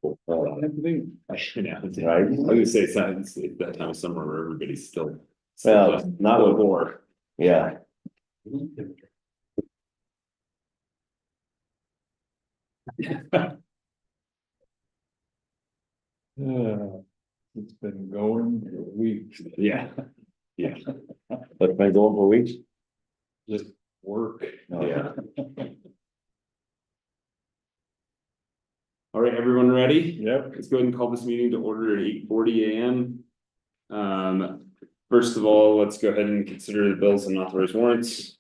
Everything. Yeah, Right. I was gonna say it's that time of summer where everybody's still. Well, not full with bore. Yeah. It's been going for weeks. Yeah. Yeah. What's been going for weeks? Just work. Yeah. All right, everyone ready? Yep. Let's go ahead and call this meeting to order at 8:40 a.m. First of all, let's go ahead and consider the bills and authorized warrants.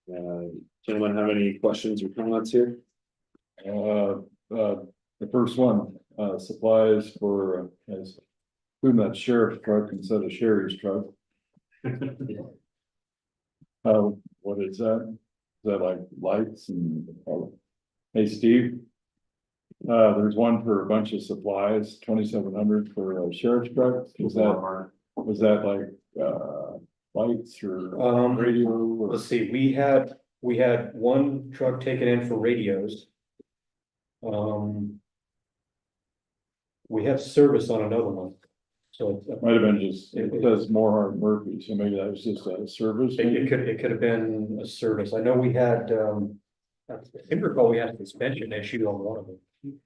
Gentlemen, have any questions or comments here? The first one, supplies for, as, including that sheriff's truck instead of Sherry's truck. What is that? Is that like lights and, hey, Steve? There's one for a bunch of supplies, 2,700 for a sheriff's truck. Was that like, lights or radio? Or- Let's see, we had one truck taken in for radios. We have service on another one, so Might have been just, it says Moorhart Murphy, so maybe that was just a service. maybe? it could have been a service. I know we had, I think recall we had a suspension issue on one of them.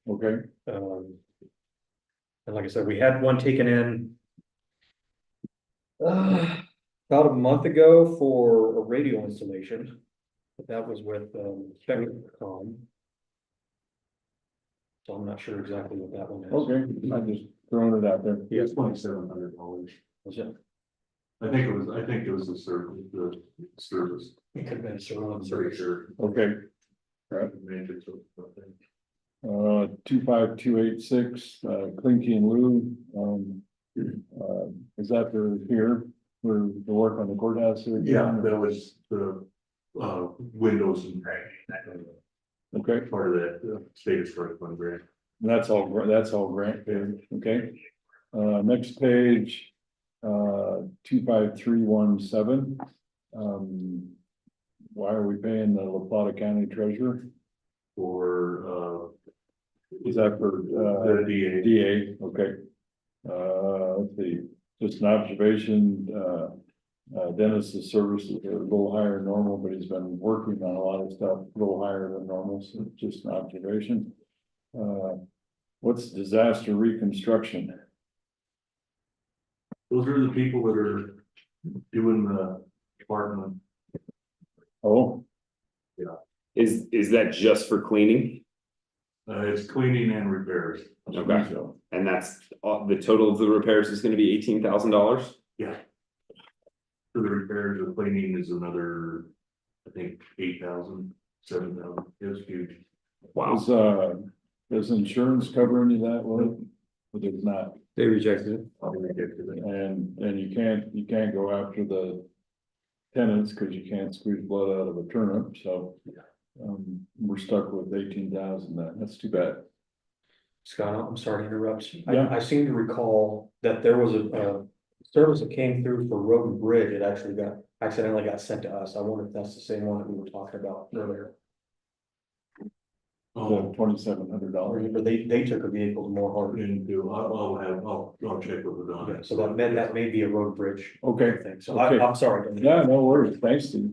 Okay, And like I said, we had one taken in about a month ago for a radio installation. But that was with, Spectrum. So I'm not sure exactly what that one is. okay, I'm just throwing it out there. Yeah. $2,700. Was it? I think it was the service. It could have been a service. I'm pretty sure. Okay, Matrix or something. 25286, Clinky and Lou, is that for here, for the work on the courthouse? There? Yeah, that was the windows and Okay, part of that status for one grant. that's all grant paid, okay. Next page, 25317. Why are we paying the La Plata County treasurer? For Is that for, the DA. DA, okay. Let's see, just an observation, Dennis's services are a little higher than normal, but he's been working on a lot of stuff, a little higher than normal, so just an observation. What's disaster reconstruction? Those are the people that are doing the department. Oh, Is that just for cleaning? It's cleaning and repairs. Okay. so, And that's the total of the repairs is gonna be $18,000? Yeah. For the repairs, the cleaning is another, I think, 8,000, 7,000. It was huge. Wow. does insurance cover any of that? Well, but it's not, They rejected it. I'll get to that. and you can't go after the tenants, because you can't squeeze blood out of a turnip, so. We're stuck with 18,000, that's too bad. Scott, I'm sorry to interrupt. Yeah. I seem to recall that there was a service that came through for Road and Bridge. It actually accidentally got sent to us. I wonder if that's the same one that we were talking about earlier. Oh, $2,700. Remember, they took a vehicle to Moorhart. didn't do, I'll check with the Yeah, Don. so that may be a road bridge. Okay, thing. So Okay. I'm sorry. yeah, no worries, thanks, Steve.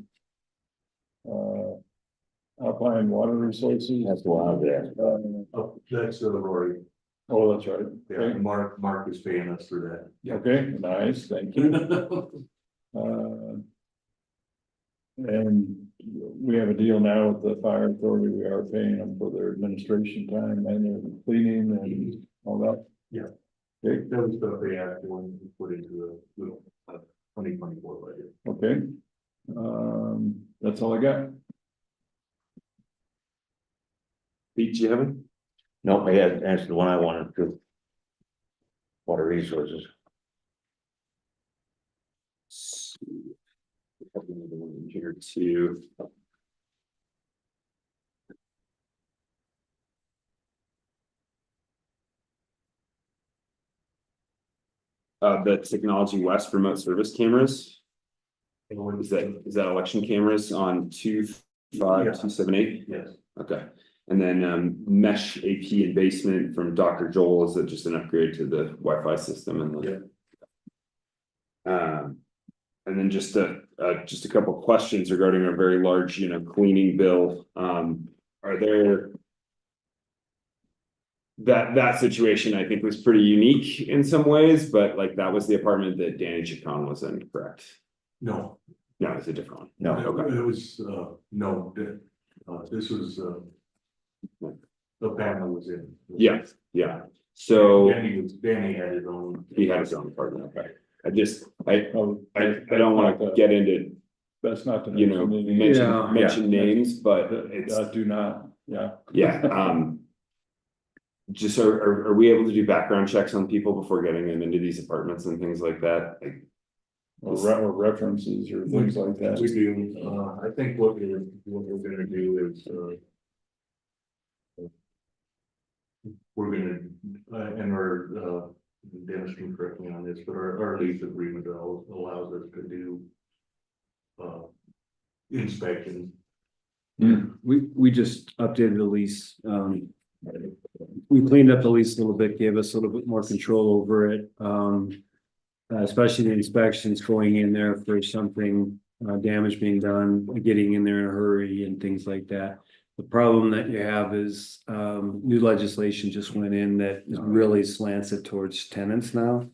Alpine Water Resources. That's why I'm there. Oh, that's Rory. Oh, that's right. Yeah, Okay. Mark is paying us for Okay, nice, thank you. that. And we have a deal now with the fire authority, we are paying them for their administration time and their cleaning and all that. Yeah. Okay, That was stuff they asked when we put into the 2024 budget. okay. That's all I got. Pete, do you have it? No, I had answered the one I wanted to. Water resources. Here too. The Technology West remote service cameras. Is that election cameras on 25278? Yes. Okay, And then mesh AP and basement from Dr. Joel, is it just an upgrade to the Wi-Fi system and the? And then just a couple questions regarding our very large, cleaning bill. Are there? That situation, I think, was pretty unique in some ways, but like that was the apartment that Danny Chacon was in, correct? No, No, it's a different one. No, Okay. it was, no, this was, the family was in. Yeah, yeah. So Danny had his own. he had his own apartment, okay. I Oh, don't wanna get into, That's not the. Yeah. mention names, but it's, Do not, yeah. yeah, just are we able to do background checks on people before getting them into these apartments and things like that? Like, Or references or things like We that. do, I think what we're gonna do is, we're gonna, and our, Dennis can correct me on this, but our lease agreement allows us to do inspections. We just updated the lease, we cleaned up the lease a little bit, gave us a little bit more control over it. Especially the inspections going in there for something, damage being done, getting in there in a hurry and things like that. The problem that you have is, new legislation just went in that really slants it towards tenants now.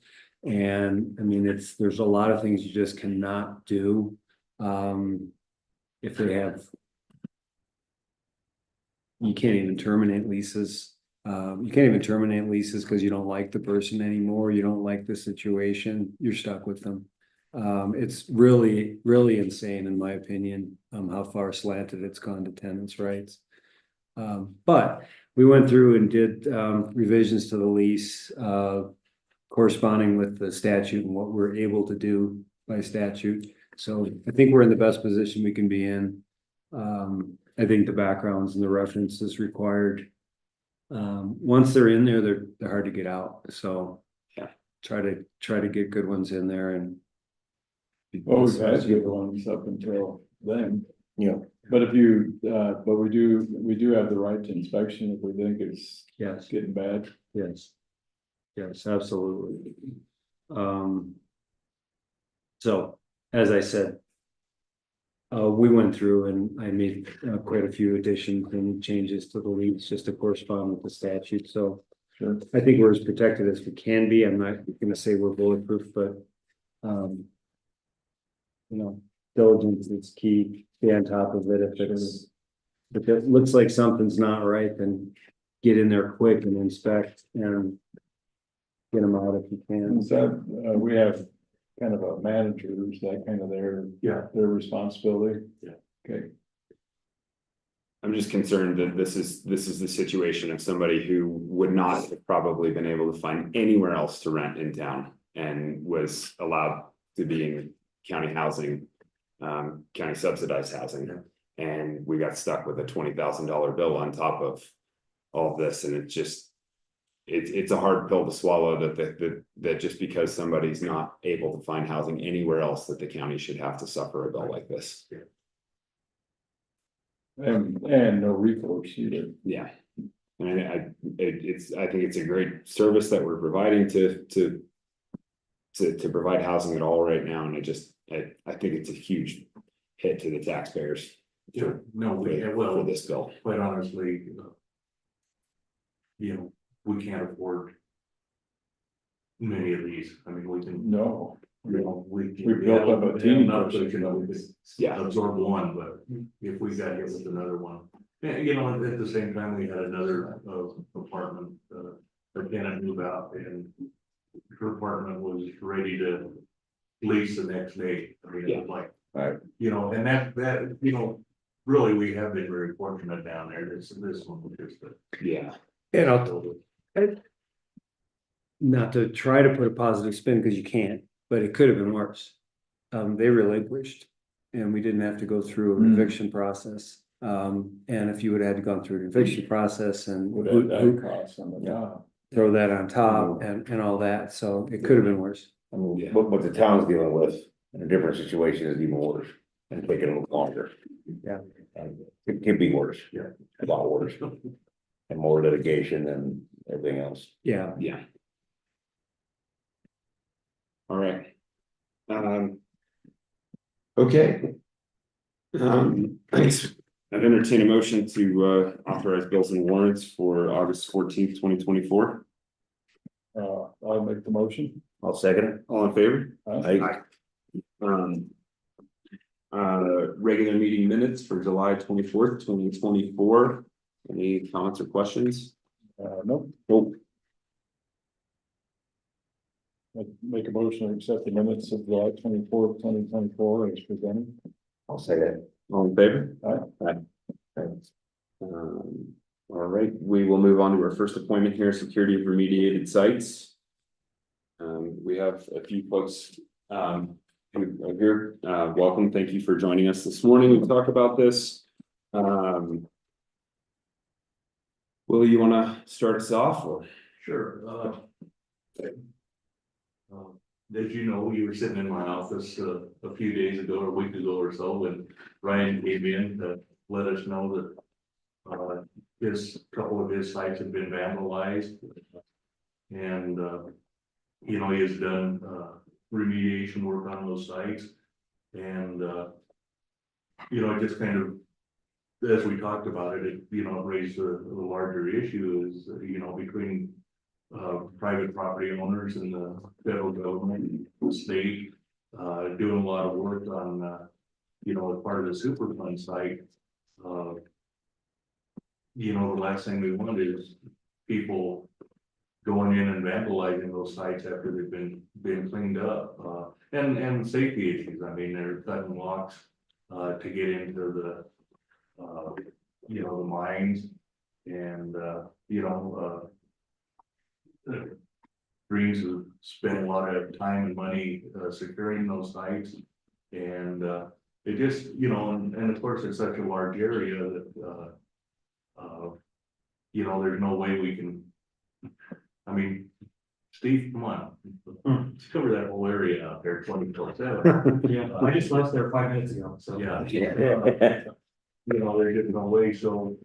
And I mean, there's a lot of things you just cannot do, if they have. You can't even terminate leases. You can't even terminate leases because you don't like the person anymore. You don't like the situation. You're stuck with them. It's really, really insane, in my opinion, how far slanted it's gone to tenants' rights. But we went through and did revisions to the lease, corresponding with the statute and what we're able to do by statute. So I think we're in the best position we can be in. I think the backgrounds and the references required. Once they're in there, they're hard to get out. So yeah, try to get good ones in there and. Well, we've had good ones up until then. Yeah. But if you, but we do have the right to inspection if we think it's Yes, getting bad. yes. Yes, absolutely. So, as I said. We went through and I made quite a few additions and changes to the lease just to correspond with the statute, so. Sure. I think we're as protected as we can be. I'm not gonna say we're bulletproof, but. Diligence is key, be on top of it. If it looks like something's not right, then get in there quick and inspect and. Get them out if you can. So, we have kind of a manager, is that kind of their responsibility? Yeah. Okay. I'm just concerned that this is the situation of somebody who would not have probably been able to find anywhere else to rent in town and was allowed to be in county housing, county subsidized housing. And we got stuck with a $20,000 bill on top of all of this, and it just. It's a hard pill to swallow that just because somebody's not able to find housing anywhere else, that the county should have to suffer a bill like this. And no recourse either. Yeah. And I think it's a great service that we're providing to provide housing at all right now, and I think it's a huge hit to the taxpayers. Yeah, no, For this bill. quite honestly, we can't afford many of these. I mean, we can, No. we built up a team. enough so we can Yeah. absorb one, but if we got hit with another one. Yeah, at the same time, we had another apartment, a tenant move out, and her apartment was ready to lease the next day. I mean, it was like, Right. and that, really, we have been very fortunate down there. This one was just Yeah. Not to try to put a positive spin, because you can't, but it could have been worse. They relinquished and we didn't have to go through an eviction process. And if you would have had gone through an eviction process and Would have that cost on the job. throw that on top and all that, so it could have been worse. I mean, Yeah. what the town's dealing with in a different situation is even worse and taking a little longer. It could be worse. Yeah. A lot worse, and more litigation and everything else. Yeah, Yeah. All right. Okay. Thanks. I've entertained a motion to authorize bills and warrants for August 14th, 2024. I'll make the motion. I'll second All in favor? it. Um. Regular meeting minutes for July 24th, 2024. Any comments or questions? No, Nope. make a motion to accept the minutes of July 24th, 2024 as presented. I'll second it. All in favor? Aye. Thanks. All right, we will move on to our first appointment here, security of remediated sites. We have a few folks who are here. Welcome, thank you for joining us this morning to talk about this. Will you want to start us off or? Sure, as you know, you were sitting in my office a few days ago or a week ago or so, when Ryan came in to let us know that his couple of his sites had been vandalized. And you know, he has done remediation work on those sites. And you know, it just kind of, as we talked about it, you know, it raised a larger issue is, you know, between private property owners and the federal government, the state, doing a lot of work on, you know, as part of the Superfund site. You know, the last thing we want is people going in and vandalizing those sites after they've been cleaned up, and safety issues. I mean, they're cutting locks to get into the you know, the mines, and you know, Greens have spent a lot of time and money securing those sites, and it just, you know, and of course it's such a large area that you know, there's no way we can. I mean, Steve, come on, let's cover that whole area out there 24/7. yeah, I just left there 5 minutes ago, so. Yeah. You know, there's just no way, so.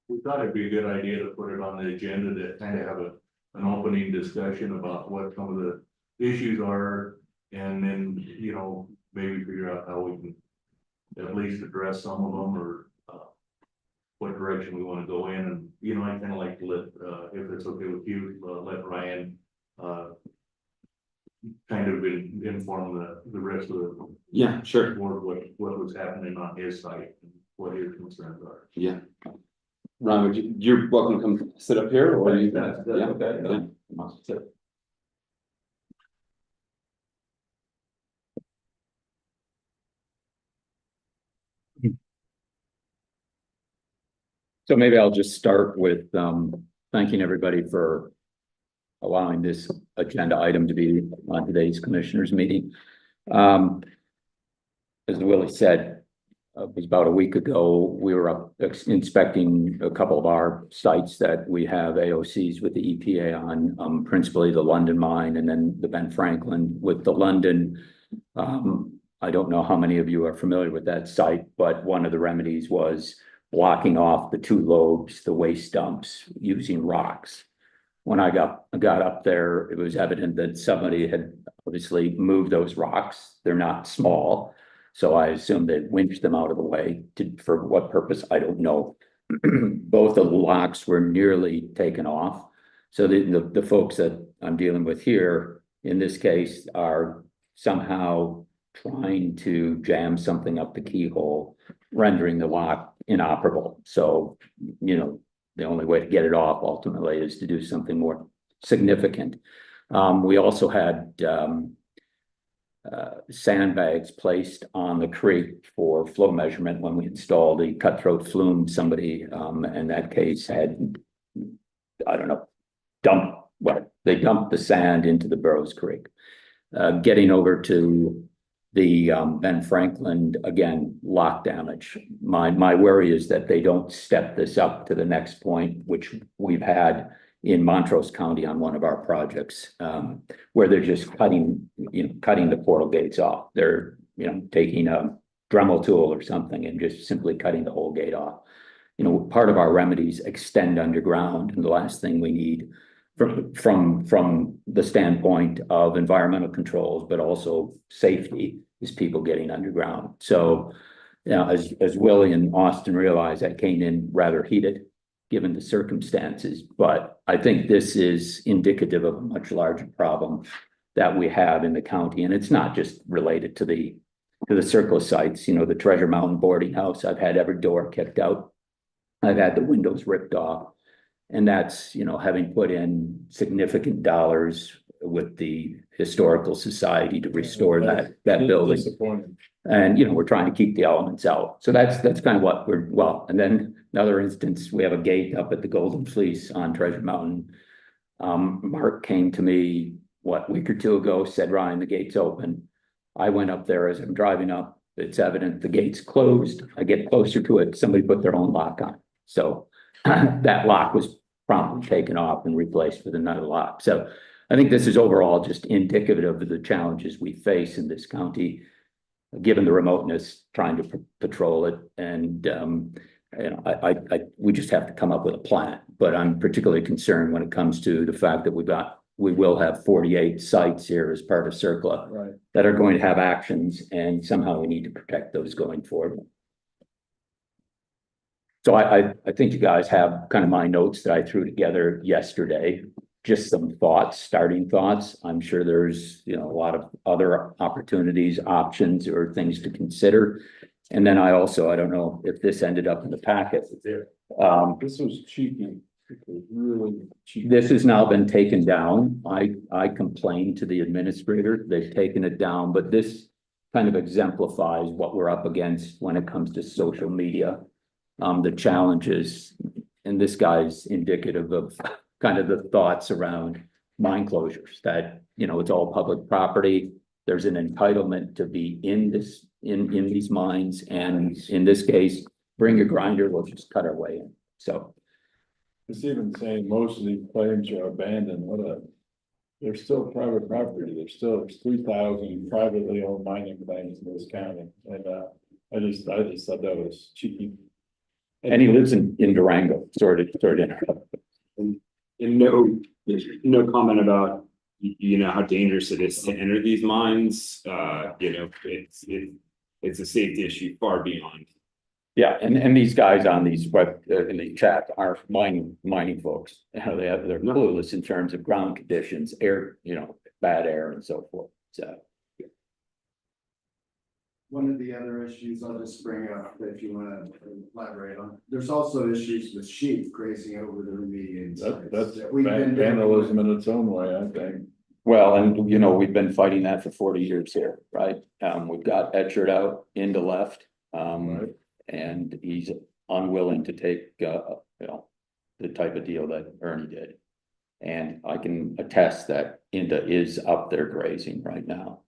We thought it'd be a good idea to put it on the agenda to kind of have an opening discussion about what some of the issues are. And then, you know, maybe figure out how we can at least address some of them, or what direction we want to go in. And, you know, I kind of like to let, if it's okay with you, let Ryan kind of inform the rest of the Yeah, sure. board what was happening on his site and what his concerns are. Yeah. Ron, you're welcome to come sit up here or you? That's Yeah, okay. yeah. So maybe I'll just start with thanking everybody for allowing this agenda item to be on today's commissioners meeting. As Willie said, it was about a week ago, we were up inspecting a couple of our sites that we have AOCs with the EPA on, principally the London mine and then the Ben Franklin. With the London, I don't know how many of you are familiar with that site, but one of the remedies was blocking off the two lobes, the waste dumps, using rocks. When I got up there, it was evident that somebody had obviously moved those rocks. They're not small, so I assumed they winched them out of the way. For what purpose, I don't know. Both of the locks were nearly taken off. So the folks that I'm dealing with here, in this case, are somehow trying to jam something up the keyhole, rendering the lock inoperable. So, you know, the only way to get it off ultimately is to do something more significant. We also had sandbags placed on the creek for flow measurement when we installed the cutthroat flume. Somebody in that case had, I don't know, they dumped the sand into the Burroughs Creek. Getting over to the Ben Franklin, again, lock damage. My worry is that they don't step this up to the next point, which we've had in Montrose County on one of our projects, where they're just cutting the portal gates off. They're, you know, taking a Dremel tool or something and just simply cutting the whole gate off. You know, part of our remedies extend underground, and the last thing we need from the standpoint of environmental controls, but also safety, is people getting underground. So, you know, as Willie and Austin realized, that came in rather heated, given the circumstances, but I think this is indicative of a much larger problem that we have in the county, and it's not just related to the surplus sites, you know, the Treasure Mountain boarding house. I've had every door kicked out. I've had the windows ripped off. And that's, you know, having put in significant dollars with the Historical Society to restore that building. Disappointing. And, you know, we're trying to keep the elements out. So that's kind of what and then another instance, we have a gate up at the Golden Fleece on Treasure Mountain. Mark came to me, a week or two ago, said, Ryan, the gate's open. I went up there as I'm driving up. It's evident the gate's closed. I get closer to it. Somebody put their own lock on. So that lock was promptly taken off and replaced with another lock. So I think this is overall just indicative of the challenges we face in this county, given the remoteness, trying to patrol it. And, you know, we just have to come up with a plan, but I'm particularly concerned when it comes to the fact that we will have 48 sites here as part of CERCLA Right. that are going to have actions, and somehow we need to protect those going forward. So I think you guys have kind of my notes that I threw together yesterday, just some thoughts, starting thoughts. I'm sure there's, you know, a lot of other opportunities, options, or things to consider. And then I don't know if this ended up in the packet. This was cheeky. It was really cheeky. This has now been taken down. I complained to the administrator. They've taken it down, but this kind of exemplifies what we're up against when it comes to social media. The challenges, and this guy's indicative of kind of the thoughts around mine closures, that, you know, it's all public property. There's an entitlement to be in these mines. And in this case, bring your grinder, we'll just cut our way in. So. It's even saying most of these claims are abandoned. They're still private property. There's 3,000 privately owned mining claims in this county. And, I just thought that was cheeky. And he lives in Durango, sort of. And no comment about, you know, how dangerous it is to enter these mines. You know, it's a safety issue far beyond. Yeah, and these guys on these in the chat are mining folks. You know, they're clueless in terms of ground conditions, air, you know, bad air and so forth. So. One of the other issues I'll just bring up, if you want to elaborate on, there's also issues with sheep grazing over the remediated sites. That's that we've been vandalism in its own way, I think. Well, and you know, we've been fighting that for 40 years here, right? We've got Etchard out into left, Right. and he's unwilling to take, you know, the type of deal that Ernie did. And I can attest that Inda is up there grazing right now.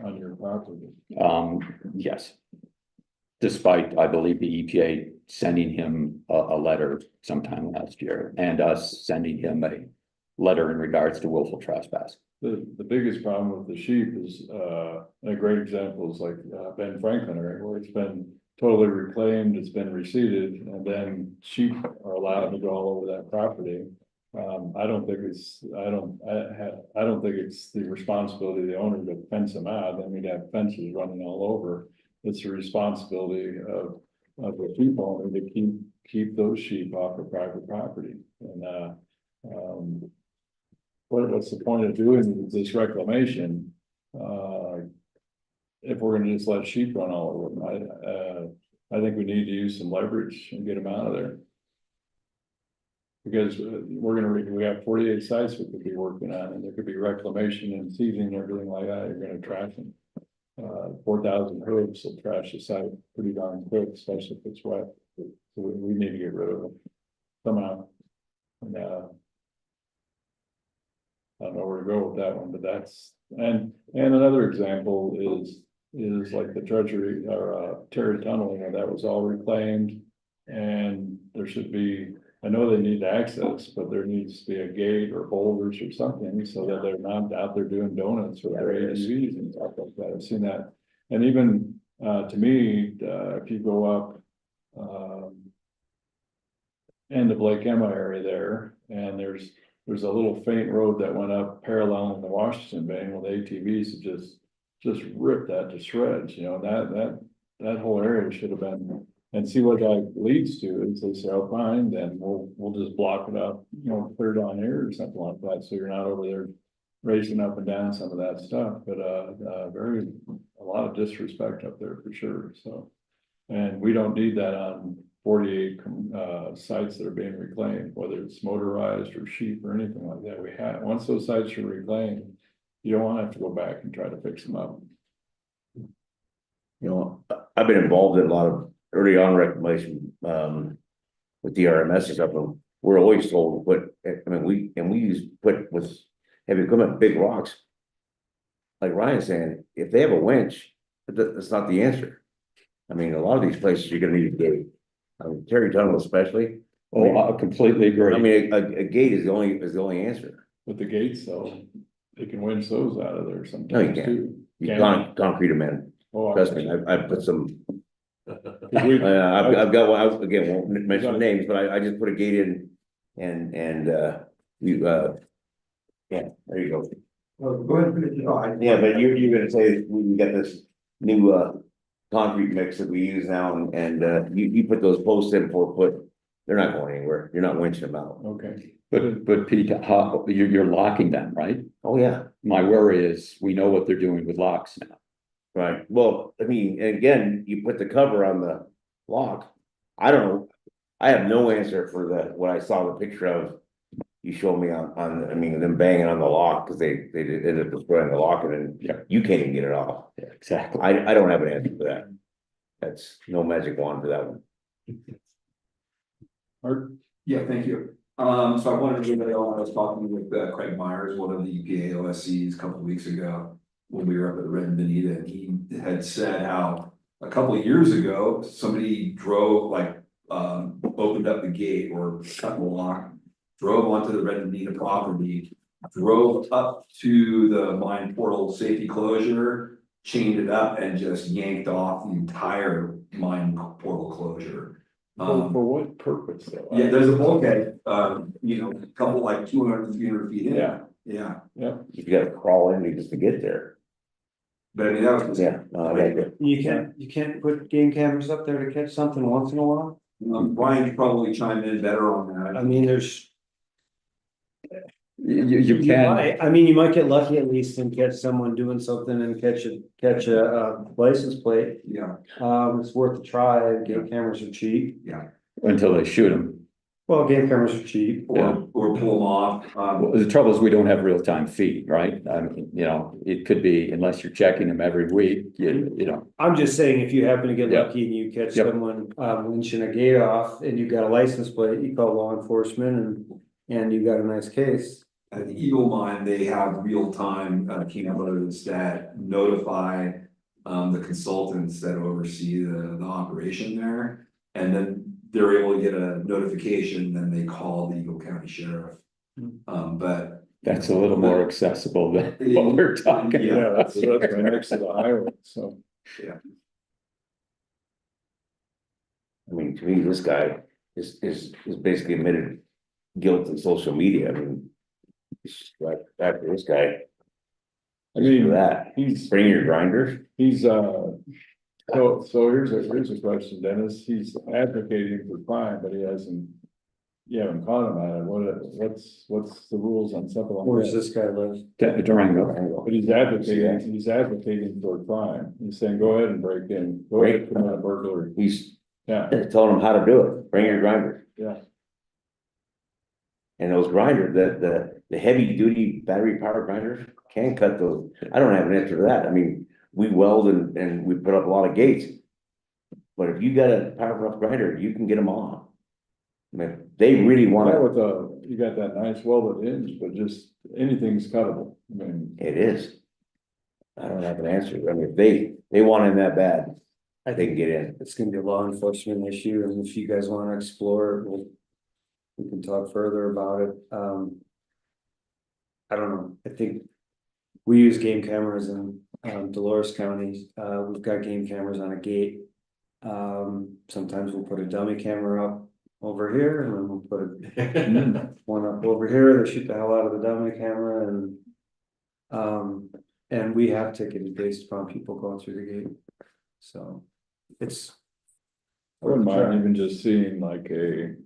On your property. Yes. Despite, I believe, the EPA sending him a letter sometime last year, and us sending him a letter in regards to willful trespass. The biggest problem with the sheep is, a great example is like, Ben Franklin, area, where it's been totally reclaimed, it's been reseeded, and then sheep are allowed to go all over that property. I don't think it's the responsibility of the owner to fence them out. Then we'd have fences running all over. It's the responsibility of the sheep owner to keep those sheep off of private property. And, what's the point of doing this reclamation? If we're gonna just let sheep run all over them, I think we need to use some leverage and get them out of there. Because we have 48 sites we could be working on, and there could be reclamation and seeding and everything like that. You're gonna trash them. 4,000 hooves will trash the site pretty darn quick, especially if it's wet. So we need to get rid of them somehow. And, I don't know where to go with that one, but that's, and another example is like the Treasury or Terry Tunnel, you know, that was all reclaimed. And there should be, I know they need access, but there needs to be a gate or boulders or something so that they're not out there doing donuts with their ATVs and stuff like that. I've seen that. And even to me, if you go up, end of Lake Emma area there, and there's a little faint road that went up parallel in the Washington Bay, with ATVs that just ripped that to shreds, you know, that whole area should have been, and see what that leads to, is they say, oh, fine, then we'll just block it up, you know, clear it on here or something like that, so you're not over there racing up and down some of that stuff, but, a lot of disrespect up there for sure, so. And we don't need that on 48 sites that are being reclaimed, whether it's motorized or sheep or anything like that. We have, once those sites are reclaimed, you don't want to have to go back and try to fix them up. You know, I've been involved in a lot of early on reclamation, with DRMS and stuff, and we're always told, but, I mean, we use, put with heavy equipment, big rocks. Like Ryan's saying, if they have a winch, that's not the answer. I mean, a lot of these places, you're gonna need a gate. I mean, Terry Tunnel especially. Oh, I completely agree. I mean, a gate is the only answer. With the gates though, they can winch those out of there No, you sometimes can't. too. You Can can't concrete them in. Oh, Trust me, I've put some, we- I've got one, again, won't mention names, but I just put a gate in and, yeah, there you go. Well, go ahead and finish it off. Yeah, but you're gonna say we got this new, concrete mix that we use now and, you put those posts in 4 foot, they're not going anywhere. You're not winching them out. Okay, But Pete, how, you're locking them, right? Oh, yeah. My worry is, we know what they're doing with locks now. Right, well, I mean, again, you put the cover on the lock. I don't know, I have no answer for what I saw the picture of. You showed me I mean, them banging on the lock, cause they ended up destroying the lock and then Yeah. you can't even get it off. Yeah, exactly. I don't have an answer for that. That's no magic wand for that one. Art, Yeah, thank you. So I wanted to give it all, I was talking with Craig Myers, one of the EPA OSCs a couple of weeks ago. When we were up at the Red and Bonita, and he had said how a couple of years ago, somebody drove opened up the gate or cut the lock. Drove onto the Red and Bonita property, drove up to the mine portal safety closure, chained it up and just yanked off the entire mine portal closure. for what purpose though? Yeah, there's a bulkhead, a couple like 200, 300 feet in. Yeah. Yeah, You gotta crawl in just to get there. but I mean, that was just. Yeah, no, I got you. You can't put game cameras up there to catch something once in a while? Brian could probably chime in better on that. I mean, there's. You can, I mean, you might get lucky at least and catch someone doing something and catch a license plate. Yeah, It's worth a try. Game cameras are cheap. until they shoot them. Well, game cameras are cheap. Yeah. or pull them off. Well, the trouble is, we don't have real-time feed, right? I mean, you know, it could be, unless you're checking them every week, you know. I'm just saying, if you happen to get Yeah. lucky and you catch Yep. someone winching a gate off and you got a license plate, you call law enforcement and you got a nice case. At the Eagle Mine, they have real-time cameras that notify the consultants that oversee the operation there. And then they're able to get a notification, then they call the Eagle County Sheriff. But That's a little more accessible than what we're talking Yeah, Yeah, about. that's right next to the highway, so. I mean, to me, this guy is basically admitted guilt in social media. I mean. Right after this guy. I mean, That, he's, bring your grinders. so here's a question, Dennis, he's advocating for crime, but you haven't caught him at it, what's the rules on something like that? Where's this guy live? Durango. But he's advocating for crime, he's saying, go ahead and break in, go ahead and commit a burglary, He's yeah, telling them how to do it. Bring your grinders. yeah. And those grinders, the heavy duty battery powered grinders can cut those. I don't have an answer to that. I mean, we weld and we put up a lot of gates. But if you got a powered up grinder, you can get them on. I mean, they really want Not to. with you got that nice welded hinge, but just anything's cuttable, I mean, It is. I don't have an answer. I mean, if they want in that bad, I they can think get in. it's gonna be a law enforcement issue, and if you guys wanna explore it, we can talk further about it. I don't know, I think we use game cameras in Dolores County, we've got game cameras on a gate. Sometimes we'll put a dummy camera up over here and then we'll put one up over here. They shoot the hell out of the dummy camera and we have ticketed based upon people going through the gate. So it's. I wouldn't mind even just seeing like an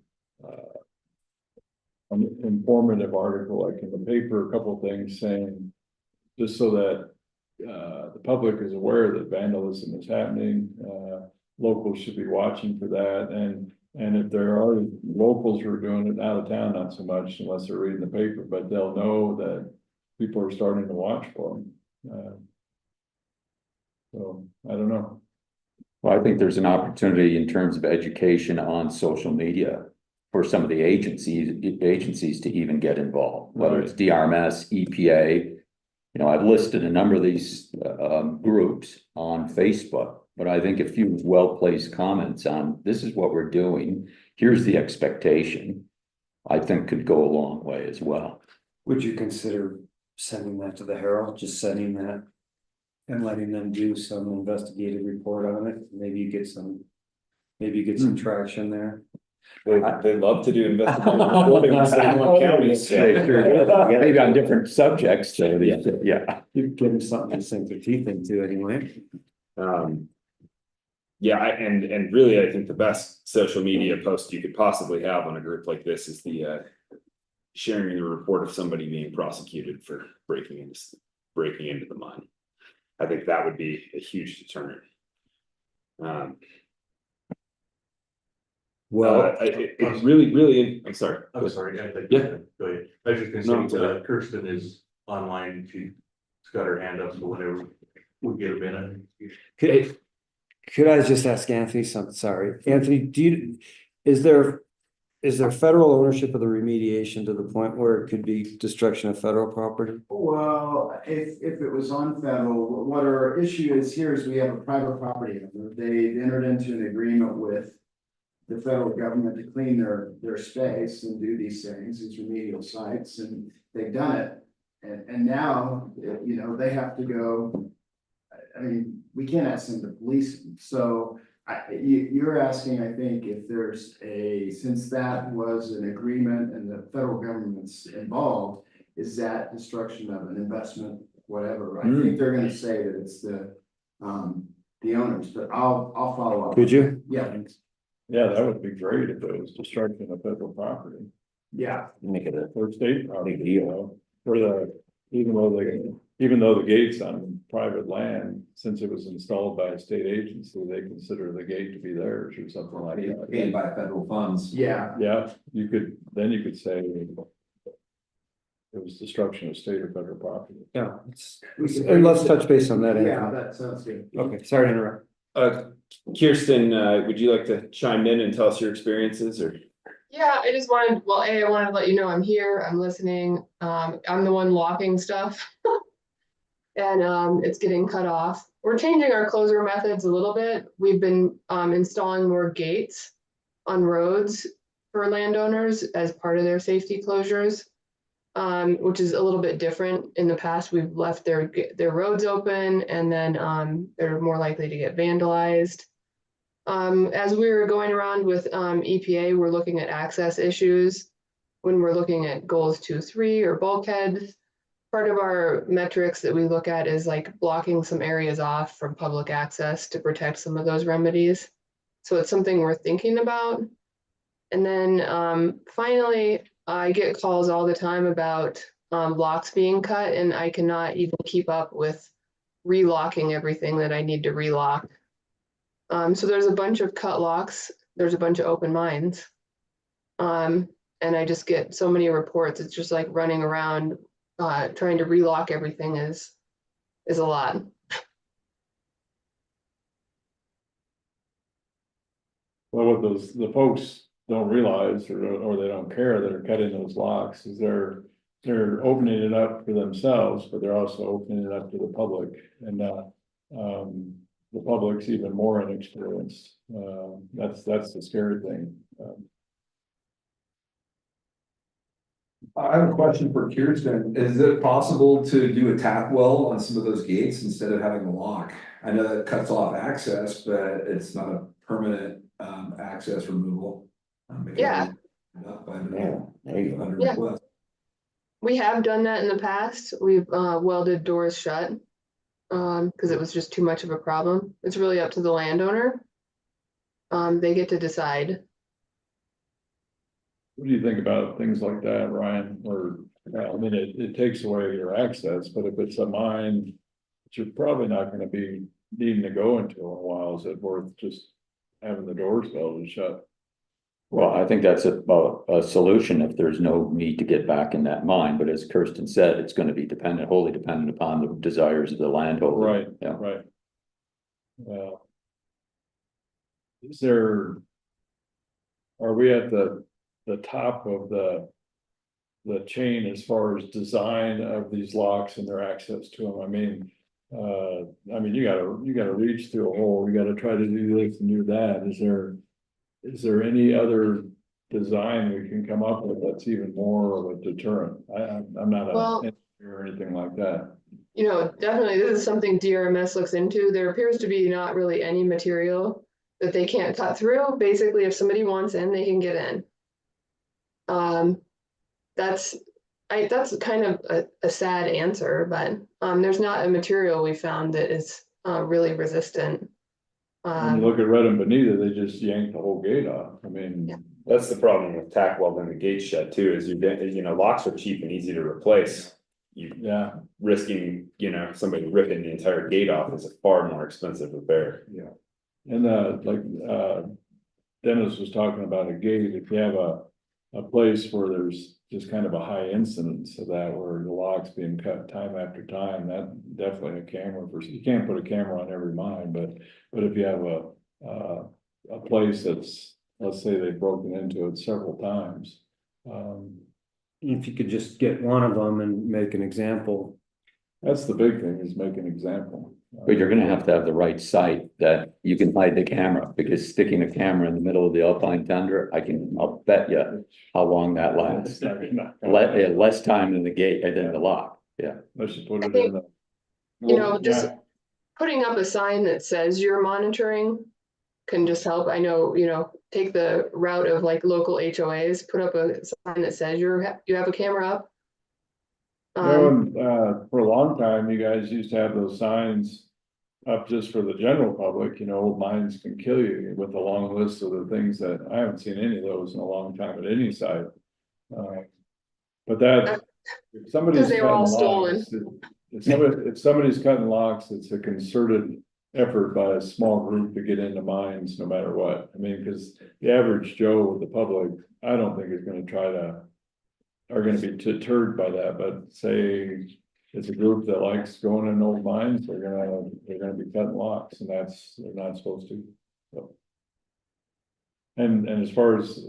informative article, like in the paper, a couple of things saying, just so that the public is aware that vandalism is happening, locals should be watching for that, and if there are locals who are doing it out of town, not so much unless they're reading the paper, but they'll know that people are starting to watch for them. So, I don't know. Well, I think there's an opportunity in terms of education on social media for some of the agencies to even get involved, whether it's DRMS, EPA. You know, I've listed a number of these groups on Facebook, but I think a few well-placed comments on this is what we're doing, here's the expectation, I think could go a long way as well. Would you consider sending that to the Herald, just sending that? And letting them do some investigative report on it, maybe you get some traction there. They love to do investigative reporting in San Juan County. Maybe on different subjects, so yeah. You give them something to sink their teeth into anyway. Yeah, and really, I think the best social media post you could possibly have on a group like this is the sharing the report of somebody being prosecuted for breaking into the mine. I think that would be a huge deterrent. It's really, I'm sorry. I'm sorry. Yeah. Go ahead. I was just gonna say, Kirsten is online. She's got her hand up, so whenever we get a minute. Could I just ask Anthony something? Sorry, Anthony, is there federal ownership of the remediation to the point where it could be destruction of federal property? Well, if it was on federal, what our issue is here is we have a private property owner. They entered into an agreement with the federal government to clean their space and do these things, these remedial sites, and they've done it. And now, you know, they have to go. I mean, we can't ask them to police them. So you're asking, I think, if there's since that was an agreement and the federal government's involved, is that destruction of an investment, whatever? I think they're gonna say that it's the owners, but I'll follow up. Could you? Yeah. Yeah, that would be great if it was destruction of federal property. Yeah. Make it a Or state property, big deal. you know, for even though the gate's on private land, since it was installed by a state agency, they consider the gate to be theirs or something like that. Paid by federal funds. Yeah. Yeah, you could say it was destruction of state or federal property. Yeah. And let's touch base on that. Yeah, Anthony. that sounds good. Okay, sorry to interrupt. Kirsten, would you like to chime in and tell us your experiences or? Yeah, I just wanted, well, I wanted to let you know I'm here, I'm listening, I'm the one locking stuff. And it's getting cut off. We're changing our closure methods a little bit. We've been installing more gates on roads for landowners as part of their safety closures, which is a little bit different. In the past, we've left their roads open and then they're more likely to get vandalized. As we were going around with EPA, we're looking at access issues when we're looking at goals 2-3 or bulkheads. Part of our metrics that we look at is like blocking some areas off from public access to protect some of those remedies. So it's something we're thinking about. And then finally, I get calls all the time about locks being cut, and I cannot even keep up with relocking everything that I need to relock. So there's a bunch of cut locks, there's a bunch of open mines. And I just get so many reports, it's just like running around trying to relock everything is a lot. Well, what the folks don't realize or they don't care that are cutting those locks is they're opening it up for themselves, but they're also opening it up to the public, and the public's even more inexperienced. That's the scary thing. I have a question for Kirsten. Is it possible to do a tap well on some of those gates instead of having a lock? I know that cuts off access, but it's not a permanent access removal. Yeah. Yeah, there you go. Yeah. We have done that in the past. We've welded doors shut because it was just too much of a problem. It's really up to the landowner. They get to decide. What do you think about things like that, Ryan? Or, I mean, it takes away your access, but if it's a mine that you're probably not gonna be needing to go into in a while, is it worth just having the doors welded shut? Well, I think that's a solution if there's no need to get back in that mine, but as Kirsten said, it's gonna be wholly dependent upon the desires of the landholder. Right, Yeah. right. Is there? Are we at the top of the chain as far as design of these locks and their access to them? I mean, you gotta reach through a hole, you gotta try to do this and do that. Is there any other design we can come up with that's even more of a deterrent? I'm not Well, an engineer or anything like that. Definitely this is something DRMS looks into. There appears to be not really any material that they can't cut through. Basically, if somebody wants in, they can get in. That's kind of a sad answer, but there's not a material we found that is really resistant. When you look at Red and Bonita, they just yanked the whole gate off. I mean, Yeah. That's the problem with tack welding the gate shut too, is locks are cheap and easy to replace. yeah, Risking, somebody ripping the entire gate off is a far more expensive repair. yeah. And Dennis was talking about a gate, if you have a place where there's just kind of a high incidence of that, where the lock's being cut time after time, that definitely a camera you can't put a camera on every mine, but if you have a place that's, let's say they've broken into it several times. If you could just get one of them and make an example. That's the big thing, is make an example. But you're gonna have to have the right site that you can hide the camera, because sticking a camera in the middle of the alpine tundra, I'll bet you how long that lasts. Less time than the gate, than the lock, yeah. Let's just put it think, in the. just putting up a sign that says you're monitoring can just help. I know, take the route of like local HOAs, put up a sign that says you have a camera up. For a long time, you guys used to have those signs up just for the general public, old mines can kill you, with a long list of the things that, I haven't seen any of those in a long time at any site. But that, if somebody's Because they were all cutting stolen. locks, if somebody's cutting locks, it's a concerted effort by a small group to get into mines, no matter what. I mean, because the average Joe with the public, I don't think is gonna are gonna be deterred by that, but say it's a group that likes going in old mines, they're gonna be cutting locks, and they're not supposed to. So. And as far as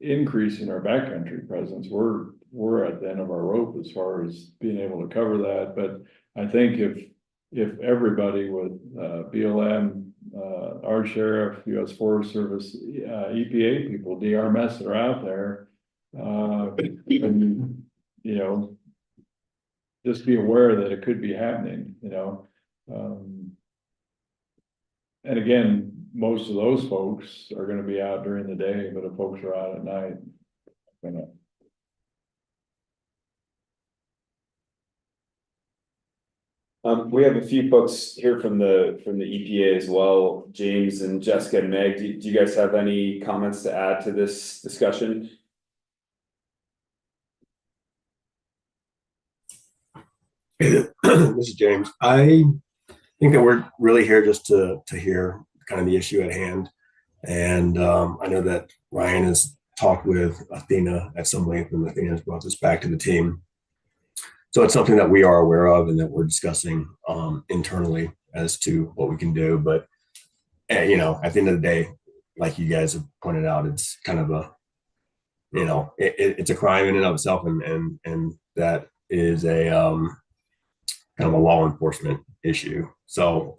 increasing our backcountry presence, we're at the end of our rope as far as being able to cover that. But I think if everybody with BLM, our sheriff, US Forest Service, EPA people, DRMS that are out there, and just be aware that it could be happening, and again, most of those folks are gonna be out during the day, but if folks are out at night, We have a few folks here from the EPA as well, James and Jessica and Meg. Do you guys have any comments to add to this discussion? This is James. I think that we're really here just to hear kind of the issue at hand. And I know that Ryan has talked with Athena at some length, and Athena has brought this back to the team. So it's something that we are aware of and that we're discussing internally as to what we can do. But, at the end of the day, like you guys have pointed out, it's kind of a, it's a crime in and of itself. And that is a kind of a law enforcement issue. So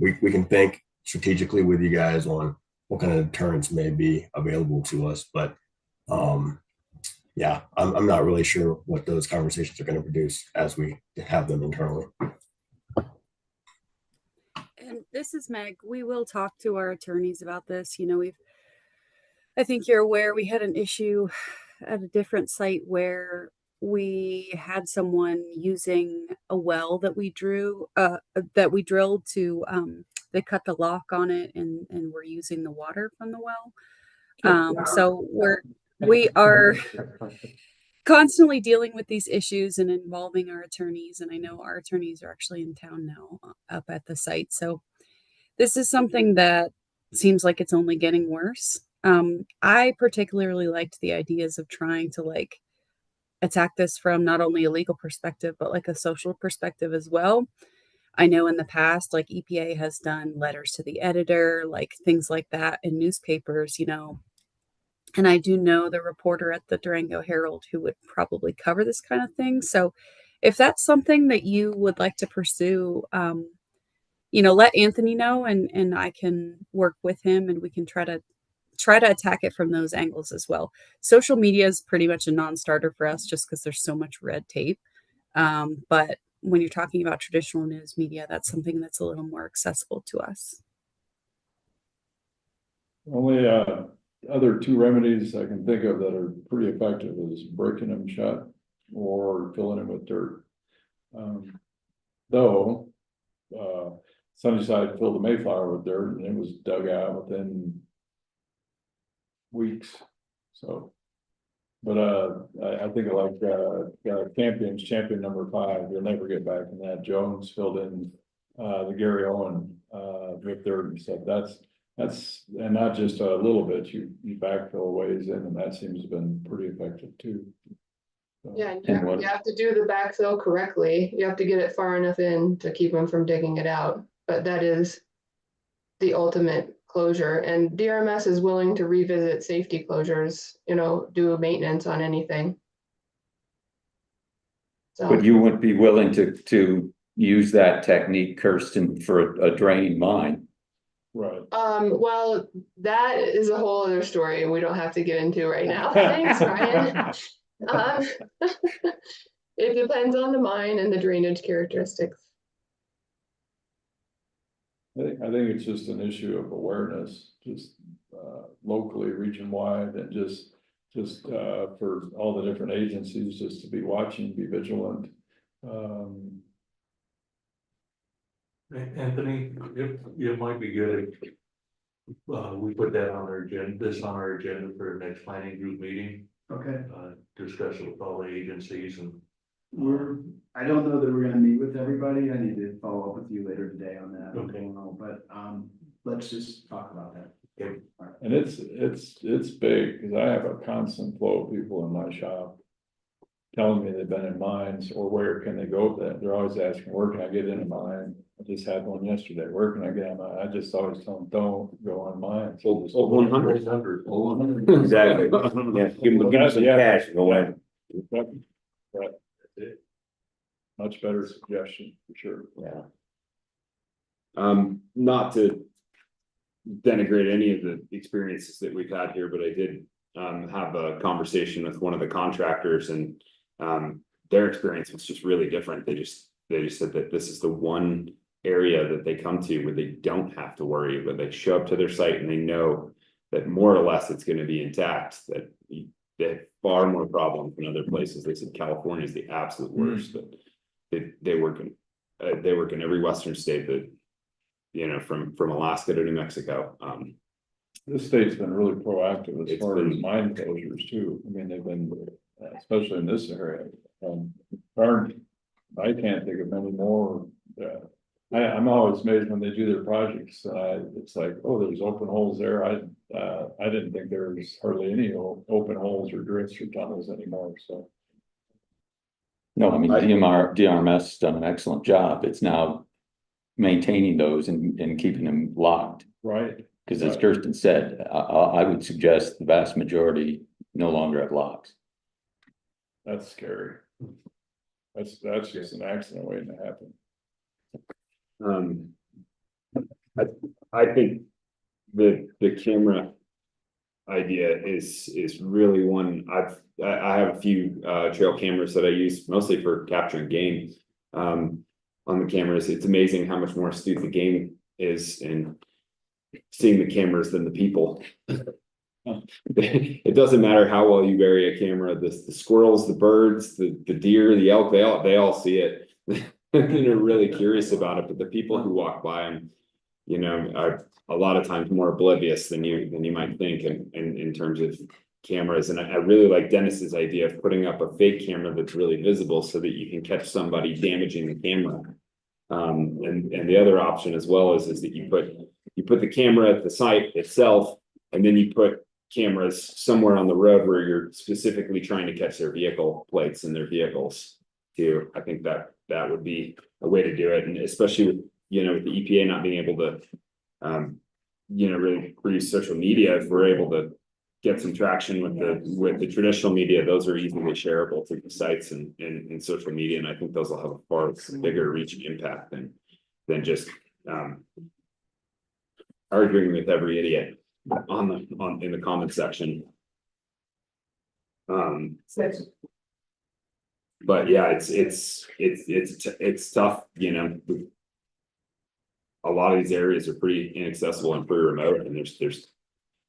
we can think strategically with you guys on what kind of deterrents may be available to us. But yeah, I'm not really sure what those conversations are going to produce as we have them internally. And this is Meg. We will talk to our attorneys about this. You know, I think you're aware we had an issue at a different site where we had someone using a well that we drilled to, they cut the lock on it and we're using the water from the well. So we are constantly dealing with these issues and involving our attorneys. And I know our attorneys are actually in town now up at the site. So this is something that seems like it's only getting worse. I particularly liked the ideas of trying to like attack this from not only a legal perspective, but like a social perspective as well. I know in the past, like EPA has done letters to the editor, like things like that in newspapers, you know. And I do know the reporter at the Durango Herald who would probably cover this kind of thing. So if that's something that you would like to pursue, you know, let Anthony know and I can work with him and we can try to attack it from those angles as well. Social media is pretty much a non-starter for us just because there's so much red tape. But when you're talking about traditional news media, that's something that's a little more accessible to us. Only other two remedies I can think of that are pretty effective is breaking them shut or filling them with dirt. Though Sunnyside filled the Mayflower with dirt and it was dug out within weeks. So, but I think like champion number 5, you'll never get back in that. Jones filled in the Gary Owen with dirt and stuff. That's and not just a little bit. You backfill ways in, and that seems to have been pretty effective too. So, Yeah, you have to do the backfill correctly. You have to get it far enough in to keep them from digging it out. But that is the ultimate closure. And DRMS is willing to revisit safety closures, you know, do maintenance on anything. So, But you wouldn't be willing to use that technique, Kirsten, for a drain mine? right. Well, that is a whole other story and we don't have to get into right now. Thanks, Ryan. It depends on the mine and the drainage characteristics. I think it's just an issue of awareness, just locally, region wide, and just for all the different agencies, just to be watching, be vigilant. Anthony, it might be good if we put that on our agenda, on our agenda for the next planning group meeting. Okay, Discuss it with all the agencies and. I don't know that we're gonna meet with everybody. I need to follow up with you later today on that. Okay. I don't know, but let's just talk about that. Okay. And it's big, because I have a constant flow of people in my shop telling me they've been in mines, or where can they go with that? They're always asking, where can I get in a mine? I just had one yesterday, where can I get in a mine? I just always tell them, don't go on mines. Oh, 100. 100. Exactly. Yeah, give them some cash and go in. But much better suggestion, for sure. Yeah. Not to denigrate any of the experiences that we've had here, but I did have a conversation with one of the contractors, and their experience was just really different. They just said that this is the one area that they come to where they don't have to worry, but they show up to their site and they know that more or less it's going to be intact, that they have far more problems than other places. They said California is the absolute worst, but they work in every Western state, that, you know, from Alaska to New Mexico. This state's been really proactive as It's far been- as mine closures too. I mean, they've been, especially in this area. I can't think of many more. I'm always amazed when they do their projects. It's like, oh, there's open holes there. I didn't think there was hardly any open holes or drifts or tunnels anymore, so. No, I mean, DRMS has done an excellent job. It's now maintaining those and keeping them locked. Right. Because as Kirsten said, I would suggest the vast majority no longer have locks. That's scary. That's just an accident waiting to happen. I think the camera idea is really one I have a few trail cameras that I use mostly for capturing game. On the cameras, it's amazing how much more astute the game is in seeing the cameras than the people. It doesn't matter how well you bury a camera, the squirrels, the birds, the deer, the elk, they all see it. They're really curious about it, but the people who walk by them, you know, are a lot of times more oblivious than you might think in terms of cameras. And I really like Dennis's idea of putting up a fake camera that's really visible so that you can catch somebody damaging the camera. And the other option as well is that you put the camera at the site itself, and then you put cameras somewhere on the road where you're specifically trying to catch their vehicle plates and their vehicles too. I think that would be a way to do it, and especially with, you know, with the EPA not being able to you know, really produce social media, if we're able to get some traction with the traditional media, those are easily shareable to the sites and social media, and I think those will have a far bigger reach impact than just arguing with every idiot in the comment section. But yeah, it's tough, you know. A lot of these areas are pretty inaccessible and pretty remote, and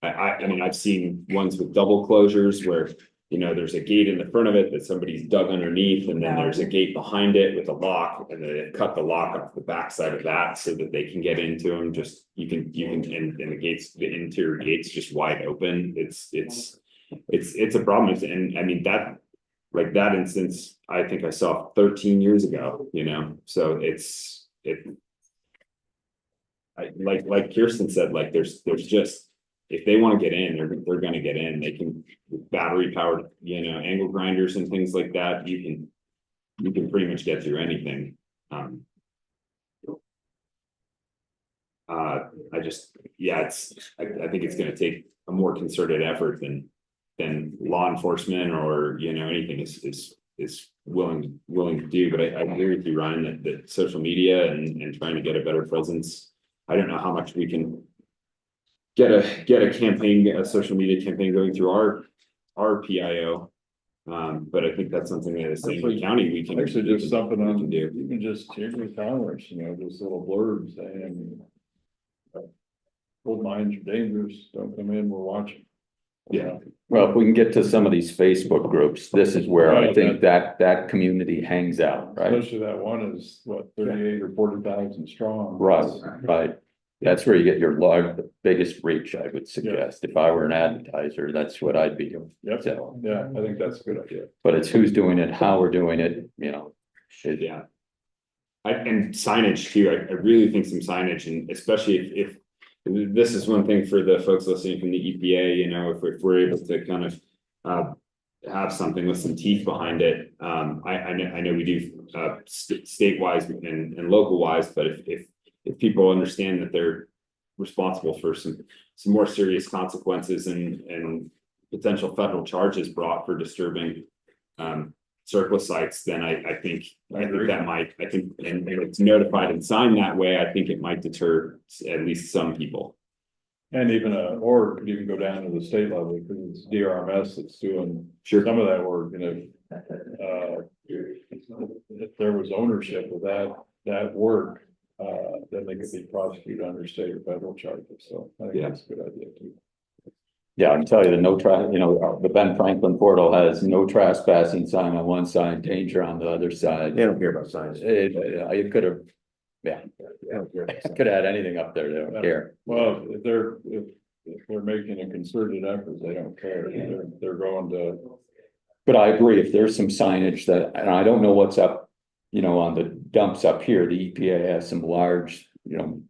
I mean, I've seen ones with double closures where, you know, there's a gate in the front of it that somebody's dug underneath, and then there's a gate behind it with a lock, and then they cut the lock off the backside of that so that they can get into them. Just you can and the gates, the interior gates just wide open. It's a problem, and I mean that instance I think I saw 13 years ago, you know, so like Kirsten said, like there's just, if they want to get in, they're going to get in. They can, battery powered, you know, angle grinders and things like that. You can pretty much get through anything. I think it's going to take a more concerted effort than law enforcement or, you know, anything is willing to do. But I agree with you, Ryan, that social media and trying to get a better presence. I don't know how much we can get a campaign, a social media campaign going through our PIO. But I think that's something that as a county we can actually just something we on can do. even just Chamber of Commerce, you know, just little blurbs saying gold mines are dangerous, don't come in, we're watching. Yeah. Well, if we can get to some of these Facebook groups, this is where I Right, think that community hangs out, right? Especially that one is what, 38 or 40,000 strong. Right. That's where you get your the biggest reach, I would suggest. If I were an advertiser, that's what I'd be doing. Yep, So, yeah, I think that's a good idea. but it's who's doing it, how we're doing it, you know. Yeah. And signage too, I really think some signage, and especially if this is one thing for the folks listening from the EPA, you know, if we're able to kind of have something with some teeth behind it. I know we do state-wise and local-wise, but if people understand that they're responsible for some more serious consequences and potential federal charges brought for disturbing surplus sites, then I think that might, and if it's notified and signed that way, I think it might deter at least some people. And even or could even go down to the state level, because it's DRMS that's doing some of that work, and if there was ownership of that work, then they could be prosecuted under state or federal charges. So I think that's a good idea too. Yeah, I can tell you the Ben Franklin portal has no trespassing sign on one side, danger on the other side. They don't care about signs. You could have, could have had anything up there, they don't care. Well, if they're making a concerted effort, they don't care. They're going to. But I agree, if there's some signage that, and I don't know what's up, you know, on the dumps up here, the EPA has some large, you know,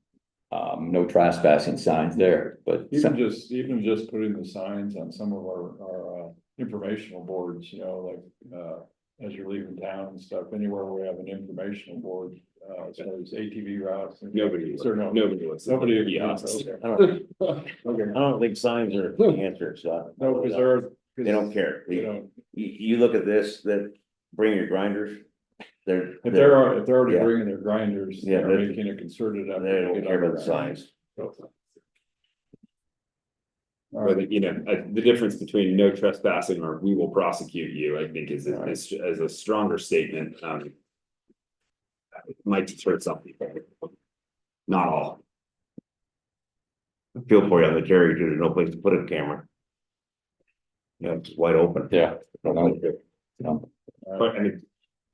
no trespassing signs there, but Even just putting the signs on some of our informational boards, you know, like as you're leaving town and stuff, anywhere where we have an informational board, as far as ATV routes. Nobody was. Nobody. I don't think signs are the answer, so. No, because They don't care. They don't. You look at this, that bring your grinders. If they're already Yeah. bringing their grinders, Yeah, they're making a concerted effort. They to don't get care on about the signs. But, you know, the difference between no trespassing or we will prosecute you, I think is a stronger statement. It might deter some people, not all. I feel for you on the jury, too. There's no place to put a camera. Yeah, it's wide open. Yeah. But I mean,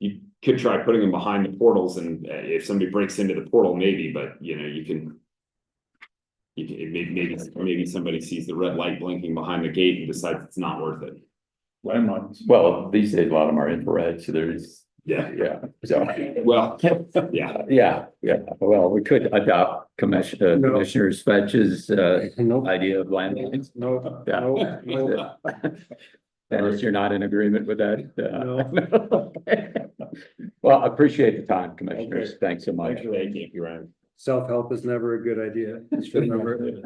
you could try putting them behind the portals, and if somebody breaks into the portal, maybe, but you know, you can. Maybe somebody sees the red light blinking behind the gate and decides it's not worth it. Landmines. Well, these days, a lot of them are infrared, so there's, Yeah, so. well, yeah. Yeah, well, we could adopt Commissioner Fetch's idea of landmines. No, Yeah. no. Dennis, you're not in agreement with that? No. Well, I appreciate the time, Commissioners. Thanks so much. Thank you, Ryan. Self-help is never a good idea. Just remember.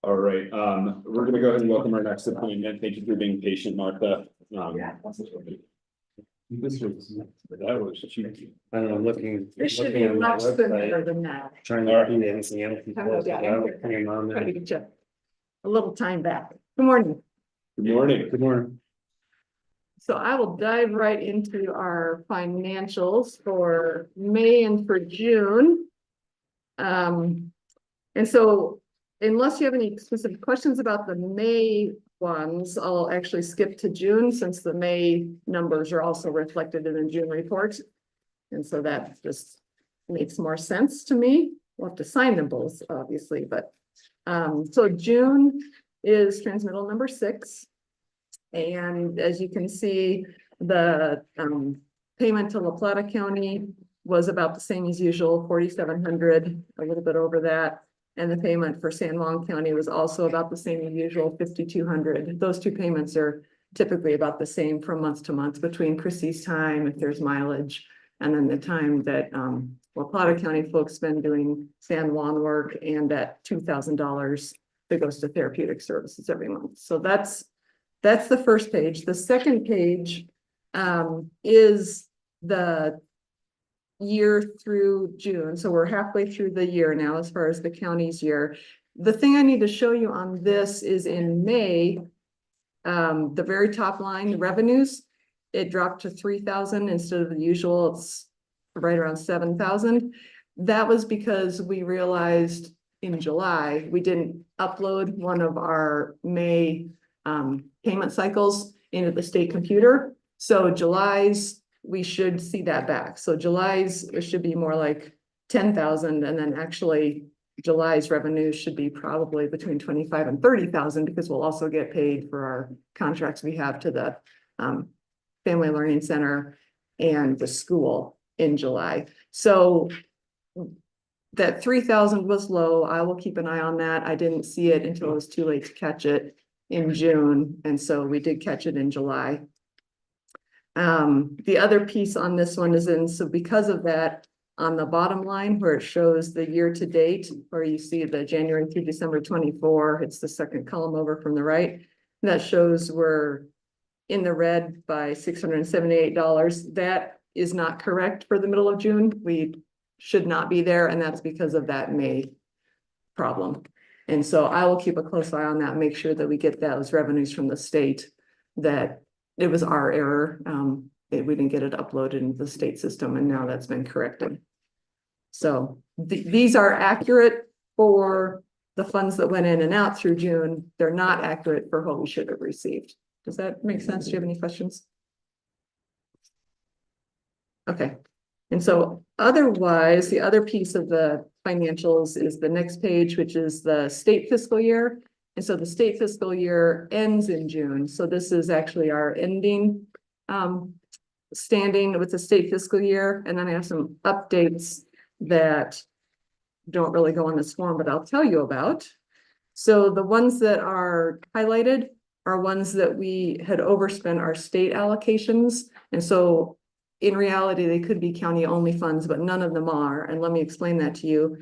All right, we're gonna go ahead and welcome our next appointment. Thank you for being patient, Martha. That was cheeky. I don't know, looking. This should looking be on the much website, simpler than that. Trying to see anything else. How about that? Hang on Try to there. get you a little time back. Good morning. Good morning. Good morning. So I will dive right into our financials for May and for June. And so unless you have any specific questions about the May ones, I'll actually skip to June since the May numbers are also reflected in the June report. And so that just makes more sense to me. We'll have to sign them both, obviously, but so June is transmittal number 6. And as you can see, the payment to La Plata County was about the same as usual, 4,700, a little bit over that. And the payment for San Juan County was also about the same as usual, 5,200. Those two payments are typically about the same from month to month between Chrissy's time, if there's mileage, and then the time that La Plata County folks spend doing San Juan work, and that $2,000 that goes to therapeutic services every month. So that's the first page. The second page is the year through June. So we're halfway through the year now, as far as the county's year. The thing I need to show you on this is in May, the very top line, the revenues, it dropped to 3,000 instead of the usual, it's right around 7,000. That was because we realized in July, we didn't upload one of our May payment cycles into the state computer. So July's, we should see that back. So July's, it should be more like 10,000, and then actually July's revenue should be probably between 25 and 30,000, because we'll also get paid for our contracts we have to the Family Learning Center and the school in July. So that 3,000 was low. I will keep an eye on that. I didn't see it until it was too late to catch it in June, and so we did catch it in July. The other piece on this one is so because of that, on the bottom line where it shows the year to date, where you see the January through December 24, it's the second column over from the right, that shows we're in the red by $678. That is not correct for the middle of June. We should not be there, and that's because of that May problem. And so I will keep a close eye on that, make sure that we get those revenues from the state, that it was our error. We didn't get it uploaded into the state system, and now that's been corrected. So these are accurate for the funds that went in and out through June. They're not accurate for what we should have received. Does that make sense? Do you have any questions? Okay. And so otherwise, the other piece of the financials is the next page, which is the state fiscal year. And so the state fiscal year ends in June. So this is actually our ending standing with the state fiscal year. And then I have some updates that don't really go on this form, but I'll tell you about. So the ones that are highlighted are ones that we had overspent our state allocations. And so in reality, they could be county only funds, but none of them are. And let me explain that to you.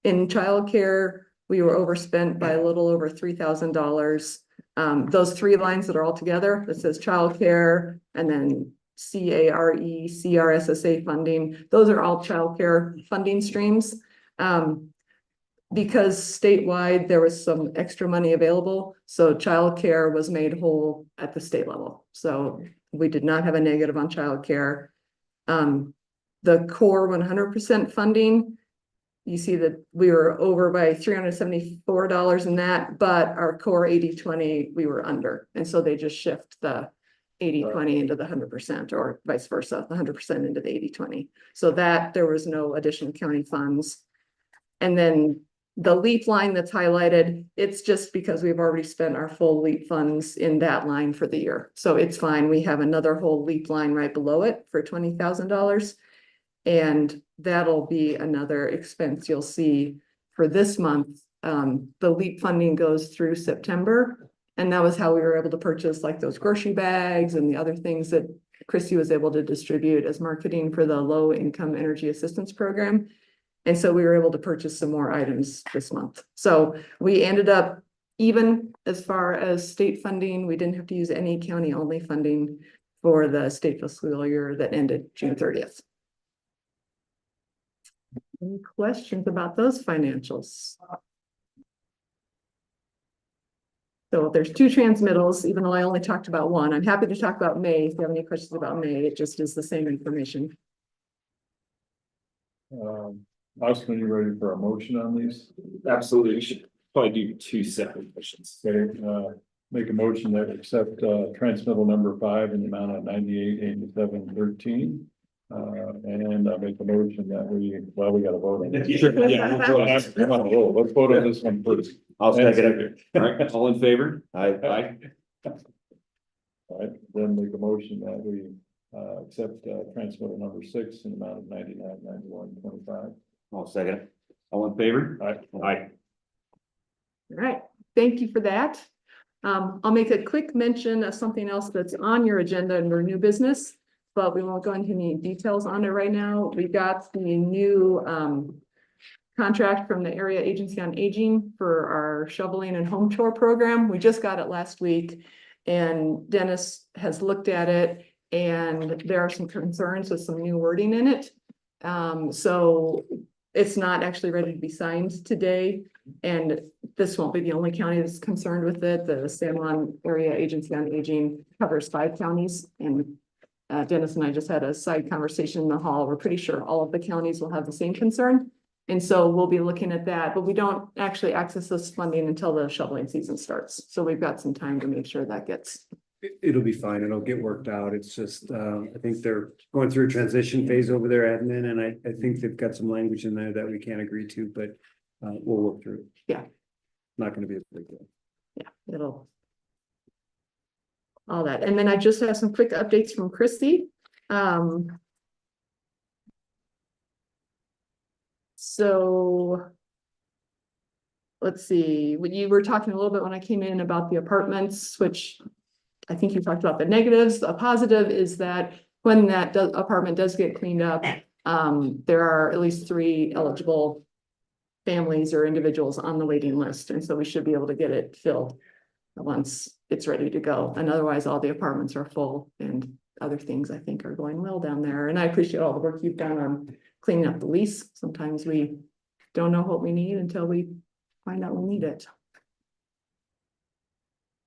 In childcare, we were overspent by a little over $3,000. Those three lines that are all together, that says childcare and then CARE, CRSSA funding, those are all childcare funding streams. because statewide, there was some extra money available, so childcare was made whole at the state level. So we did not have a negative on childcare. The core 100% funding, you see that we were over by $374 in that, but our core 80/20, we were under. And so they just shift the 80/20 into the 100%, or vice versa, the 100% into the 80/20. So that there was no additional county funds. And then the LEAP line that's highlighted, it's just because we've already spent our full LEAP funds in that line for the year. So it's fine. We have another whole LEAP line right below it for $20,000. And that'll be another expense you'll see for this month. The LEAP funding goes through September. And that was how we were able to purchase like those grocery bags and the other things that Christy was able to distribute as marketing for the low income energy assistance program. And so we were able to purchase some more items this month. So we ended up even as far as state funding. We didn't have to use any county only funding for the state fiscal year that ended June 30th. Any questions about those financials? So there's two transmittals, even though I only talked about one. I'm happy to talk about May. If you have any questions about May, it just is the same information. Austin, you ready for a motion on these? Absolutely, we should probably do two separate questions. Okay, make a motion that accept transmittal number 5 in the amount of $98,8713. And I make a motion that we gotta vote on this. Sure, yeah, we'll vote on it. Come on, let's vote on this one first. I'll second it. All right, all in favor? Aye. All right, then make a motion that we accept transmittal number 6 in the amount of $99,9125. I'll second it. All in favor? Aye. Aye. All right, thank you for that. I'll make a quick mention of something else that's on your agenda under new business, but we won't go into any details on it right now. We got the new contract from the Area Agency on Aging for our shoveling and home chore program. We just got it last week, and Dennis has looked at it, and there are some concerns with some new wording in it. So it's not actually ready to be signed today, and this won't be the only county that's concerned with it. The San Juan Area Agency on Aging covers 5 counties, and Dennis and I just had a side conversation in the hall. We're pretty sure all of the counties will have the same concern. And so we'll be looking at that, but we don't actually access this funding until the shoveling season starts. So we've got some time to make sure that gets. It'll be fine. It'll get worked out. It's just, I think they're going through a transition phase over there, admin, and I think they've got some language in there that we can't agree to, but we'll work through it. Yeah. Not gonna be a big deal. Yeah, it'll. All that. And then I just have some quick updates from Christy. So let's see, when you were talking a little bit when I came in about the apartments, which I think you talked about the negatives. A positive is that when that apartment does get cleaned up, there are at least 3 eligible families or individuals on the waiting list. And so we should be able to get it filled once it's ready to go. And otherwise, all the apartments are full, and other things I think are going well down there. And I appreciate all the work you've done on cleaning up the lease. Sometimes we don't know what we need until we find out we need it.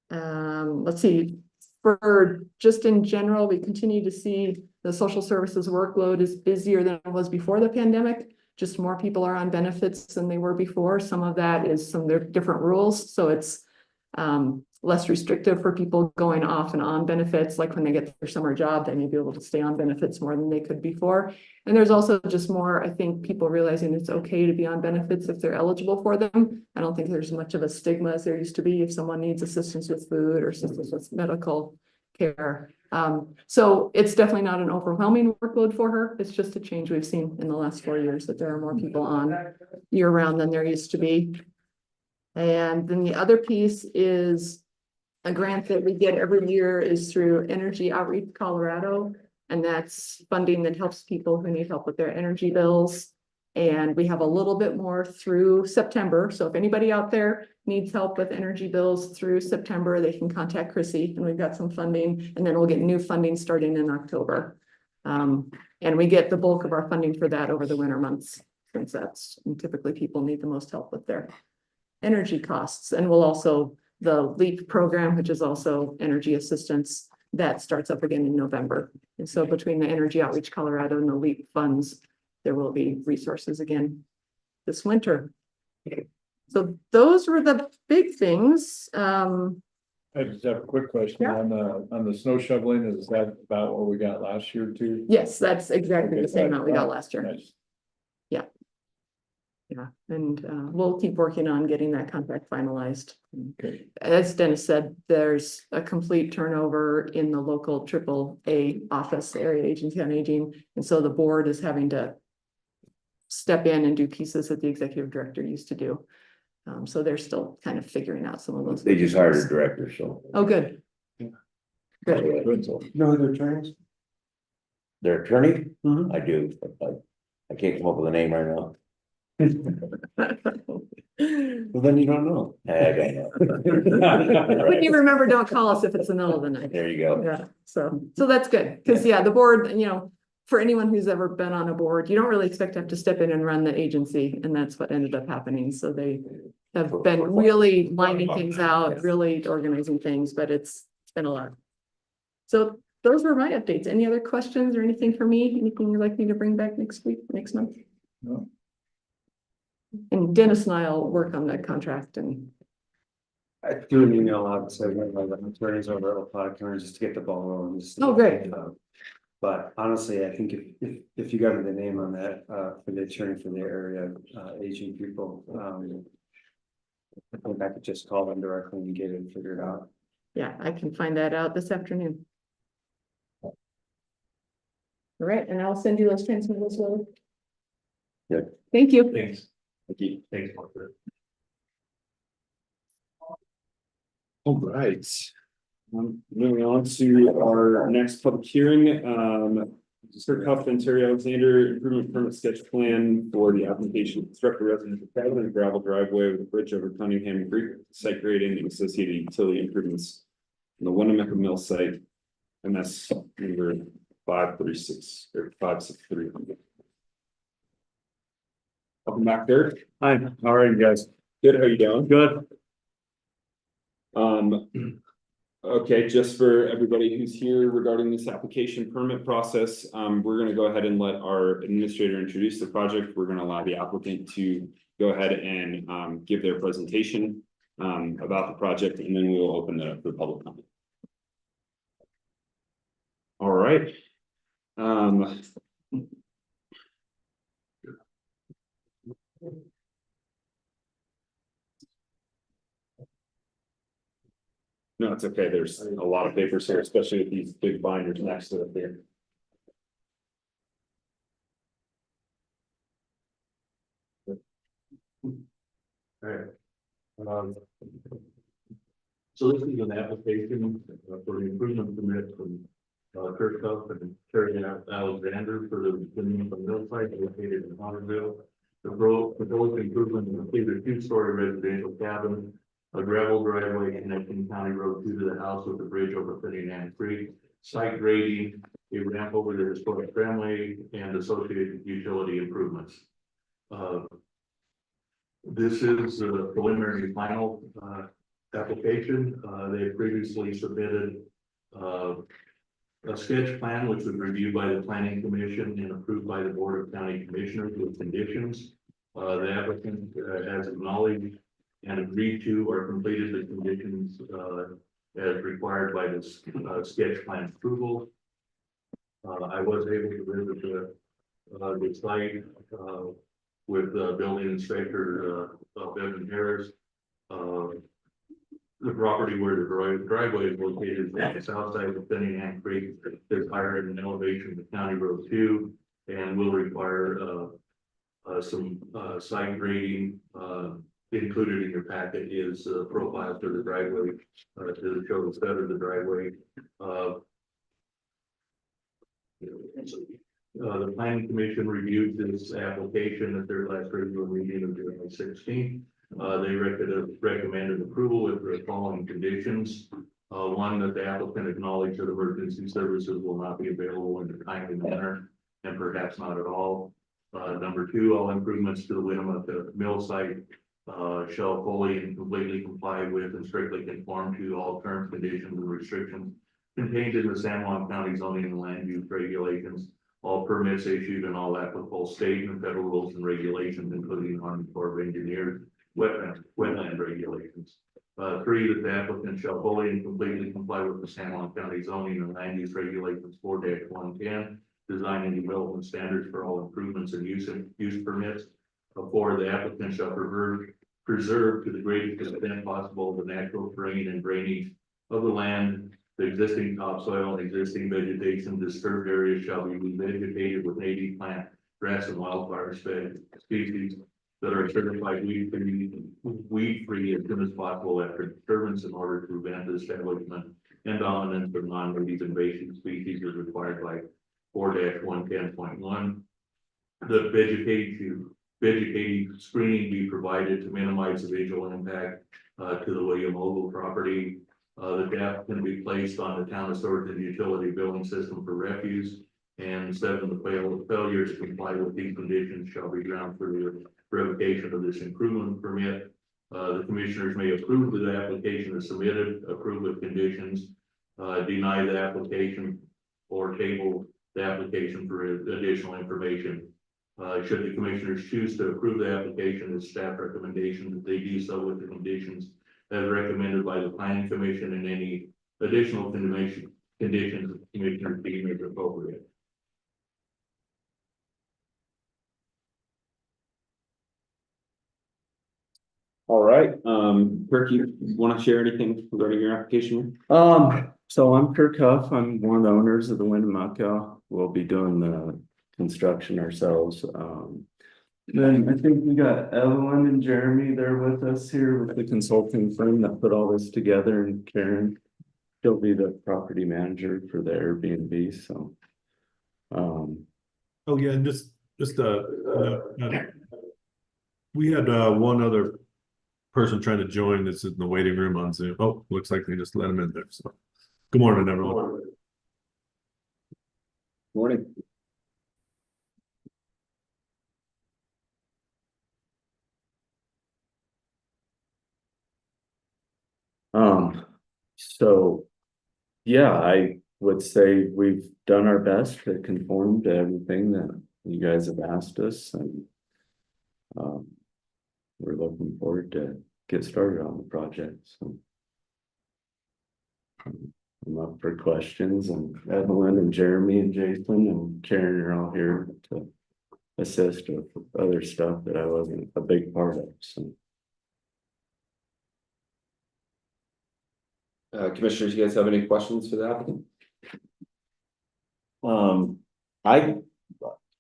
Let's see, for just in general, we continue to see the social services workload is busier than it was before the pandemic. Just more people are on benefits than they were before. Some of that is some of their different rules. So it's less restrictive for people going off and on benefits. Like when they get their summer job, they may be able to stay on benefits more than they could before. And there's also just more, I think, people realizing it's okay to be on benefits if they're eligible for them. I don't think there's much of a stigma as there used to be if someone needs assistance with food or assistance with medical care. So it's definitely not an overwhelming workload for her. It's just a change we've seen in the last 4 years, that there are more people on year round than there used to be. And then the other piece is a grant that we get every year is through Energy Outreach Colorado. And that's funding that helps people who need help with their energy bills. And we have a little bit more through September. So if anybody out there needs help with energy bills through September, they can contact Chrissy, and we've got some funding, and then we'll get new funding starting in October. And we get the bulk of our funding for that over the winter months. since that's typically people need the most help with their energy costs. And we'll also, the LEAP program, which is also energy assistance, that starts up again in November. And so between the Energy Outreach Colorado and the LEAP funds, there will be resources again this winter. So those were the big things. I just have a quick question Yeah. on the snow shoveling. Is that about what we got last year too? Yes, that's exactly Okay, the same amount we got right. last year. Nice. Yeah, and we'll keep working on getting that contract finalized. Okay. As Dennis said, there's a complete turnover in the local AAA office, Area Agency on Aging. And so the board is having to step in and do pieces that the executive director used to do. So they're still kind of figuring out some of those. They just hired a director, so. Oh, good. Good. No, they're attorneys. Their attorney? Mhm. I do, but I can't come up with a name right now. Well, then you don't know. I don't know. When you remember, don't call us if it's the middle of the night. There you go. Yeah, so that's good, because yeah, the board, you know, for anyone who's ever been on a board, you don't really expect to have to step in and run the agency, and that's what ended up happening, so they have been really lining things out, really organizing things, but it's been a lot. So those were my updates. Any other questions or anything for me? Anything you'd like me to bring back next week, next month? No. And Dennis and I'll work on that contract and. I threw an email out and said, my attorneys over at Ohio County just to get the ball rolling. Oh, great. But honestly, I think if you got me the name on that, for the attorney for the area, aging people, I think I could just call them directly and get it figured out. Yeah, I can find that out this afternoon. All right, and I'll send you those transmittals, Will. Good. Thank you. Thanks. Thank you. Thanks, Margaret. All right. Moving on to our next public hearing, Sir Cuff and Terry Alexander improvement permit sketch plan for the application to construct a residential cabin and gravel driveway with a bridge over Cunningham Creek, site grading and associated utility improvements in the Winnemucca Mill site, MS number 536 or 563. Welcome back, Derek. Hi, how are you guys? Good, how you doing? Good. Okay, just for everybody who's here regarding this application permit process, we're gonna go ahead and let our administrator introduce the project. We're gonna allow the applicant to go ahead and give their presentation about the project, and then we will open it up for public comment. All right. No, it's okay. There's a lot of papers here, especially with these big binders next to it here. Alright. So this is an application for the improvement permit from Kurt Cuff and Terry Alexander for the Winnemucca Mill site located in Hunterville. The proposed improvement will include a two-story residential cabin, a gravel driveway connecting County Road 2 to the house with a bridge over Cunningham Creek, site grading, a ramp over the historic tramway, and associated utility improvements. This is the preliminary final application. They previously submitted a sketch plan which was reviewed by the Planning Commission and approved by the Board of County Commissioners with conditions. The applicant has acknowledged and agreed to or completed the conditions as required by this sketch plan approval. I was able to visit the site with building inspector Bevan Harris. The property where the driveway is located is on the south side of Cunningham Creek. There's higher in elevation to County Road 2 and will require some site grading. Included in your packet is profiles for the driveway to show the set of the driveway. The Planning Commission reviewed this application at their last regular meeting of July 16th. They recommended approval with the following conditions. One, that the applicant acknowledge that emergency services will not be available in a timely manner, and perhaps not at all. Number two, all improvements to the Winnemucca mill site shall fully and completely comply with and strictly conform to all terms, conditions, and restrictions contained in the San Juan County zoning and land use regulations, all permits issued and all applicable state and federal rules and regulations, including Army Corps of Engineers, wetland regulations. Three, that the applicant shall fully and completely comply with the San Juan County zoning and land use regulations 4-110, design and development standards for all improvements and use permits. Four, the applicant shall preserve to the greatest extent possible the natural terrain and drainage of the land, the existing topsoil and existing vegetation. Disturbed areas shall be revegetated with native plant, grass, and wildflower species that are certified weed-free as soon as possible after disturbance in order to prevent the establishment and dominance of non-native invasive species as required by 4-110.1. The vegetative screening be provided to minimize the visual impact to the William Ogle property. The DAP can be placed on the town of storage and utility billing system for refuse. And 7, the failure to comply with these conditions shall be ground for the revocation of this improvement permit. The commissioners may approve the application as submitted, approve with conditions, deny the application, or table the application for additional information. Should the commissioners choose to approve the application as staff recommendation, that they do so with the conditions as recommended by the planning commission and any additional conditions that the commissioners deem as appropriate. All right, Kirk, you want to share anything regarding your application? So I'm Kirk Huff. I'm one of the owners of the Winnemucca. We'll be doing the construction ourselves. Then I think we got Evelyn and Jeremy there with us here with the consulting firm that put all this together, and Karen, she'll be the property manager for the Airbnb, so. Oh, yeah, and just we had one other person trying to join that's in the waiting room on Zoom. Oh, looks like they just let him in there, so. Good morning, everyone. Morning. So, yeah, I would say we've done our best to conform to everything that you guys have asked us, and we're looking forward to get started on the project, so. I'm up for questions, and Evelyn and Jeremy and Jason and Karen are all here to assist with other stuff that I wasn't a big part of, so. Commissioners, you guys have any questions for the applicant? I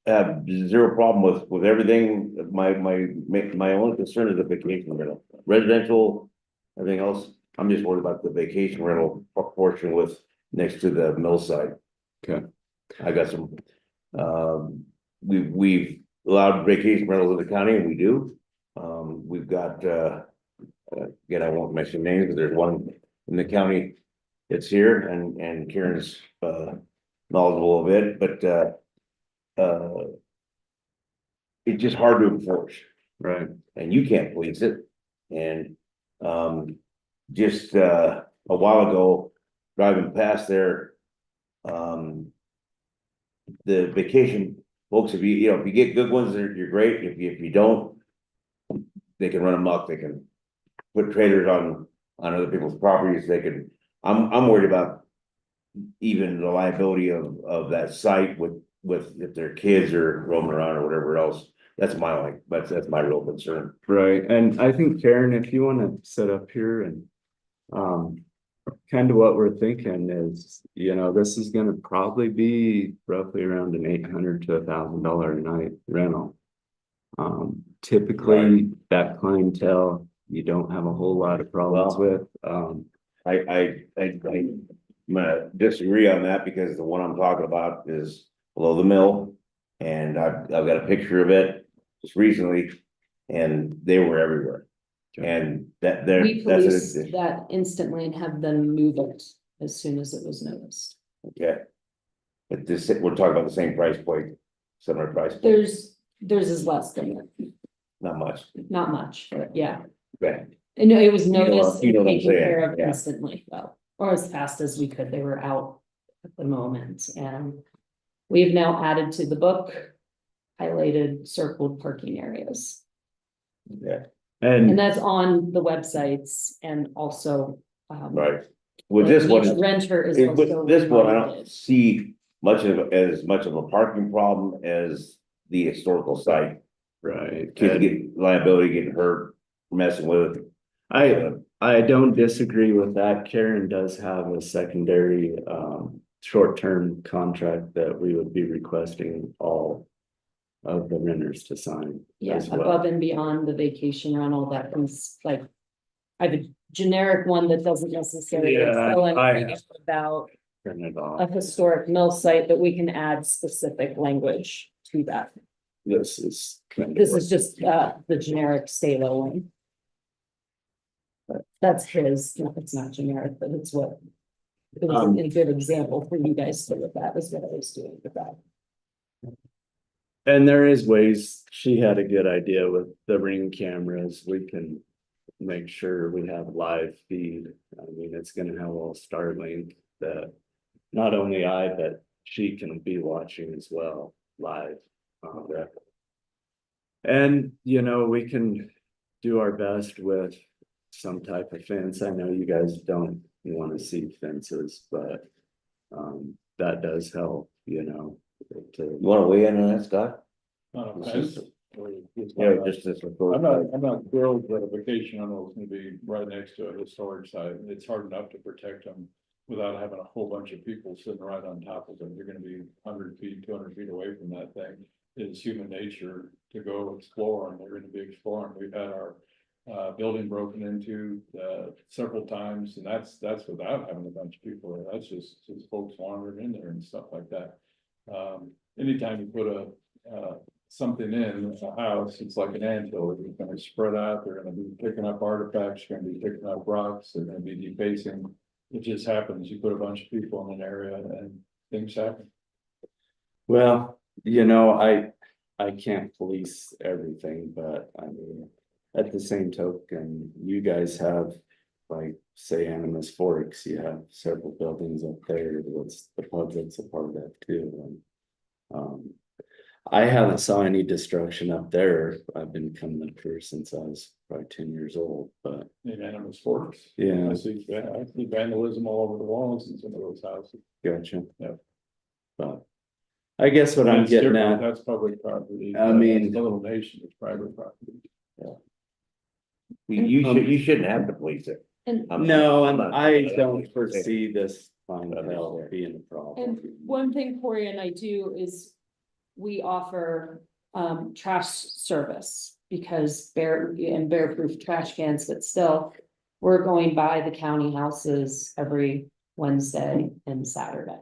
have zero problem with everything. My only concern is the vacation rental, residential, everything else. I'm just worried about the vacation rental portion with next to the mill site. Okay. I got some, we've allowed vacation rentals in the county, and we do. We've got, again, I won't mention names, but there's one in the county. It's here, and Karen's knowledgeable of it, but it's just hard to enforce. Right. And you can't police it. And just a while ago, driving past there, the vacation folks, if you get good ones, you're great. If you don't, they can run amok. They can put trailers on other people's properties. They can. I'm worried about even the liability of that site with if their kids are roaming around or whatever else. That's that's my real concern. Right, and I think Karen, if you want to sit up here and kind of what we're thinking is, this is going to probably be roughly around an $800 to $1,000 a night rental. Typically that clientele you don't have a whole lot of problems with. I'm gonna disagree on that, because the one I'm talking about is below the mill, and I've got a picture of it just recently, and they were everywhere. And We policed that instantly and had them move it as soon as it was noticed. Okay. But we're talking about the same price point, similar price point. There's Theirs is less than that, Not much. not much, but yeah. Right. And no, it was You know what- noticed you and know what I'm taken saying, care of yeah. instantly, well, or as fast as we could. They were out at the moment, and we've now added to the book highlighted, circled parking areas. Yeah, And that's on the websites and also. right. With this one, Each renter is with also this one, I don't reminded. see as much of a parking problem as the historical site. Right. Kids get liability, getting hurt, messing with it. I don't disagree with that. Karen does have a secondary short-term contract that we would be requesting all of the renters to sign. Yeah, as well. above and beyond the vacation rental, that comes like. I have a generic one that doesn't necessarily Yeah, fill I anything have. about Turn it a off. historic mill site, but we can add specific language to that. This is. kind of This what- is just the generic Stalo one. But that's his, it's not generic, but it's what. It was a good example for you guys to look at, is what I was doing with that. And there is ways, she had a good idea with the Ring cameras, we can make sure we have live feed. I mean, it's gonna have all Starlink that not only I, but she can be watching as well, live. And, you know, we can do our best with some type of fence. I know you guys don't wanna see fences, but that does help, you know. You wanna weigh in on that, Scott? Fence. Yeah, just this. I'm not thrilled that a vacation rental is gonna be right next to a historic site. It's hard enough to protect them without having a whole bunch of people sitting right on top of them. You're gonna be 100 feet, 200 feet away from that thing. It's human nature to go explore, and they're gonna be exploring. We've had our building broken into several times, and that's without having a bunch of people there. That's just folks wandering in there and stuff like that. Anytime you put something in a house, it's like an anthill. It's gonna spread out. They're gonna be picking up artifacts, they're gonna be picking up rocks, they're gonna be defacing. It just happens. You put a bunch of people in an area and things happen. Well, you know, I can't police everything, but I mean, at the same token, you guys have. Like, say Animas Forks, you have several buildings up there, that's the public's a part of that too, and. I haven't saw any destruction up there. I've been coming up here since I was probably 10 years old, but In animal sports. yeah, I see vandalism all over the walls in some of those houses. gotcha. Yeah. But I guess what I'm That's getting different. at, That's public property. I mean- The little nation is private property. You shouldn't have to police it. And, no, and I'm not- I don't foresee this clientele being a problem. and one thing Corey and I do is we offer trash service because bear-proof trash cans, but still, we're going by the county houses every Wednesday and Saturday.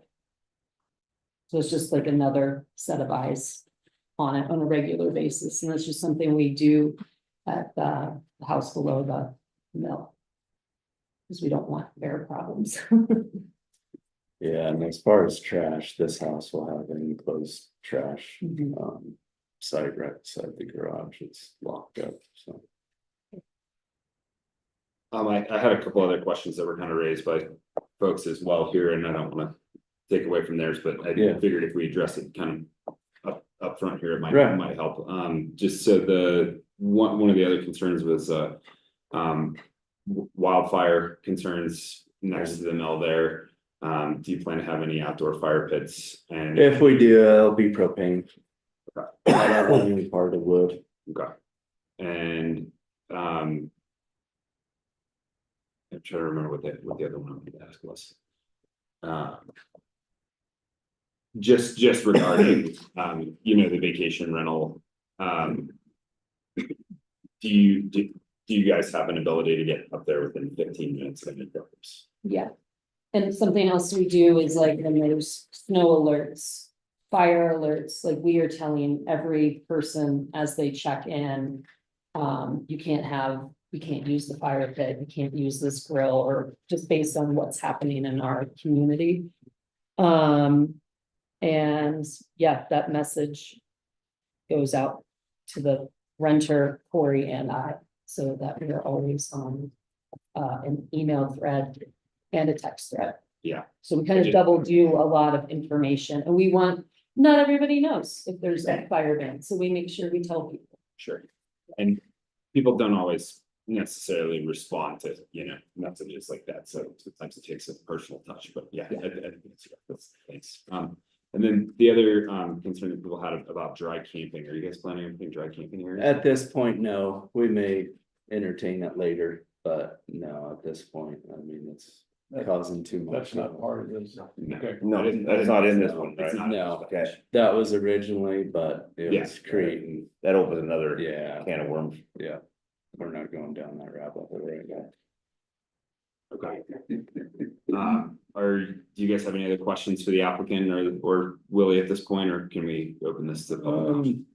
So it's just like another set of eyes on it on a regular basis, and that's just something we do at the house below the mill. Because we don't want bear problems. Yeah, and as far as trash, this house will have an enclosed trash Mhm. site right beside the garage. It's locked up, so. I had a couple other questions that were kind of raised by folks as well here, and I don't want to take away from theirs, but I Yeah. figured if we address it kind of up front here, it Right. might help. Just so the one of the other concerns was wildfire concerns next to the mill there. Do you plan to have any outdoor fire pits? And If we do, it'll be propane. Not any part of wood. okay, and I'm trying to remember what the other one I wanted to ask was. Just regarding, you know, the vacation rental, do you guys have an ability to get up there within 15 minutes of it? Yeah. And something else we do is like when there's snow alerts, fire alerts, like we are telling every person as they check in. You can't use the fire pit, you can't use this grill, or just based on what's happening in our community. And yeah, that message goes out to the renter, Corey and I, so that we are always on an email thread and a text thread. Yeah. So we kind of double do a lot of information, and we want, not everybody knows if there's a fire ban, so we make sure we tell people. Sure. And people don't always necessarily respond to, messages like that, so sometimes it takes a personal touch, but yeah. I think that's thanks. And then the other concern that people had about dry camping, are you guys planning on putting dry camping here? At this point, no, we may entertain it later, but no, at this point, I mean, it's causing too much. That's not part of this. Okay. No, that's not in this one, It's right? not. No, Okay, that was originally, but it Yeah. was creating, that opens another yeah, can of worms. yeah. We're not going down that rabbit hole right now. Okay. Do you guys have any other questions for the applicant or Willie at this point, or can we open this to public comment?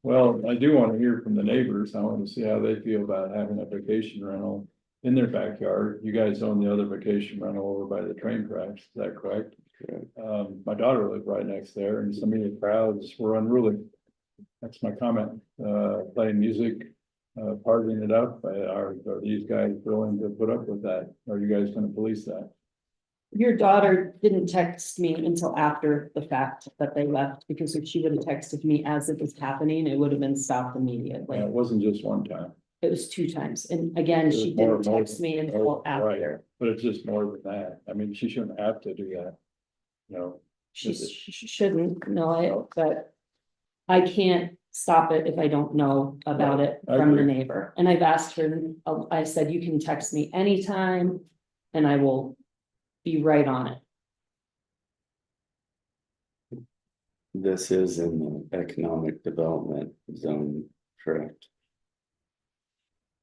Well, I do want to hear from the neighbors. I want to see how they feel about having a vacation rental in their backyard. You guys own the other vacation rental over by the train tracks, is that correct? My daughter lived right next there, and some of the crowds were unruly. That's my comment. Playing music, partying it up. Are these guys willing to put up with that? Are you guys going to police that? Your daughter didn't text me until after the fact that they left, because if she would have texted me as it was happening, it would have been stopped immediately. It wasn't just one time. It was 2 times, and again, It was she more- didn't text me until Right. after. But it's just more than that. I mean, she shouldn't have to do that. No. She shouldn't, no, but I can't stop it if I don't know about it I from the agree. neighbor. And I've asked her, I said, you can text me anytime and I will be right on it. This is in the economic development zone, correct?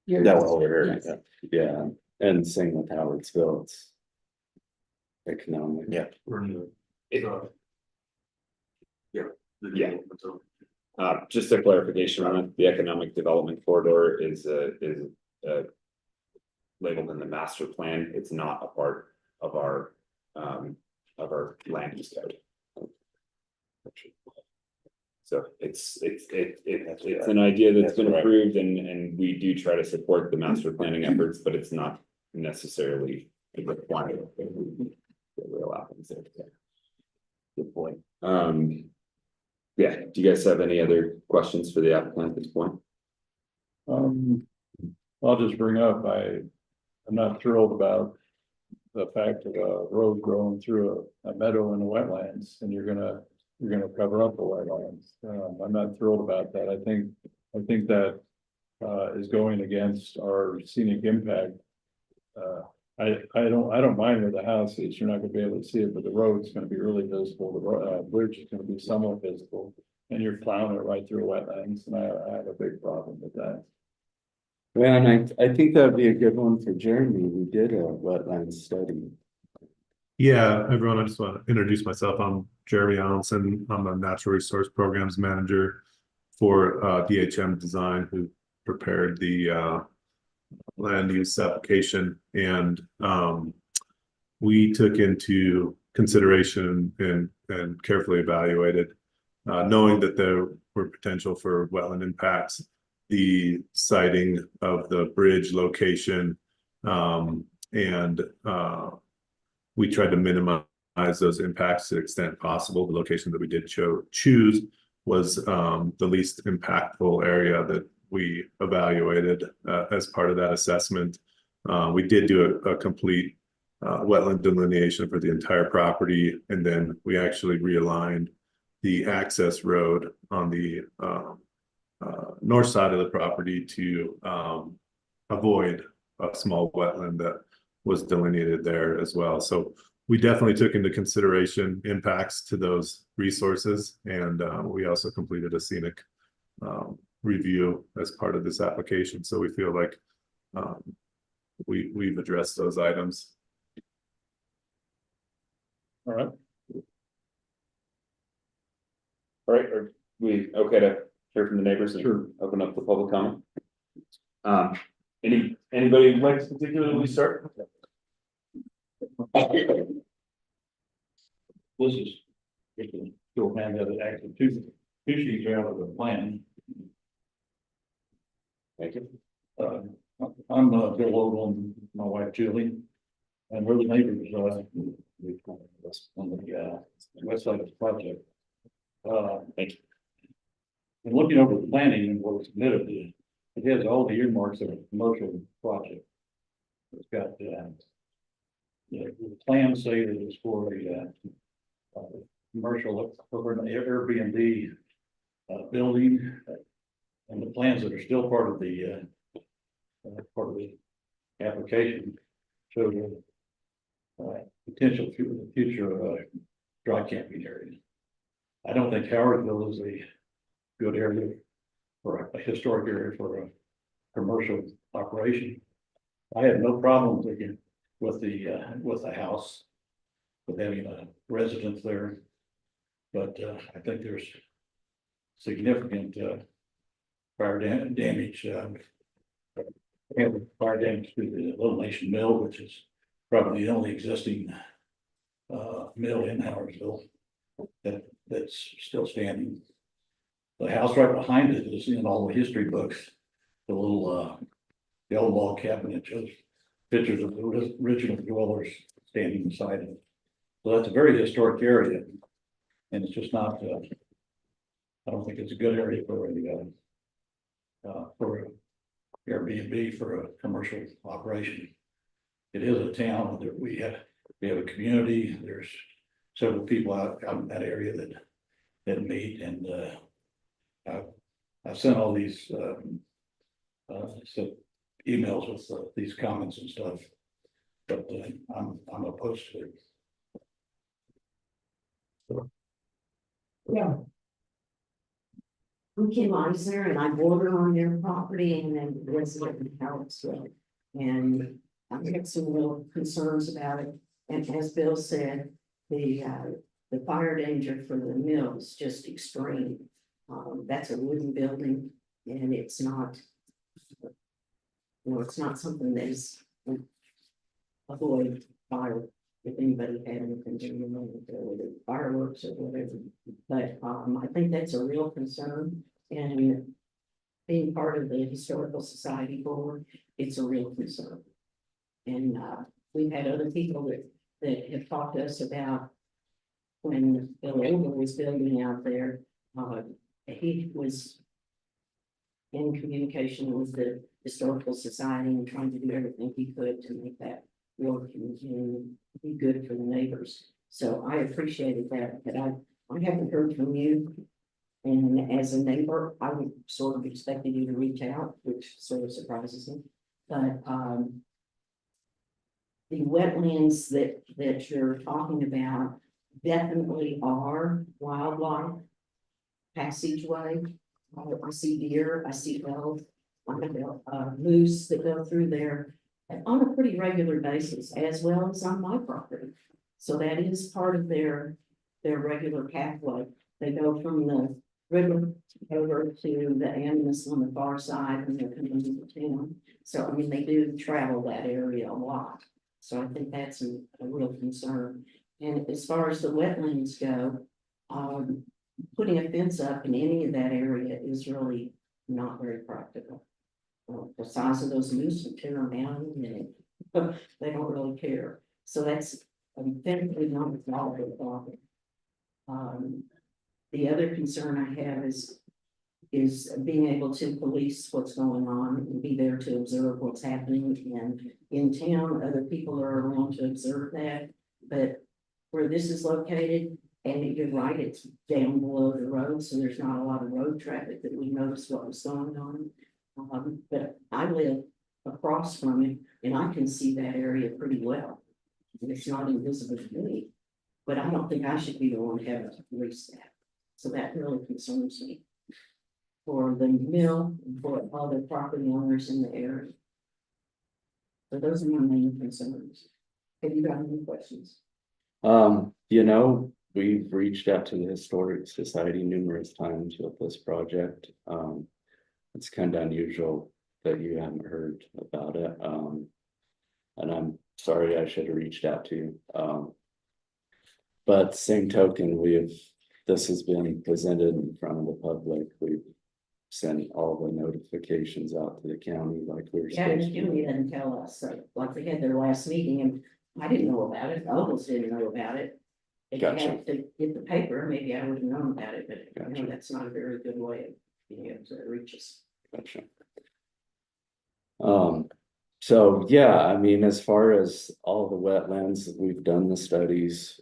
You're- That one over here, Yes. Yeah, and same with Howardsville, it's economic. Yeah. We're in the, yeah. Yeah. Just a clarification on it, the economic development corridor is labeled in the master plan. It's not a part of our land use code. So it's an idea that's been approved, and we do try to support the master planning efforts, but it's not necessarily a requirement that we allow things there. Good point. Yeah, do you guys have any other questions for the applicant at this point? I'll just bring up, I'm not thrilled about the fact of a road growing through a meadow in the wetlands, and you're gonna cover up the wetlands. I'm not thrilled about that. I think that is going against our scenic impact. I don't mind where the house is. You're not gonna be able to see it, but the road's gonna be really visible. The bridge is gonna be somewhat visible, and you're plowing it right through wetlands, and I have a big problem with that. Well, and I think that'd be a good one for Jeremy. We did a wetland study. Yeah, everyone, I just want to introduce myself. I'm Jeremy Allenson. I'm a natural resource programs manager for DHM Design, who prepared the land use application, and we took into consideration and carefully evaluated, knowing that there were potential for wetland impacts, the siting of the bridge location, and we tried to minimize those impacts to the extent possible. The location that we did choose was the least impactful area that we evaluated as part of that assessment. We did do a complete wetland delineation for the entire property, and then we actually realigned the access road on the north side of the property to avoid a small wetland that was delineated there as well. So we definitely took into consideration impacts to those resources, and we also completed a scenic review as part of this application. So we feel like we've addressed those items. All right. All right, are we okay to hear from the neighbors and Sure. open up the public comment? Anybody would like to particularly start? This is, still hand out actually two sheets out of the plan. Thank you. I'm Bill Ogle, my wife Julie, and we're the neighbors on the west side of the project. Thank you. And looking over the planning and what was submitted, it has all the earmarks of a commercial project. It's got the plans say that it's for a commercial for an Airbnb building, and the plans that are still part of the application show the potential future dry camping area. I don't think Howardsville is a good area for a historic area for a commercial operation. I have no problem with the house, with having a residence there, but I think there's significant fire damage. Fire damage to the Little Nation Mill, which is probably the only existing mill in Howardsville that's still standing. The house right behind it is in all the history books. The little the old log cabinet shows pictures of the original dwellers standing beside it. So that's a very historic area, and it's just not. I don't think it's a good area for Airbnb for a commercial operation. It is a town that we have a community. There's several people out in that area that meet, and I've sent all these emails with these comments and stuff, but I'm opposed to it. Yeah. I'm Kim Eisner, and I border on their property and then resident in Howardsville. And I have some real concerns about it. And as Bill said, the fire danger for the mill is just extreme. That's a wooden building, and it's not, it's not something that is avoid fire. If anybody had anything to do with fireworks or whatever, but I think that's a real concern. And being part of the Historical Society board, it's a real concern. And we've had other people that have talked to us about when Bill Ogle was building out there. He was in communication with the Historical Society and trying to do everything he could to make that work and be good for the neighbors. So I appreciated that, but I haven't heard from you. And as a neighbor, I would sort of expected you to reach out, which sort of surprises me. But the wetlands that you're talking about definitely are wildlife passageway. I see deer, I see elk, moose that go through there on a pretty regular basis, as well as on my property. So that is part of their regular pathway. They go from the river over to the animals on the far side when they're coming into town. So I mean, they do travel that area a lot. So I think that's a real concern. And as far as the wetlands go, putting a fence up in any of that area is really not very practical. The size of those moose and tear them down, and they don't really care. So that's definitely not a problem. The other concern I have is being able to police what's going on and be there to observe what's happening. And in town, other people are around to observe that. But where this is located, and you're right, it's down below the road, so there's not a lot of road traffic that we noticed what was going on. But I live across from it, and I can see that area pretty well. And it's not invisible to me, but I don't think I should be the one having to police that. So that really concerns me for the mill and for other property owners in the area. So those are my main concerns. Have you got any questions? We've reached out to the Historic Society numerous times with this project. It's kind of unusual that you haven't heard about it. And I'm sorry, I should have reached out to you. But same token, this has been presented in front of the public. We've sent all the notifications out to the county like we were Yeah, the supposed county to. didn't tell us, so like they had their last meeting and I didn't know about it, others didn't know about it. If you Gotcha. had to get the paper, maybe I would have known about it, but I Gotcha. know that's not a very good way of being able to reach us. Gotcha. So yeah, I mean, as far as all the wetlands, we've done the studies,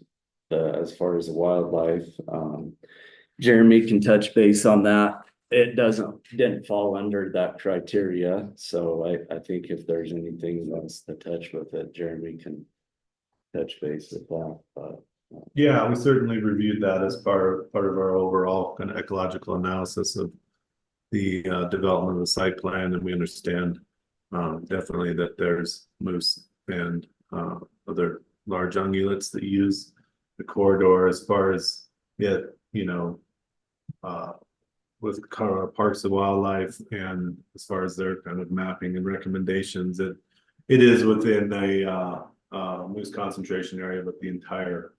as far as the wildlife, Jeremy can touch base on that. It didn't fall under that criteria, so I think if there's anything that's to touch with it, Jeremy can touch base with that, but. Yeah, we certainly reviewed that as part of our overall kind of ecological analysis of the development of the site plan, and we understand definitely that there's moose and other large ungulates that use the corridor. As far as with parks of wildlife, and as far as their kind of mapping and recommendations, it is within a moose concentration area, but the entire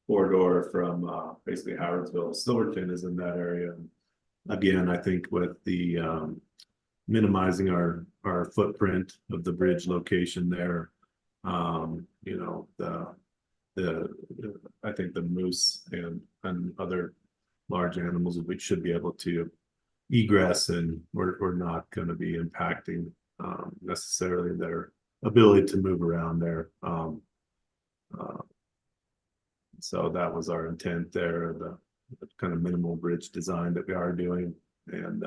corridor from basically Howardsville, Silverton is in that area. Again, I think with the minimizing our footprint of the bridge location there, I think the moose and other large animals, we should be able to egress, and we're not going to be impacting necessarily their ability to move around there. So that was our intent there, the kind of minimal bridge design that we are doing, and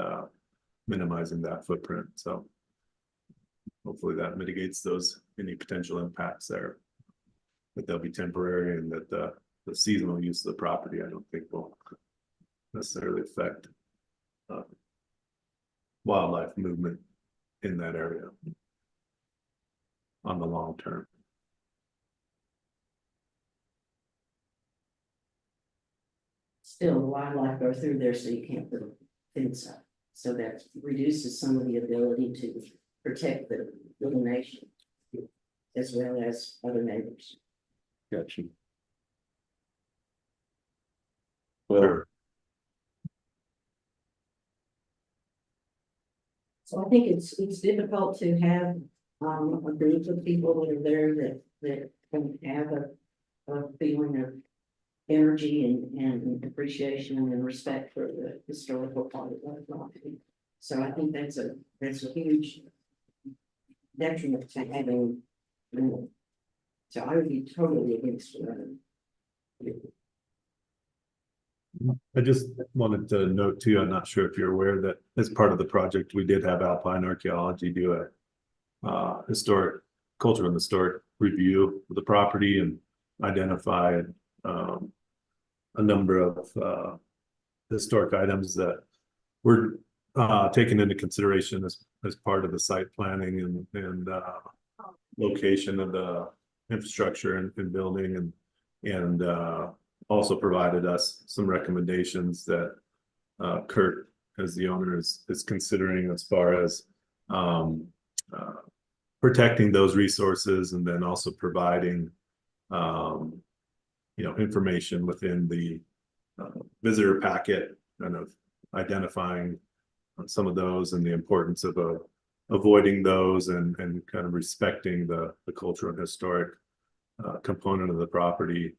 minimizing that footprint. So hopefully that mitigates any potential impacts there. But they'll be temporary, and that the seasonal use of the property, I don't think will necessarily affect wildlife movement in that area on the long term. Still, the wildlife go through there, so you can't put a fence up. So that reduces some of the ability to protect the little nation as well as other neighbors. Gotcha. Well, So I think it's difficult to have a group of people that are there that can have a feeling of energy and appreciation and respect for the historical part of the property. So I think that's a huge detriment to having. So I would be totally against it. I just wanted to note too, I'm not sure if you're aware that as part of the project, we did have Alpine Archaeology do a historic, cultural and historic review of the property, and identify a number of historic items that were taken into consideration as part of the site planning and location of the infrastructure and building, and also provided us some recommendations that Kurt, as the owner, is considering as far as protecting those resources, and then also providing information within the visitor packet, kind of identifying some of those and the importance of avoiding those, and kind of respecting the cultural and historic component of the property,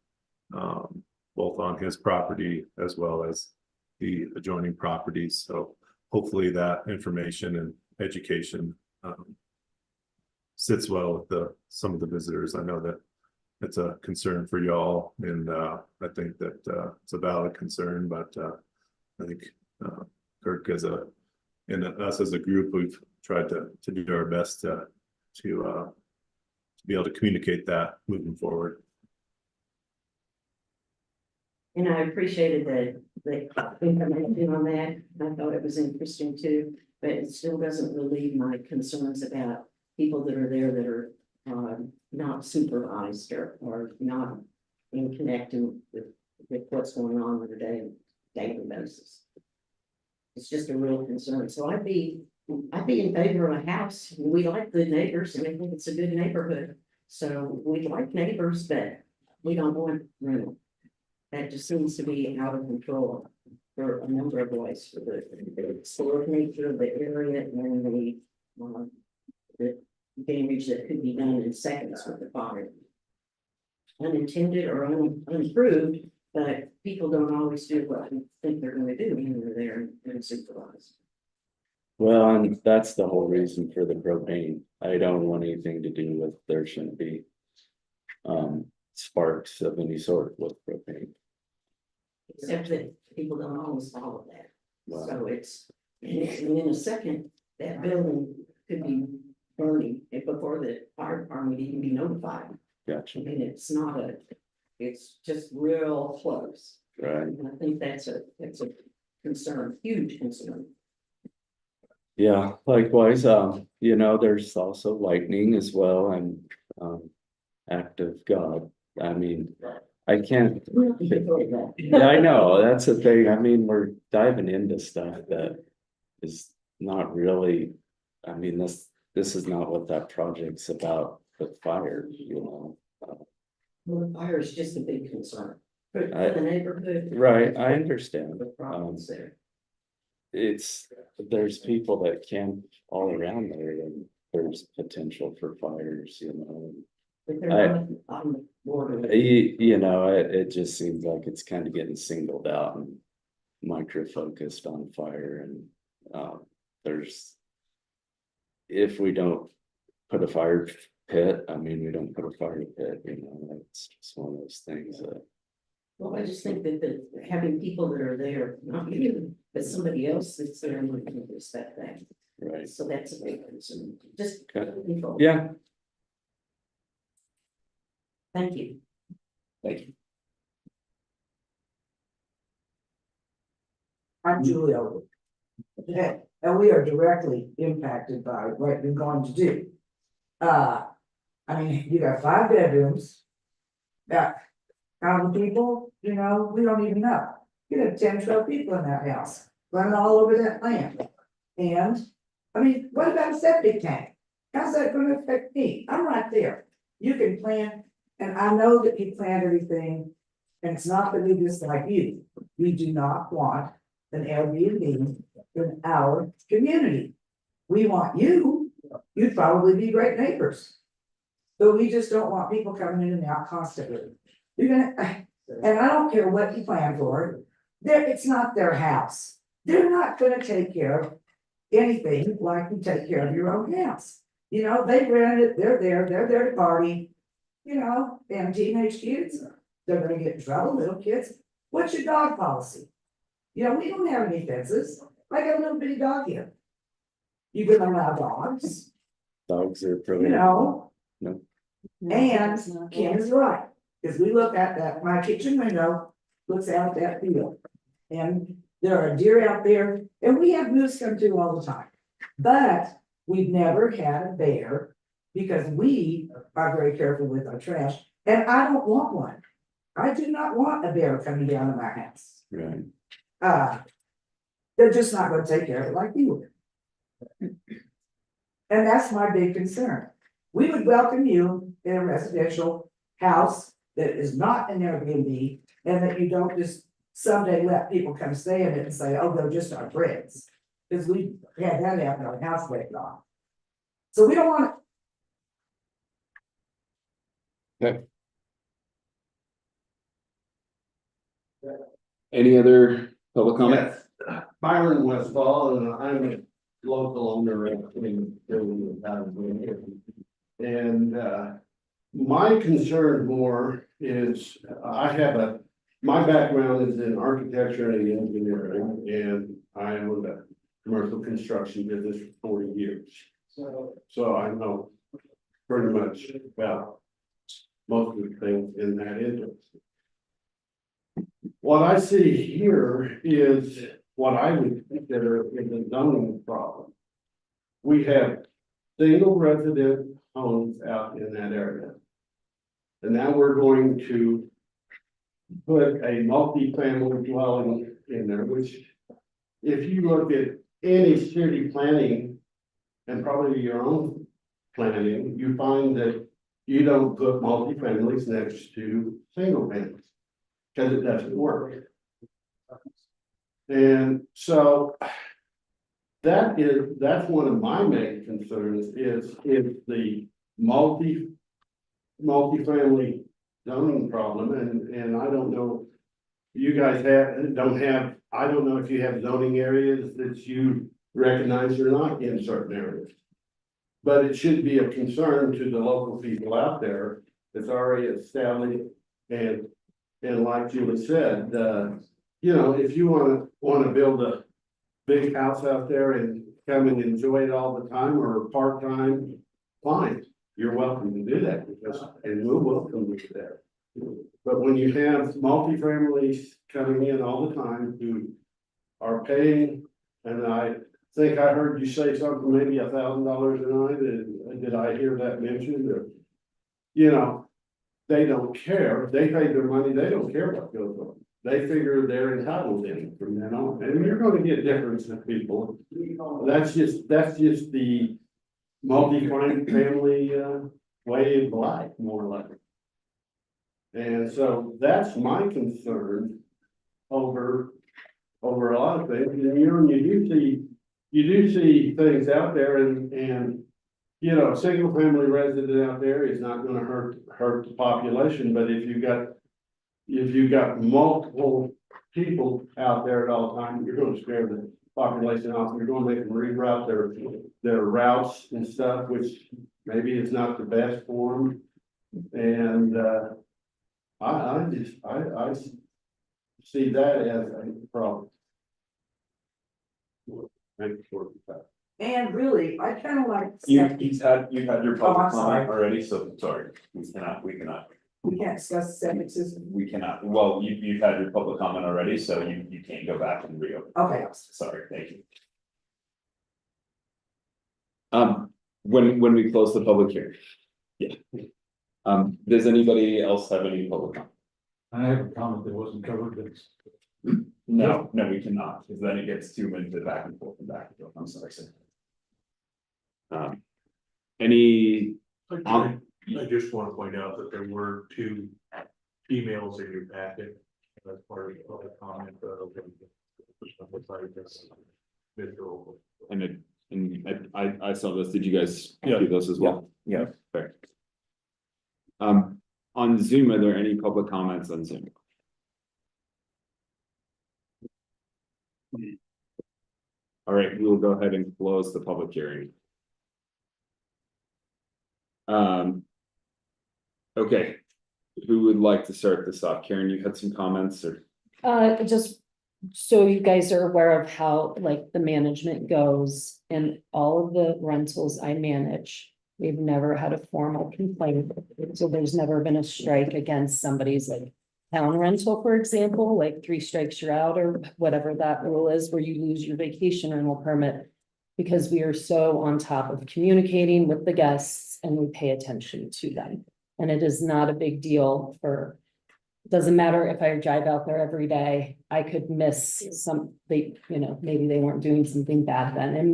both on his property as well as the adjoining properties. So hopefully that information and education sits well with some of the visitors. I know that it's a concern for y'all, and I think that it's a valid concern, but I think Kirk and us as a group, we've tried to do our best to be able to communicate that moving forward. And I appreciated the information on that. I thought it was interesting too, but it still doesn't relieve my concerns about people that are there that are not supervised or not in connecting with what's going on on a daily basis. It's just a real concern. So I'd be in favor of a house. We like good neighbors, and I think it's a good neighborhood. So we like neighbors, but we don't want room. That just seems to be out of control. for a number of ways, for the historic nature of the area and the damage that could be done in seconds with the fire. Unintended or unapproved, but people don't always do what they think they're gonna do when they're there and supervise. Well, and that's the whole reason for the propane. I don't want anything to do with, there shouldn't be sparks of any sort with propane. Except that people don't always follow that. Wow. So it's, and in a second, that building could be burning before the fire department would even be notified. Gotcha. I mean, it's not it's just real close. Right. And I think that's a concern, huge concern. Yeah, likewise, you know, there's also lightning as well and act of God. I mean, I can't. Yeah, I know, that's the thing. I mean, we're diving into stuff that is not really, I mean, this is not what that project's about, the fire, you know. Well, the fire is just a big concern for the neighborhood. Right, I understand. The problems there. There's people that camp all around there and there's potential for fires, you know. But they're on the border. You know, it just seems like it's kind of getting singled out and micro focused on fire and there's. If we don't put a fire pit, I mean, we don't put a fire pit, you know, it's just one of those things that. Well, I just think that having people that are there, not you, but somebody else that's there and we can respect that. Right. So that's a big concern. Just Okay. control. Yeah. Thank you. Thank you. I'm Julia. Okay, and we are directly impacted by what you're going to do. I mean, you got 5 bedrooms. Got how many people, you know, we don't even know. You got 10, 12 people in that house, running all over that land. And, I mean, what about a septic tank? How's that gonna affect me? I'm right there. You can plan, and I know that you plan everything. And it's not that we dislike you. We do not want an Airbnb in our community. We want you, you'd probably be great neighbors. But we just don't want people coming in and out constantly. You're gonna, and I don't care what you plan for, it's not their house. They're not gonna take care of anything like you take care of your own house. You know, they rented it, they're there to party, you know, and teenage kids, they're gonna get in trouble, little kids. What's your dog policy? You know, we don't have any fences. I got a little bitty dog here. You can allow dogs, Dogs are you prohibited. know, No. and Kim is right, because we look at that, my kitchen window looks out that field. And there are deer out there, and we have moose come through all the time. But we've never had a bear, because we are very careful with our trash, and I don't want one. I do not want a bear coming down to my house. Right. They're just not gonna take care of it like you would. And that's my big concern. We would welcome you in a residential house that is not an Airbnb, and that you don't just someday let people come stay in it and say, oh, they're just our friends. Cause we had that happen, our house went on. So we don't want Okay. Any other public comment? Yes, Byron Westfall, and I'm a local owner in and my concern more is my background is in architecture and engineering, and I owned a commercial construction business for 40 years. So I know pretty much about most of the things in that industry. What I see here is what I would consider is a zoning problem. We have single resident homes out in that area. And now we're going to put a multi-family dwelling in there, which if you look at any city planning and probably your own planning, you find that you don't put multi-families next to single families because it doesn't work. And so that's one of my main concerns is the multifamily zoning problem, and I don't know. You guys don't have, I don't know if you have zoning areas that you recognize or not in certain areas. But it should be a concern to the local people out there that's already established, and like Julie said, you know, if you wanna build a big house out there and come and enjoy it all the time or part-time, fine, you're welcome to do that, and we'll welcome you there. But when you have multifamilies coming in all the time who are paying, and I think I heard you say something, maybe $1,000 a night, and did I hear that mentioned, or, you know, they don't care, they pay their money, they don't care what goes on. They figure they're entitled in from then on, and you're gonna get difference in people. That's just the multi-family, way of life, more or less. And so that's my concern over a lot of things, and you know, you do see things out there, and you know, a single family resident out there is not gonna hurt the population, but if you've got multiple people out there at all times, you're gonna scare the population off, you're gonna make them reroute their routes and stuff, which maybe is not the best for them. And I see that as a problem. Thank you for that. And really, I kind of like. You've had your Oh, I'm public sorry. comment already, so sorry, we cannot. We can't discuss the septic system. We cannot, well, you've had your public comment already, so you can't go back and reopen. Okay. Sorry, thank you. When we close the public hearing. Yeah. Does anybody else have any public comment? I have a comment that wasn't covered, but No, we cannot, because then it gets too into back and forth and back and forth, I'm sorry, sir. Any, I just want to point out that there were 2 emails in your packet. That's part of the comment. And I saw this, did you guys see those as well? Yeah. Fair. On Zoom, are there any public comments on Zoom? All right, we will go ahead and close the public hearing. Okay, who would like to start this off? Karen, you had some comments, or? Just so you guys are aware of how like the management goes and all of the rentals I manage. We've never had a formal complaint, so there's never been a strike against somebody's like town rental, for example, like 3 strikes you're out, or whatever that rule is, where you lose your vacation rental permit. Because we are so on top of communicating with the guests and we pay attention to them. And it is not a big deal for, doesn't matter if I drive out there every day, I could miss something, you know, maybe they weren't doing something bad then. And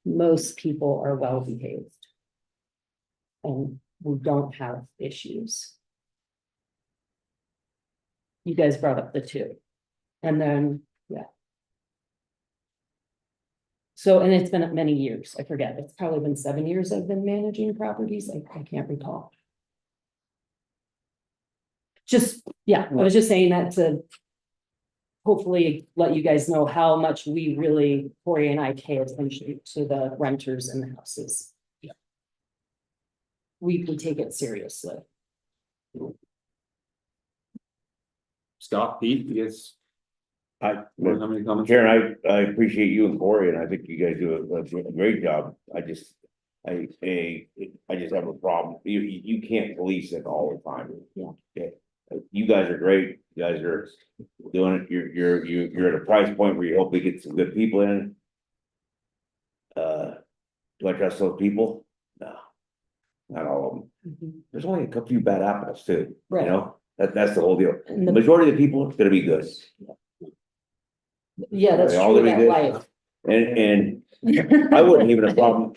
most people are well behaved. And we don't have issues. You guys brought up the 2. And then, yeah. So, and it's been many years, I forget, it's probably been 7 years I've been managing properties, I can't recall. Just, yeah, I was just saying that to hopefully let you guys know how much we really, Corey and I pay attention to the renters in the houses. Yeah. We take it seriously. Scott, Pete, you guys? How many comments? Karen, I appreciate you and Corey, and I think you guys do a great job. I just have a problem. You can't police it all the time. Yeah. You guys are great. You guys are doing it. You're at a price point where you hopefully get some good people in. Do I trust those people? No, not all of them. There's only a few bad apples too. Right. You know, that's the whole deal. And The majority of the people are gonna be good. Yeah, that's They all true, gonna be that good. life. And I wouldn't even have a problem,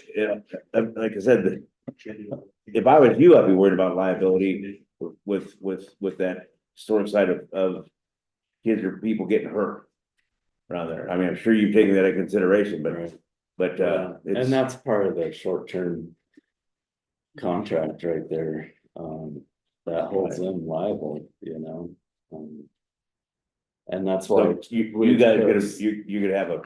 like I said, if I was you, I'd be worried about liability with that storage side of kids or people getting hurt. around there. I mean, I'm sure you've taken that into consideration, but, it's. And that's part of the short-term contract right there, that holds them liable, you know? And that's why. So you guys you could have a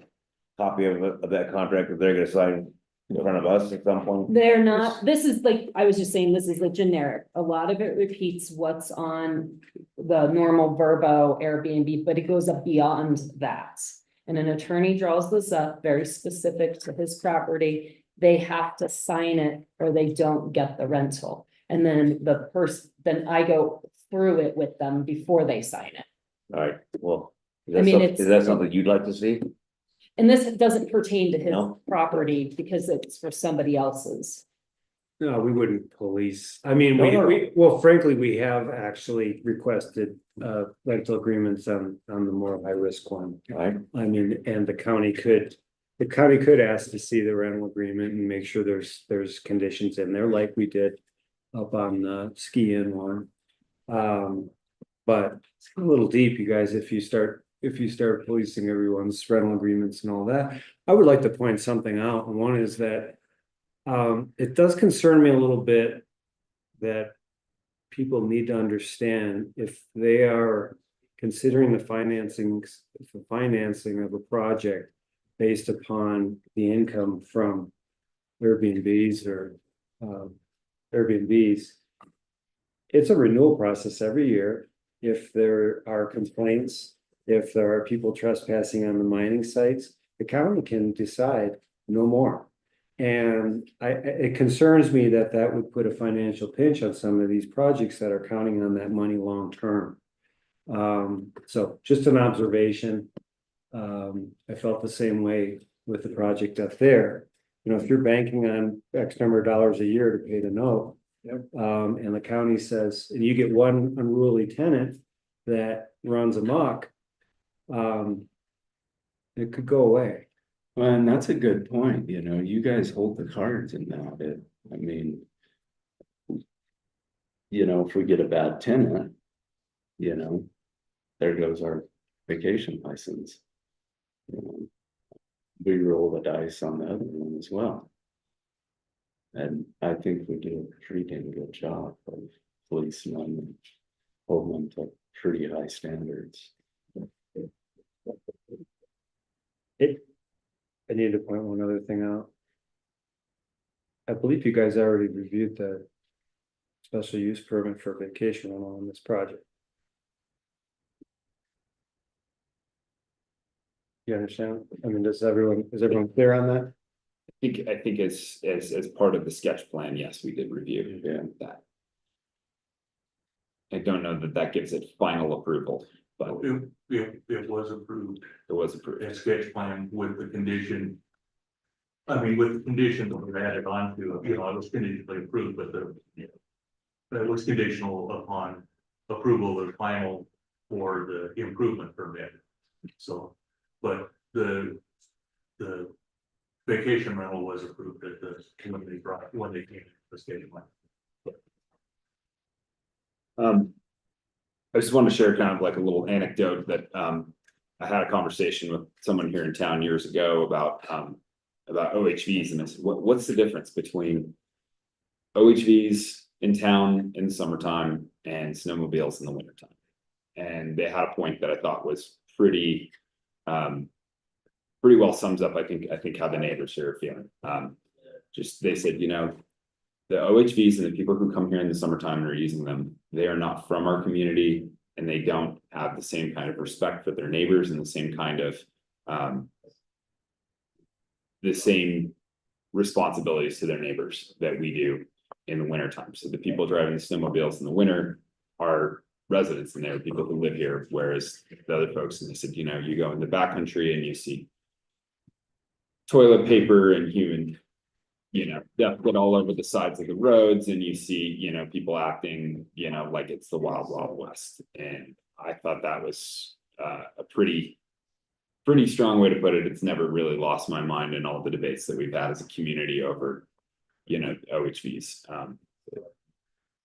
copy of that contract that they're gonna sign in front of us at some point? They're not, this is like, I was just saying, this is the generic. A lot of it repeats what's on the normal Verbo Airbnb, but it goes up beyond that. And an attorney draws this up, very specific to his property. They have to sign it or they don't get the rental. And then then I go through it with them before they sign it. All right, well, It's. is that something you'd like to see? And this doesn't pertain to his No. property because it's for somebody else's. No, we wouldn't police. I mean, No. well, frankly, we have actually requested rental agreements on the more high risk one. Right. I mean, and the county could ask to see the rental agreement and make sure there's conditions in there like we did up on the ski-in one. But it's a little deep, you guys, if you start policing everyone's rental agreements and all that. I would like to point something out, and one is that it does concern me a little bit that people need to understand if they are considering the financing of a project based upon the income from Airbnbs or Airbnbs. It's a renewal process every year. If there are complaints, if there are people trespassing on the mining sites, the county can decide no more. And it concerns me that would put a financial pinch on some of these projects that are counting on that money long term. So just an observation. I felt the same way with the project up there. You know, if you're banking on X number of dollars a year to pay the note, and the county says, and you get one unruly tenant that runs amok, it could go away. Well, and that's a good point, you know, you guys hold the cards in that, I mean. You know, if we get a bad tenant, you know, there goes our vacation license. You know, we roll the dice on the other one as well. And I think we do a pretty damn good job of policing them and hold them to pretty high standards. I need to point one other thing out. I believe you guys already reviewed the special use permit for vacation rental on this project. You understand? I mean, is everyone clear on that? I think as part of the sketch plan, yes, we did review that. I don't know that gives it final approval, but It was approved. it was approved. A sketch plan with the condition. I mean, with the condition that we added on to it, you know, it was conditionally approved, but it was conditional upon approval of the final for the improvement permit. So, but the vacation rental was approved at when they came to the sketch plan. I just want to share kind of like a little anecdote that I had a conversation with someone here in town years ago about OHVs, and I said, what's the difference between OHVs in town in the summertime and snowmobiles in the wintertime? And they had a point that I thought was pretty well sums up, I think how the neighbors here are feeling. Just they said, you know, the OHVs and the people who come here in the summertime and are using them, they are not from our community, and they don't have the same kind of respect for their neighbors and the same kind of the same responsibilities to their neighbors that we do in the wintertime. So the people driving the snowmobiles in the winter are residents, and they're people who live here, whereas the other folks, and they said, you know, you go in the backcountry and you see toilet paper and human, you know, death put all over the sides of the roads, and you see, you know, people acting, you know, like it's the wild, wild west. And I thought that was a pretty strong way to put it. It's never really lost my mind in all the debates that we've had as a community over, you know, OHVs.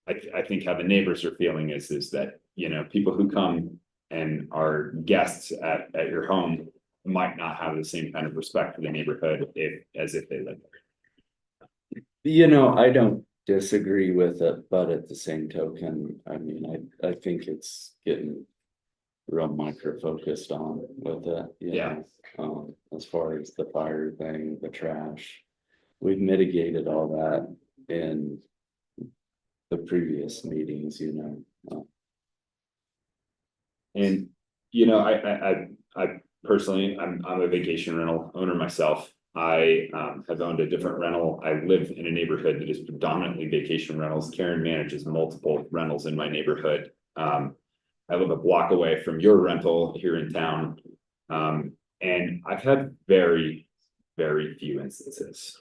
I think how the neighbors are feeling is that, you know, people who come and are guests at your home might not have the same kind of respect for the neighborhood as if they live there. You know, I don't disagree with it, but at the same token, I mean, I think it's getting real micro focused on with it. Yeah. As far as the fire thing, the trash, we've mitigated all that in the previous meetings, you know. And, you know, I personally, I'm a vacation rental owner myself. I have owned a different rental. I live in a neighborhood that is predominantly vacation rentals. Karen manages multiple rentals in my neighborhood. I live a block away from your rental here in town. And I've had very, very few instances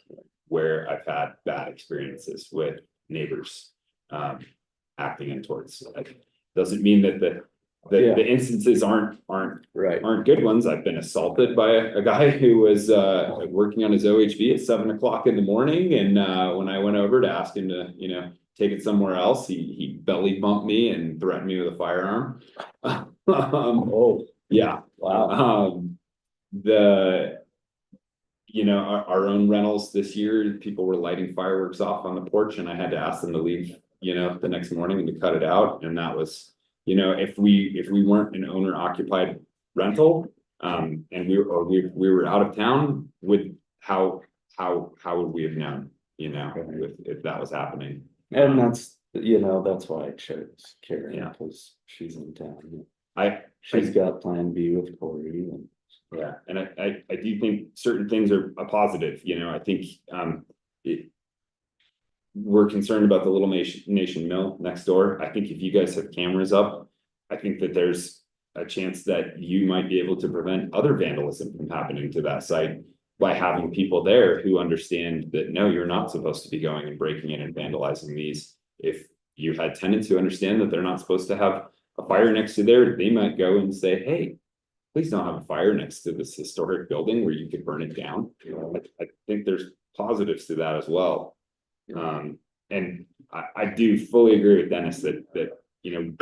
where I've had bad experiences with neighbors acting in towards. Doesn't mean that the instances aren't good ones. I've been assaulted by a guy who was working on his OHV at 7 o'clock in the morning, and when I went over to ask him to, you know, take it somewhere else, he belly bumped me and threatened me with a firearm. Yeah. Wow. You know, our own rentals this year, people were lighting fireworks off on the porch, and I had to ask them to leave, you know, the next morning and to cut it out. And that was, you know, if we weren't an owner occupied rental, and we were out of town, how would we have known, you know, if that was happening? And that's, you know, that's why I chose Karen, because she's in town. She's got plan B with Corey, and yeah, and I do think certain things are a positive, you know. I think we're concerned about the Little Nation Mill next door. I think if you guys have cameras up, I think that there's a chance that you might be able to prevent other vandalism from happening to that site by having people there who understand that, no, you're not supposed to be going and breaking in and vandalizing these. If you had tenants who understand that they're not supposed to have a fire next to there, they might go and say, hey, please don't have a fire next to this historic building where you could burn it down. I think there's positives to that as well. And I do fully agree with Dennis that you know,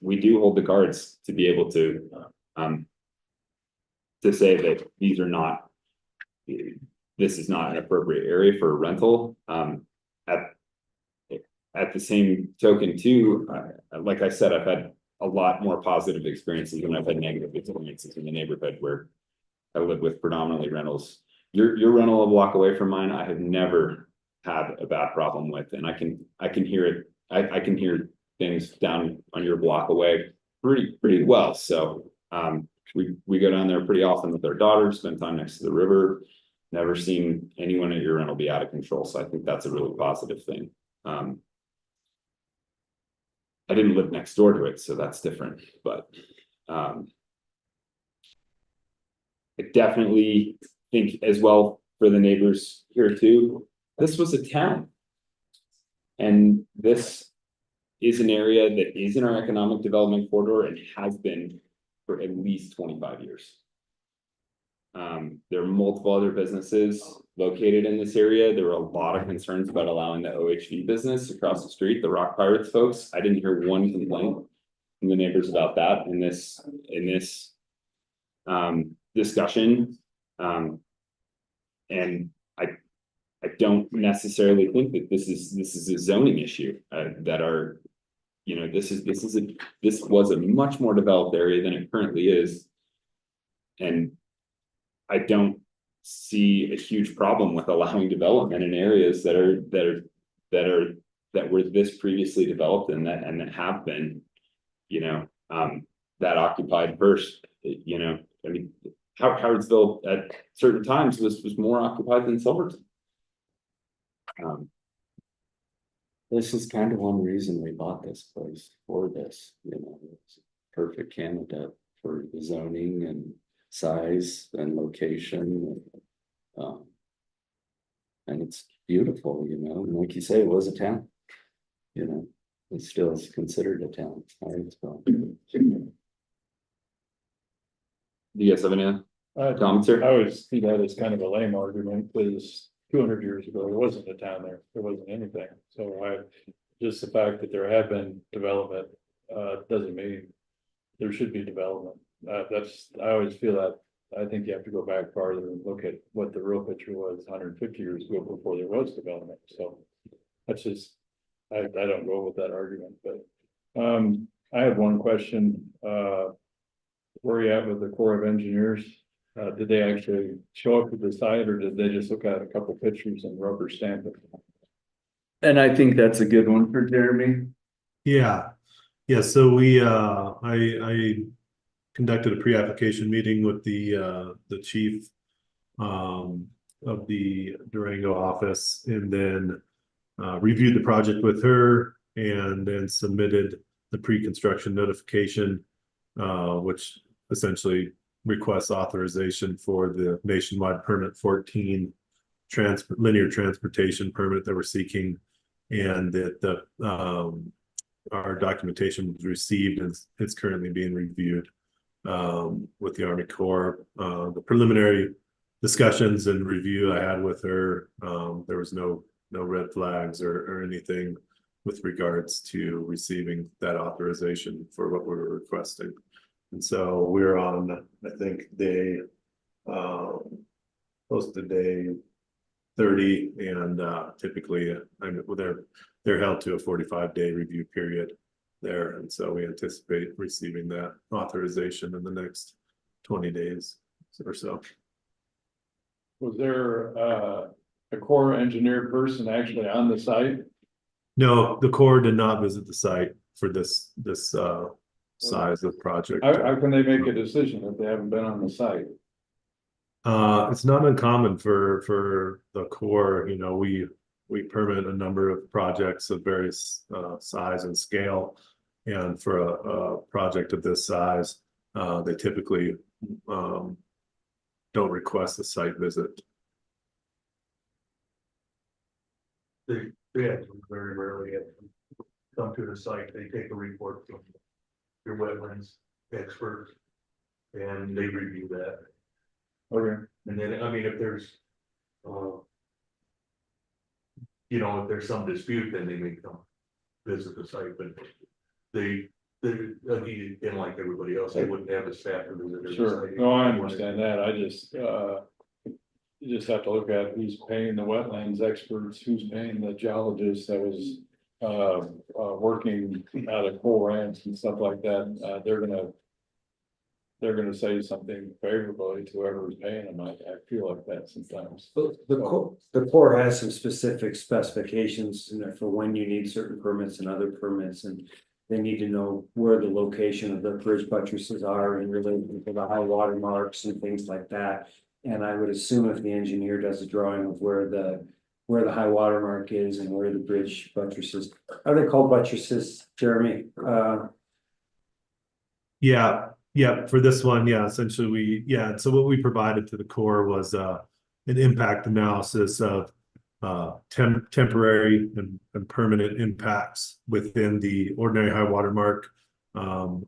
we do hold the cards to be able to say that these are not, this is not an appropriate area for a rental. At the same token too, like I said, I've had a lot more positive experiences than I've had negative experiences in the neighborhood where I live with predominantly rentals. Your rental a block away from mine, I have never had a bad problem with, and I can hear it. I can hear things down on your block away pretty well. So we go down there pretty often with our daughters, spend time next to the river. Never seen anyone at your rental be out of control. So I think that's a really positive thing. I didn't live next door to it, so that's different, but I definitely think as well for the neighbors here too, this was a town. And this is an area that is in our economic development corridor and has been for at least 25 years. There are multiple other businesses located in this area. There were a lot of concerns about allowing the OHV business across the street, the Rock Pirates folks. I didn't hear one complaint from the neighbors about that in this discussion. And I don't necessarily think that this is a zoning issue that are, you know, this was a much more developed area than it currently is. And I don't see a huge problem with allowing development in areas that were this previously developed and that have been, you know, that occupied first. You know, I mean, Howardsville at certain times was more occupied than Silverton. this is kind of one reason we bought this place for this, you know, it's a perfect candidate for the zoning and size and location. And it's beautiful, you know, and like you say, it was a town, you know, it still is considered a town. Do you guys have any comments here? I always see that as kind of a lame argument, because 200 years ago, there wasn't a town there, there wasn't anything. So just the fact that there have been development, doesn't mean there should be development. I always feel that I think you have to go back farther and look at what the real picture was 150 years ago before there was development, so. That's just, I don't go with that argument, but, I have one question, where are you at with the Corps of Engineers? Did they actually show up to the site, or did they just look at a couple pictures and rubber stamp it? And I think that's a good one for Jeremy. Yeah, yeah, so I conducted a pre-application meeting with the chief of the Durango office, and then reviewed the project with her, and then submitted the pre-construction notification, which essentially requests authorization for the nationwide permit 14 linear transportation permit that we're seeking, and that our documentation was received and it's currently being reviewed with the Army Corps. The preliminary discussions and review I had with her, there was no red flags or anything with regards to receiving that authorization for what we were requesting. And so we're on, I think, day close to day 30, and typically they're held to a 45-day review period there, and so we anticipate receiving that authorization in the next 20 days or so. Was there a Corps engineer person actually on the site? No, the Corps did not visit the site for this size of project. How can they make a decision if they haven't been on the site? It's not uncommon for the Corps. You know, we permit a number of projects of various size and scale, and for a project of this size, they typically don't request a site visit. They very rarely come to the site. They take a report from your wetlands experts and they review that. Okay. And then, I mean, if there's, you know, if there's some dispute, then they may come visit the site, but they, again, like everybody else, they wouldn't have a staff to visit. every Sure, site. no, I understand that, I just, you just have to look at who's paying the wetlands experts, who's paying the geologist that was working out of coal ranch and stuff like that. They're gonna say something favorably to whoever's paying them. I feel like that sometimes. The Corps has some specific specifications, you know, for when you need certain permits and other permits, and they need to know where the location of the bridge buttresses are in relation to the high water marks and things like that. And I would assume if the engineer does a drawing of where the high water mark is and where the bridge buttresses, are they called buttresses, Jeremy? Yeah, for this one, yeah, essentially so what we provided to the Corps was an impact analysis of temporary and permanent impacts within the ordinary high water mark of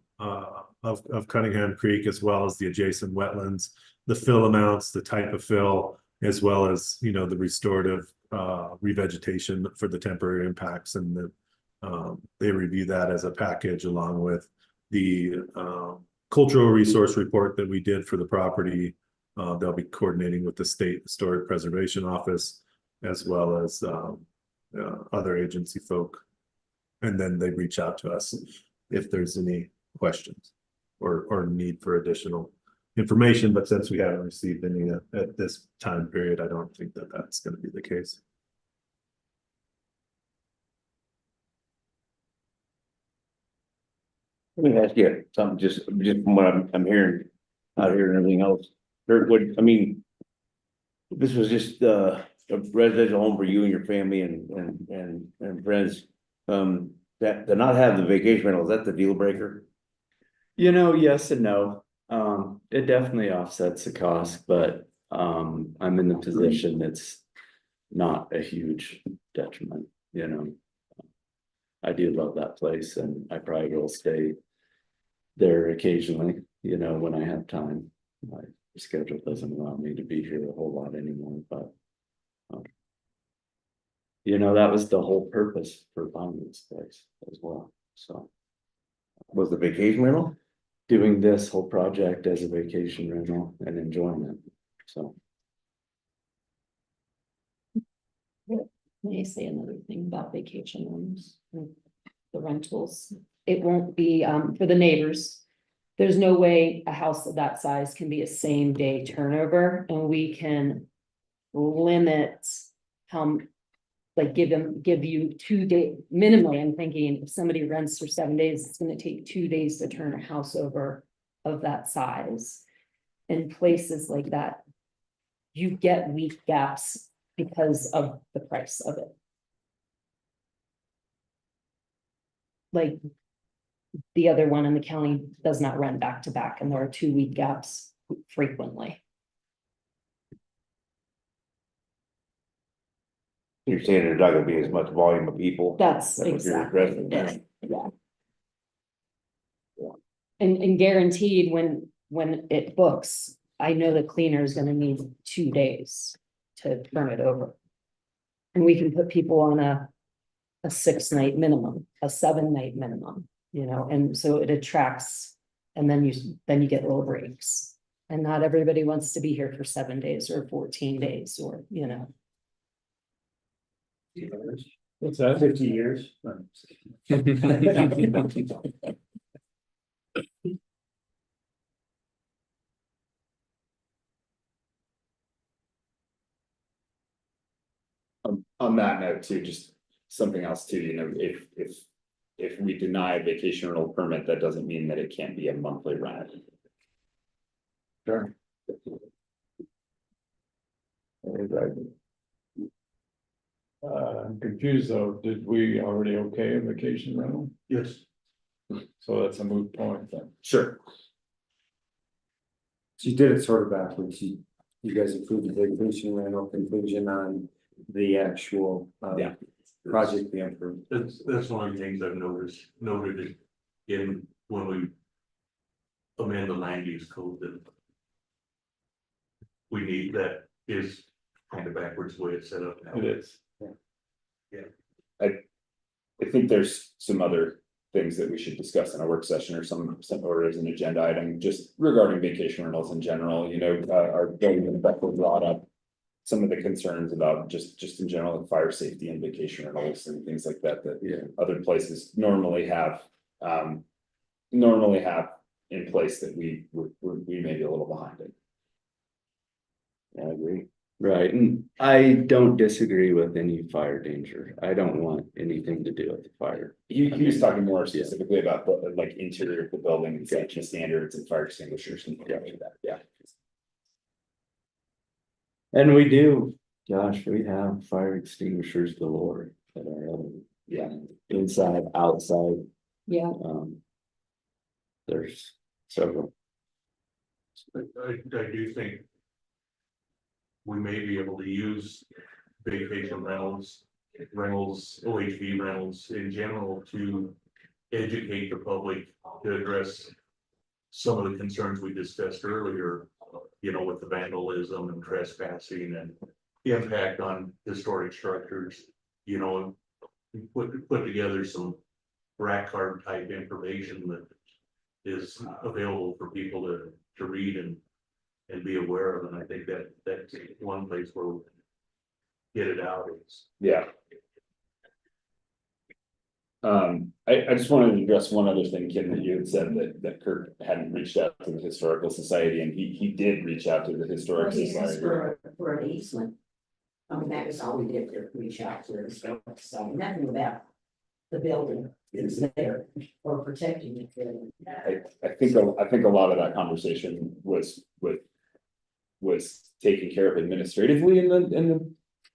Cunningham Creek, as well as the adjacent wetlands, the fill amounts, the type of fill, as well as, you know, the restorative revegetation for the temporary impacts, and they review that as a package along with the cultural resource report that we did for the property. They'll be coordinating with the State Historic Preservation Office, as well as other agency folk. And then they reach out to us if there's any questions or need for additional information. But since we haven't received any at this time period, I don't think that that's going to be the case. Let me ask you something, just from what I'm hearing out here and everything else. I mean, this was just a residential home for you and your family and friends. That to not have the vacation rental, is that the deal breaker? You know, yes and no. It definitely offsets the cost, but I'm in the position it's not a huge detriment, you know. I do love that place, and I probably will stay there occasionally, you know, when I have time. My schedule doesn't allow me to be here a whole lot anymore, but you know, that was the whole purpose for buying this place as well. So was the vacation rental? doing this whole project as a vacation rental and enjoying it, so. May I say another thing about vacation homes, and the rentals? It won't be, for the neighbors. There's no way a house of that size can be a same day turnover, and we can limit how, like, give you 2 day minimally. I'm thinking if somebody rents for 7 days, it's gonna take 2 days to turn a house over of that size. In places like that, you get week gaps because of the price of it. Like, the other one in the county does not rent back to back, and there are 2 week gaps frequently. You're saying there's not gonna be as much volume of people? That's what you're exactly addressing there. it, yeah. And guaranteed, when it books, I know the cleaner is gonna need 2 days to turn it over. And we can put people on a 6-night minimum, a 7-night minimum, you know, and so it attracts. And then you get little breaks. And not everybody wants to be here for 7 days or 14 days, or, you know. What's that? 50 years. On that note too, just something else too, you know, if we deny a vacation rental permit, that doesn't mean that it can't be a monthly rent. Sure. I'm confused though, did we already okay a vacation rental? Yes. So that's a moot point then. Sure. So you did it sort of backwards. You guys approved the vacation rental conclusion on the actual Yeah. project being approved. That's one of the things I've noted in when we amend the land use code that we need, that is kind of backwards the way it's set up now. It is. I think there's some other things that we should discuss in a work session or or as an agenda item, just regarding vacation rentals in general, you know, our building inspector brought up some of the concerns about just in general, fire safety and vacation rentals and things like that, other places normally have in place that we may be a little behind it. I agree. Right, and I don't disagree with any fire danger. I don't want anything to do with the fire. He was talking more specifically about the like interior of the building and safety standards and fire extinguishers and things like that, yeah. And we do, gosh, we have fire extinguishers galore that are, inside, outside. Yeah. There's several. I do think we may be able to use vacation rentals, OHV rentals in general to educate the public, to address some of the concerns we discussed earlier, you know, with the vandalism and trespassing and the impact on historic structures, you know, put together some rack card type information that is available for people to read and be aware of, and I think that's one place where we get it out is. Yeah. I just wanted to address one other thing, Kim, that you had said that Kurt hadn't reached out to the Historical Society, and he did reach out to the Historic Society. For an easement. I mean, that was all we did to reach out to the Historical Society, nothing about the building is there or protecting it. I think a lot of that conversation was taken care of administratively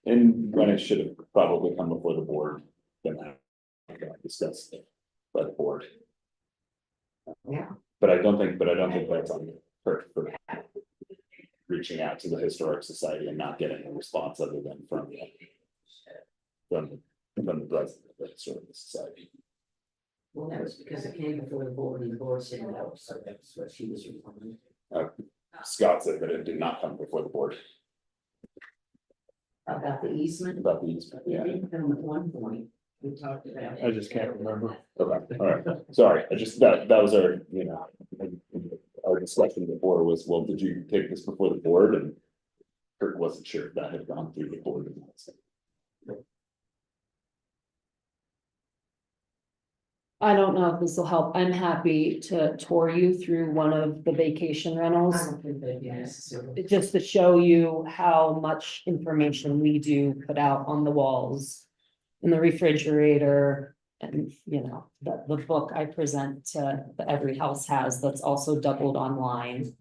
and when it should have probably come before the board, then discussed by the board. Yeah. But I don't think that's on for reaching out to the Historic Society and not getting a response other than from the president of the Historical Society. Well, that was because it came before the board and the board said no, so that's what she was responding. Scott said that it did not come before the board. About the easement? About the easement, yeah. It didn't come at one point, we talked about it. I just can't remember. Okay, all right, sorry, I just, that was our, you know, discussion before was, well, did you take this before the board? And Kurt wasn't sure if that had gone through the board. I don't know if this will help. I'm happy to tour you through one of the vacation rentals. I don't think that'd be necessary. Just to show you how much information we do put out on the walls. In the refrigerator and, you know, the book I present to that every house has that's also doubled online.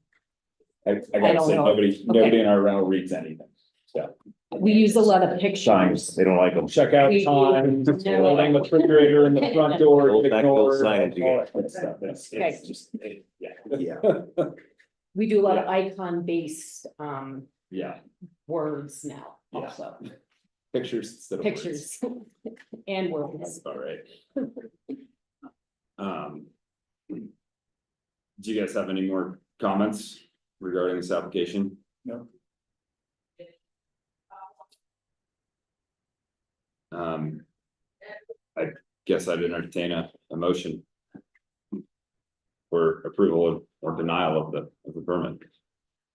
I I gotta don't say, know. nobody in our rental reads anything, so. We use a lot of pictures. Signs, they don't like them. Check out We- time, no. loading the refrigerator in the front door. Old back ignore those signs all again. that kind of stuff. It's Okay. just, yeah. Yeah. We do a lot of icon based Yeah, words now Yeah. also, pictures instead of words. pictures and words. That's all right. Do you guys have any more comments regarding this application? No. I guess I'd entertain a motion for approval or denial of the permit.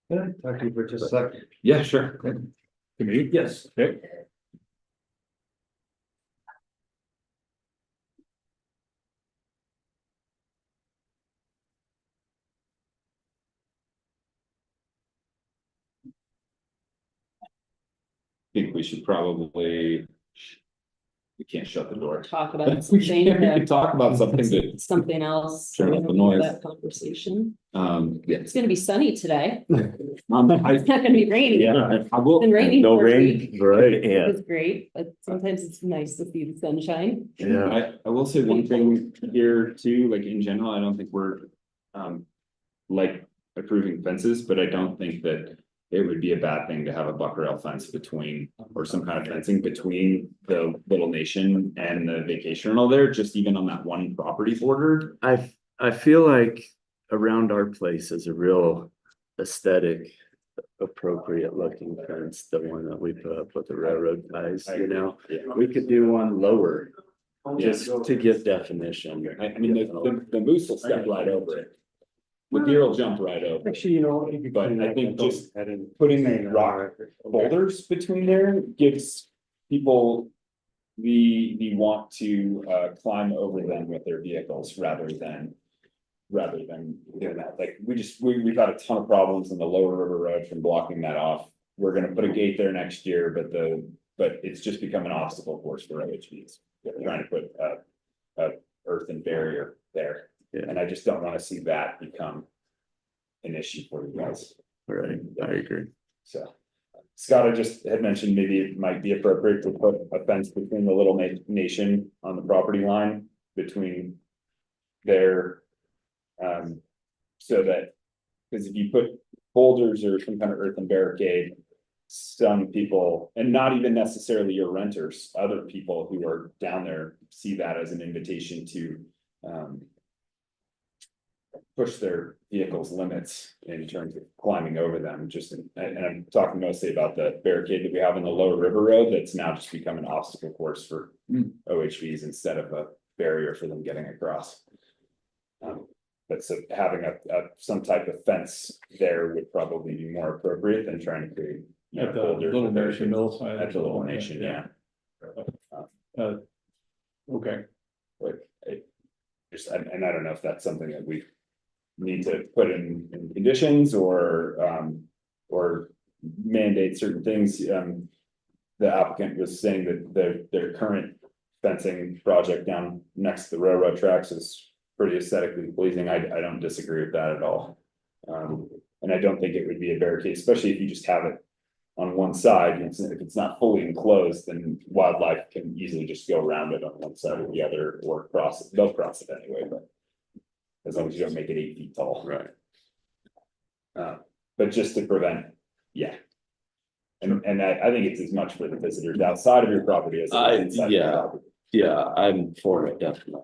Can I talk to you for just a second? Yeah, sure. To me? Yes. Okay. Think we should probably. We can't shut the door. Talk about We something, can talk about something that, something else. Turn off the noise. That conversation. yeah. It's gonna be sunny today. I, It's not gonna be rainy. yeah, I will. It's been raining No for a rain, week. right, yeah. It's great, but sometimes it's nice to see the sunshine. Yeah. I will say one thing here too, like in general, I don't think we're, like approving fences, but I don't think that it would be a bad thing to have a buck rail fence between, or some kind of fencing between the Little Nation and the vacation rental there, just even on that one property border. I feel like around our place is a real aesthetic, appropriate looking fence, the one that we put up with the railroad ties, you know? Yeah. We could do one lower, just Yeah. to give definition. I mean, the moose will step right over it. The deer will jump right over it. Actually, you know. But I think just putting rock boulders between there gives people the want to climb over them with their vehicles rather than doing that. Like we've got a ton of problems in the lower river road from blocking that off. We're gonna put a gate there next year, but it's just become an obstacle course for OHVs. They're trying to put a earthen barrier there. And I just don't wanna see that become an issue for you guys. Right, I agree. So Scott, I just had mentioned maybe it might be appropriate to put a fence between the Little Nation on the property line between their. So that, because if you put boulders or some kind of earthen barricade, some people, and not even necessarily your renters, other people who are down there see that as an invitation to push their vehicles limits in terms of climbing over them, and I'm talking mostly about the barricade that we have in the lower river road that's now just become an obstacle course for OHVs instead of a barrier for them getting across. But so having some type of fence there would probably be more appropriate than trying to create. At the Little Nation mill side. At the Little Nation, yeah. Okay. But and I don't know if that's something that we need to put in conditions or mandate certain things. The applicant was saying that their current fencing project down next to the railroad tracks is pretty aesthetically pleasing. I don't disagree with that at all. And I don't think it would be a barricade, especially if you just have it on one side. If it's not fully enclosed, then wildlife can easily just go around it on one side or the other, or cross it. They'll cross it anyway, but as long as you don't make it 8 feet tall. Right. But just to prevent, yeah. And I think it's as much for the visitors outside of your property as it is inside your property. Yeah, I'm for it, definitely.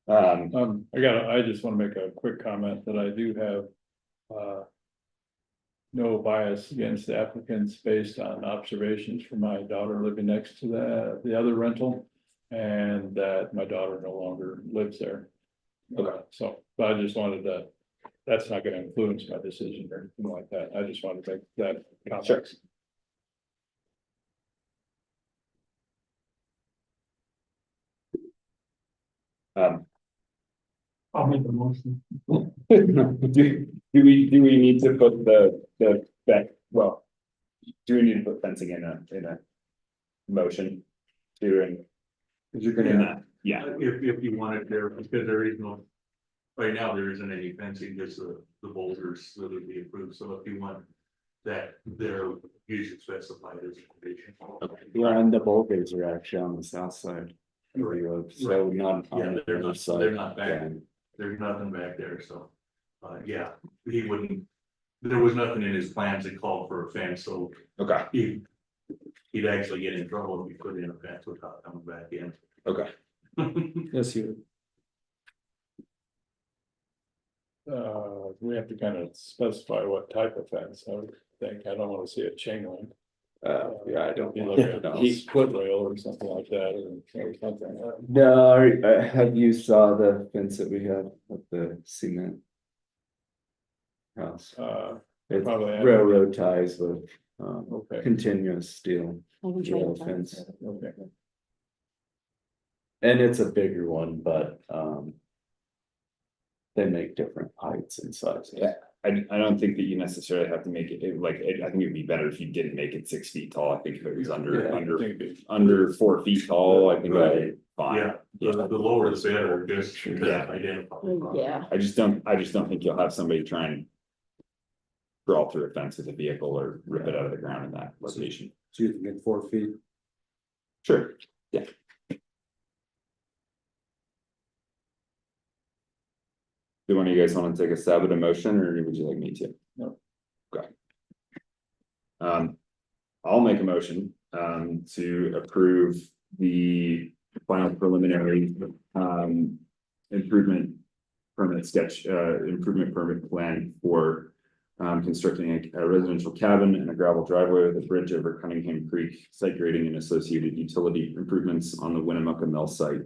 I just want to make a quick comment that I do have. No bias against the applicants based on observations from my daughter living next to the other rental. and that my daughter no longer lives there. So, but I just wanted to, that's not gonna influence my decision or anything like that. I just wanted to make that context. I'll make a motion. Do we need to put the well, do we need to put fencing in a motion to, and Cause you're in gonna, that, yeah, If you wanted there, because there is no, right now, there isn't any fencing, just the boulders that would be approved, so if you want that, they're usually specified as a condition. Yeah, and the boulders are actually on the south side of the road, so not Yeah, on the they're other not, side. they're not back, there's nothing back there, so, yeah, he wouldn't. There was nothing in his plans that called for a fence, so okay, he'd actually get in trouble if he put in a fence without coming back in. okay. yes, you, We have to kind of specify what type of fence, I would think. I don't wanna see a chain link. Yeah, I don't. Be like a know. split rail or something like that, or something. No, have you saw the fence that we have with the cement house? It's probably haven't. railroad ties with, Okay. continuous steel Maybe rail trade fence. Okay. And it's a bigger one, but, they make different heights and sizes. Yeah. I don't think that you necessarily have to make it, I think it'd be better if you didn't make it 6 feet tall. I think if it was under 4 feet tall, I think that'd be fine. Yeah, the lower the better, just Yeah. identify. Yeah. I just don't think you'll have somebody try and crawl through a fence with a vehicle or rip it out of the ground in that location. so you can get 4 feet. Sure, yeah. Do one of you guys want to take a stab at a motion, or would you like me to? No. Okay. I'll make a motion, to approve the final preliminary, improvement permit sketch, improvement permit plan for constructing a residential cabin and a gravel driveway with a bridge over Cunningham Creek, site grading and associated utility improvements on the Winnemucca Mill site.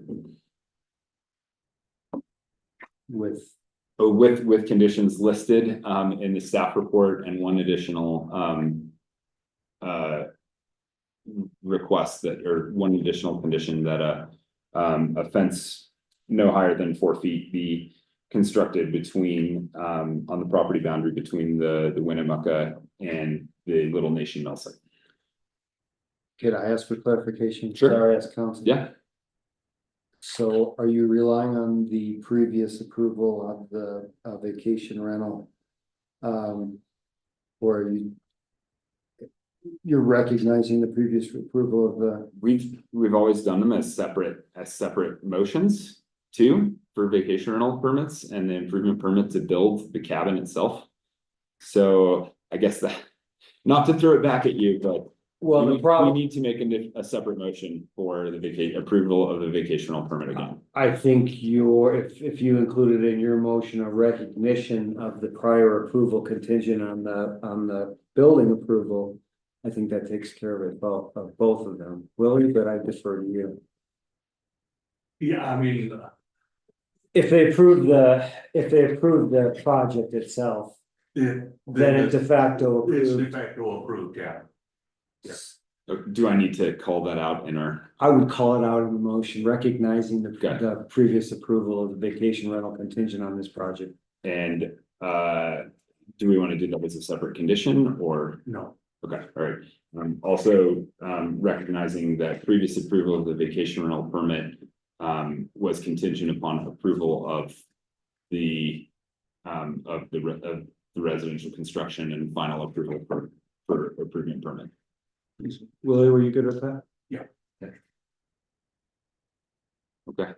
With conditions listed in the staff report and one additional request that, or one additional condition that a fence no higher than 4 feet be constructed between on the property boundary between the Winnemucca and the Little Nation Mill site. Could I ask for clarification? Sure. Sorry, ask council. Yeah. So are you relying on the previous approval of the vacation rental? Or are you're recognizing the previous approval of the? We've always done them as separate motions too, for vacation rental permits and the improvement permit to build the cabin itself. So I guess that, not to throw it back at you, but Well, the problem. we need to make a separate motion for the approval of the vacational permit again. I think if you included in your motion a recognition of the prior approval contingent on the building approval, I think that takes care of both of them. Willie, but I defer to you. Yeah, I mean, If they approve the project itself, then it's de facto it's approved. de facto approved, yeah. Do I need to call that out in our? I would call it out in the motion, recognizing the previous approval of the vacation rental contingent on this project. And do we want to do that as a separate condition or? No. Okay, all right. Also, recognizing that previous approval of the vacation rental permit was contingent upon approval of the residential construction and final approval for improvement permit. Willie, were you good with that? Yeah. Okay.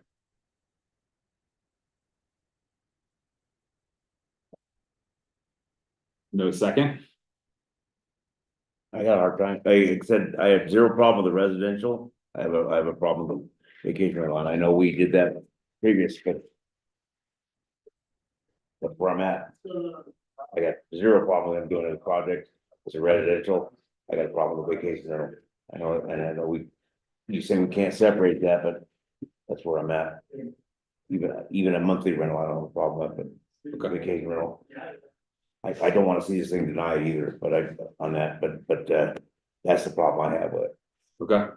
No second? I got a hard time, like I said, I have zero problem with the residential, I have a problem with vacation rental, and I know we did that previous, but. That's where I'm at, I got zero problem with them doing a project, it's a residential, I got a problem with vacation rental. I know, and I know you say we can't separate that, but That's where I'm at. Even a monthly rental, I don't have a problem with, but vacation rental. I don't wanna see this thing denied either, but on that, but that's the problem I have with it. Okay.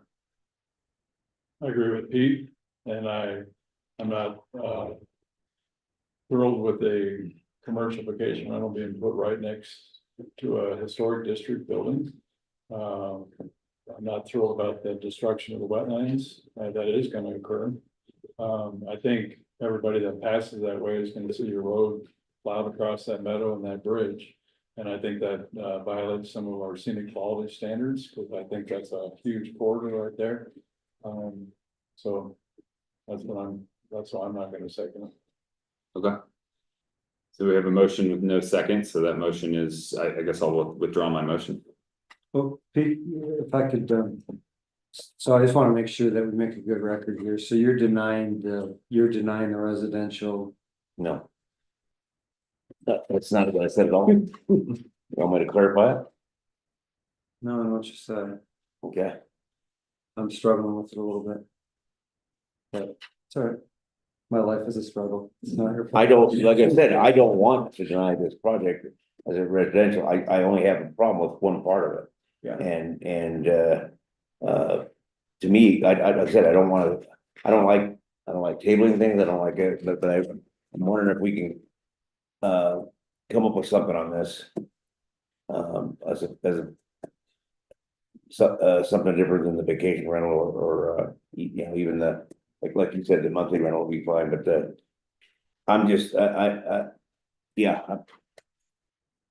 I agree with Pete, and I'm not, thrilled with a commercial vacation rental being put right next to a historic district building. I'm not thrilled about the destruction of the wetlands, that is gonna occur. I think everybody that passes that way is gonna see a road plowed across that meadow and that bridge. And I think that violates some of our scenic quality standards, because I think that's a huge corridor right there. So that's why I'm not gonna second it. Okay. So we have a motion with no second, so that motion is, I guess I'll withdraw my motion. Well, Pete, if I could, so I just want to make sure that we make a good record here. So you're denying the residential. No. That's not what I said at all. You want me to clarify it? No, I know what you said. Okay. I'm struggling with it a little bit. But it's all right. My life is a struggle. It's not your fault. I don't, like I said, I don't want to deny this project as a residential. I only have a problem with one part of it. Yeah. And to me, like I said, I don't like tabling things. I don't like it, but I'm wondering if we can come up with something on this. Something different than the vacation rental or you know, even the, like you said, the monthly rental will be fine, but I'm just, yeah.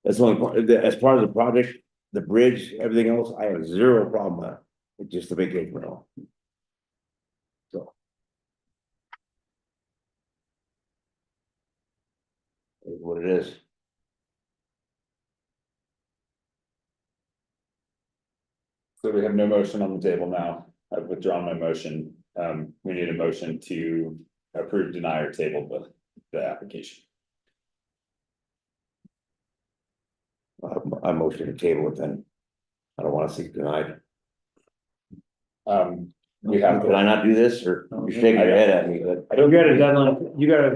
That's the only part, as part of the project, the bridge, everything else, I have zero problem with, it's just the vacation rental. So. Is what it is. So we have no motion on the table now. I've withdrawn my motion. We need a motion to approve, deny, or table the application. I motion to table it then. I don't want to see it denied. We have. Can I not do this, or you're shaking your head at me, but I don't. You got a deadline,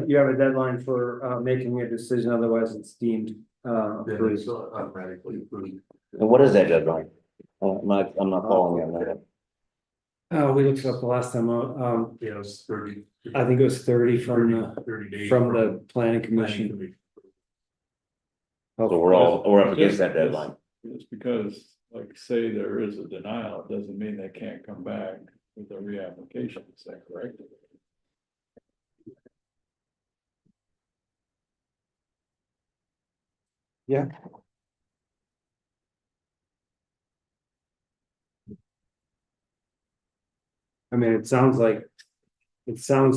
you have a deadline for making a decision, otherwise it's deemed approved. It's automatically approved. and what is that deadline? I'm not following you on that. We looked it up the last time, Yeah, it's 30. I think it was 30 from 30 days the planning commission. commission. So we're up against that deadline. It's because, like, say there is a denial, it doesn't mean they can't come back with a reapplication, is that correct? Yeah. I mean, it sounds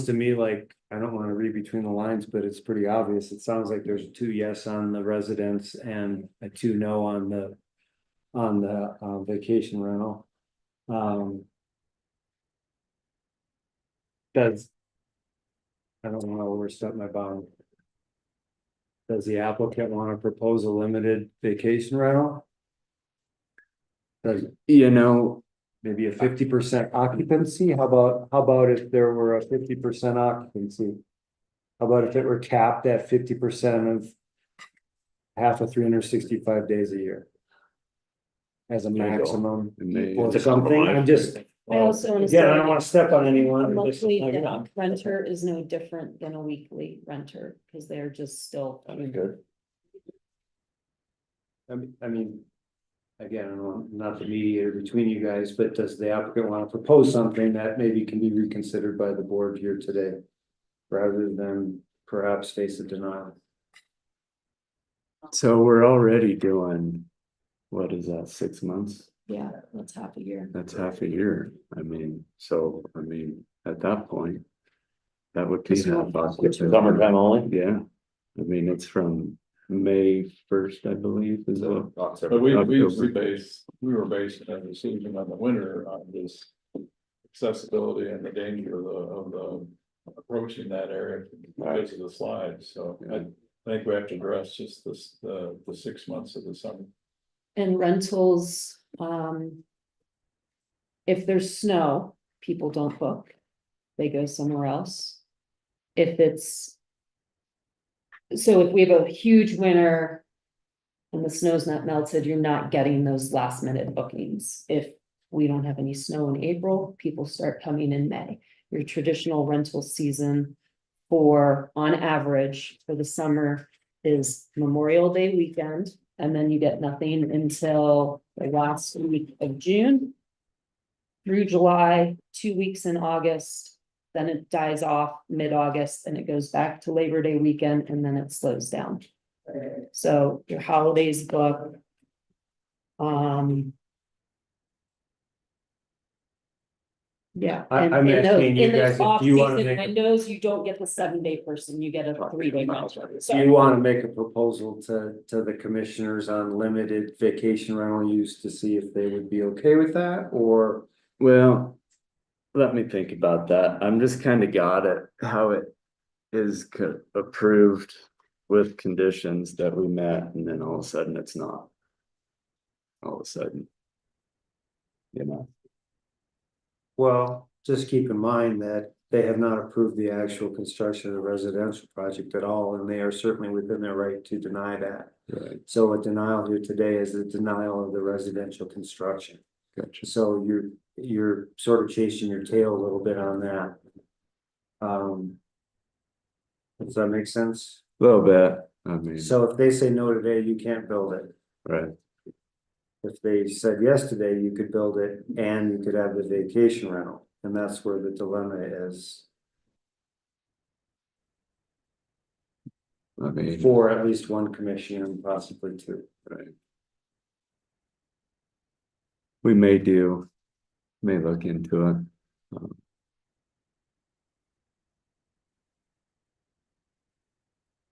to me like, I don't want to read between the lines, but it's pretty obvious. It sounds like there's a 2 yes on the residence and a 2 no on the vacation rental. I don't want to overstep my bound. Does the applicant want to propose a limited vacation rental? Does, maybe a 50% occupancy? How about if there were a 50% occupancy? How about if it were capped at 50% of half of 365 days a year? As a maximum or something, I'm just, I also want to again, I say don't want to step on a anyone. monthly renter is no different than a weekly renter, because they're just still. Good. I mean, again, I'm not the mediator between you guys, but does the applicant want to propose something that maybe can be reconsidered by the board here today? Rather than perhaps face a denial. So we're already doing, what is that, 6 months? Yeah, that's half a year. That's half a year. I mean, at that point, that would be half. Summertime only? Yeah, I mean, it's from May 1st, I believe, is what. But we were basing our decision on the winter on this accessibility and the danger of the approaching that area because of the slides, so I think we have to address just the 6 months of the summer. And rentals, if there's snow, people don't book. they go somewhere else. If it's. So if we have a huge winter. And the snow's not melted, you're not getting those last minute bookings. If we don't have any snow in April, people start coming in May. Your traditional rental season for, on average, for the summer is Memorial Day weekend. And then you get nothing until the last week of June. Through July, 2 weeks in August, then it dies off mid-August and it goes back to Labor Day weekend and then it slows down. So your holidays book. Yeah. I'm and in those- asking you in those guys if you wanna off-season make a- windows, you don't get the 7-day person, you get a 3-day rental. Do you want to make a proposal to the commissioners on limited vacation rental use to see if they would be okay with that, or? Well, let me think about that. I'm just kind of got it, how it is approved with conditions that we met, and then all of a sudden it's not. All of a sudden. You know, Well, just keep in mind that they have not approved the actual construction of the residential project at all, and they are certainly within their right to deny that. right, So a denial here today is a denial of the residential construction. gotcha. So you're sort of chasing your tail a little bit on that. Does that make sense? A little bit, I mean, So if they say no today, you can't build it. right, If they said yes today, you could build it and you could have the vacation rental, and that's where the dilemma is. I mean, For at least one commissioner and possibly two. right. We may look into it.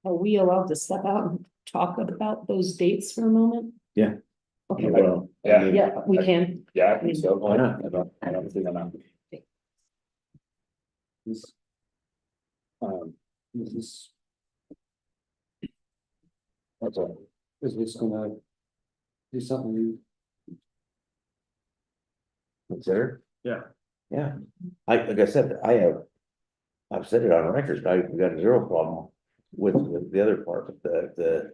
Are we allowed to step out and talk about those dates for a moment? Yeah. Okay, Well, yeah. yeah, we can. Yeah, I think so. Why not? I don't see that. This is, That's all. is this gonna do something you? Consider? Yeah. Yeah, like I said, I've said it on record, I've got zero problem with the other part, but the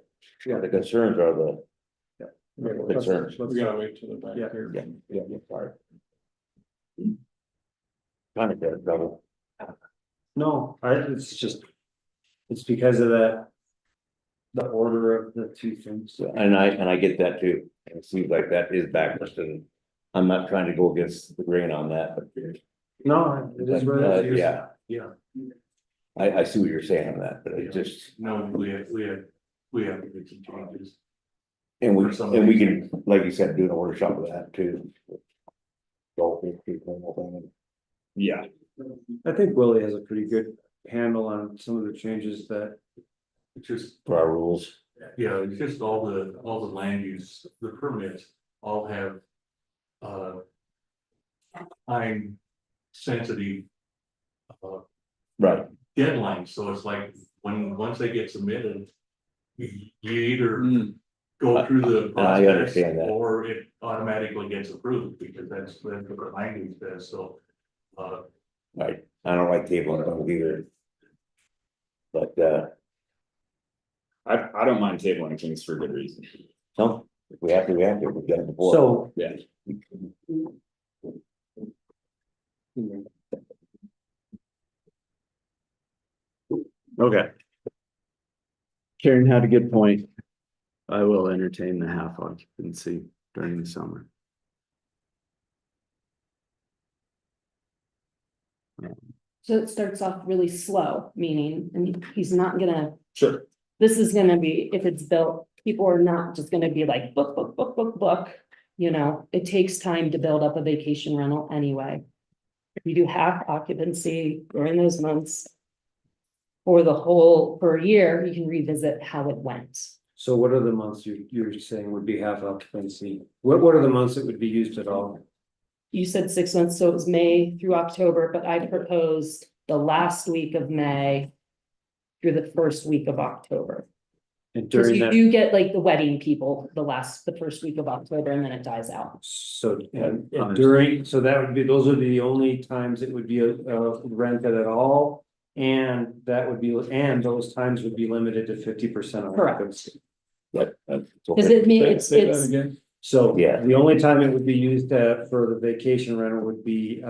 concerns are the. Concerns. We gotta wait till the back Yeah. here. Yeah, sorry. Kind of got double. No, it's just, it's because of that. The order of the two things. And I get that too, it seems like that is backwards, and I'm not trying to go against the grain on that, but. No, it is what it is. Yeah. Yeah. I see what you're saying on that, but it just, No, we have to make some changes. and For some of we these. can, like you said, do an order shop with that too. Go with people and all that. Yeah, I think Willie has a pretty good handle on some of the changes that. It's just, For our rules, yeah, it's just all the land use, the permits all have. Time sensitive. right, Deadlines, so it's like, once they get submitted. You either go through the and I process, understand that. or it automatically gets approved, because that's what the land use says, so. right, I don't like tabling things either. But I don't mind tabling things for good reason. no, if we have to, we've done it before. So. Yeah. Okay. Karen had a good point. I will entertain the half occupancy during the summer. So it starts off really slow, meaning, and he's not gonna, Sure. this is gonna be, if it's built, people are not just gonna be like, book, book, book, book, book. You know, it takes time to build up a vacation rental anyway. If you do half occupancy during those months. For a year, you can revisit how it went. So what are the months you're saying would be half occupancy? What are the months that would be used at all? You said 6 months, so it was May through October, but I proposed the last week of May through the first week of October. And Cause during you that, do get like the wedding people the first week of October and then it dies out. so, and during, so that would be, those would be the only times it would be, rented at all. And that would be, and those times would be limited to 50% Correct. occupancy. Cause it means Say that it's, again. So, Yeah. the only time it would be used, for the vacation rental would be,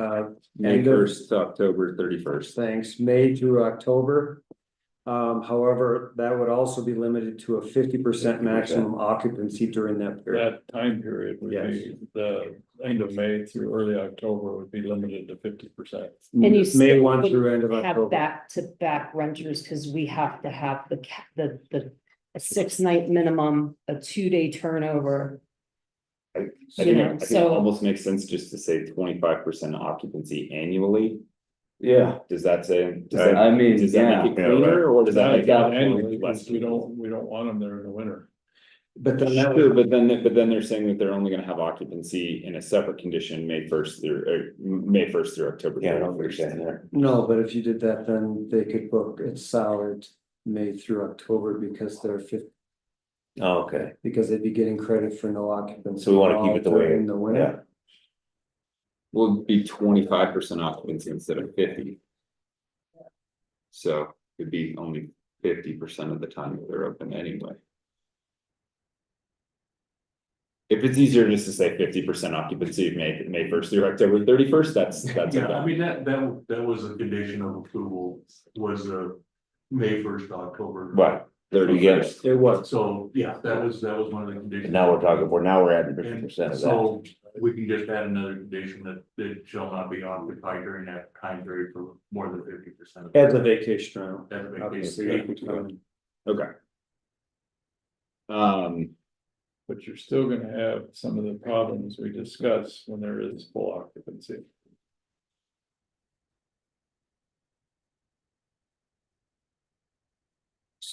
May end of- 1st to October 31st. Thanks, May through October. However, that would also be limited to a 50% maximum occupancy during that period. That time period would be the end of May through early October would be limited to 50%. and you May still 1 through end of have October. back-to-back renters, cause we have to have the a 6-night minimum, a 2-day turnover. I You think, know, I think it so- almost makes sense just to say 25% occupancy annually. Yeah. Does that say, does I that, mean, does that make it yeah, cleaner, or does that Not make that annually, less? because we don't want them there in the winter. But then that Sure, would, but then they're saying that they're only gonna have occupancy in a separate condition, May 1st through October. Yeah, I know what you're 31st. saying there. no, but if you did that, then they could book it solid May through October because they're Oh, okay. because they'd be getting credit for no occupancy. So we wanna keep it the way- during the winter. Will be 25% occupancy instead of 50. So it'd be only 50% of the time that they're open anyway. If it's easier just to say 50% occupancy, May 1st through October 31st, that's Yeah, I okay. mean, that was a condition of approval, was May 1st to October. Right. Yes. It was. So, yeah, that was one of the conditions. And now we're adding And 50% of that. so we can just add another condition that it shall not be occupied during that time period for more than 50%. As a vacation rental. As a Obviously, vacation. Okay. But you're still gonna have some of the problems we discussed when there is full occupancy.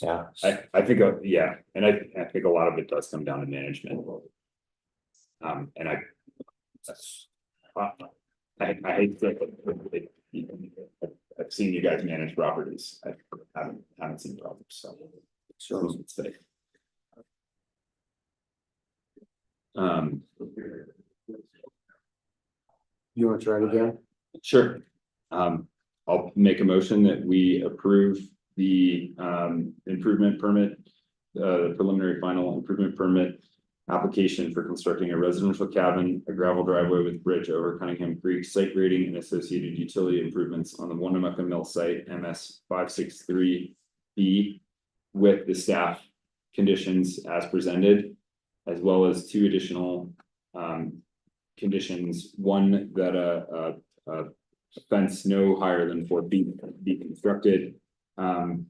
Yeah. I think, yeah, and I think a lot of it does come down to management. And I hate to, I've seen you guys manage properties, I haven't seen problems, so. Sure. You want to try it again? Sure. I'll make a motion that we approve the improvement permit. The preliminary final improvement permit application for constructing a residential cabin, a gravel driveway with bridge over Cunningham Creek, site grading and associated utility improvements on the Winnemucca Mill site, MS 563B. With the staff conditions as presented, as well as 2 additional conditions. One, that a fence no higher than 4 feet be constructed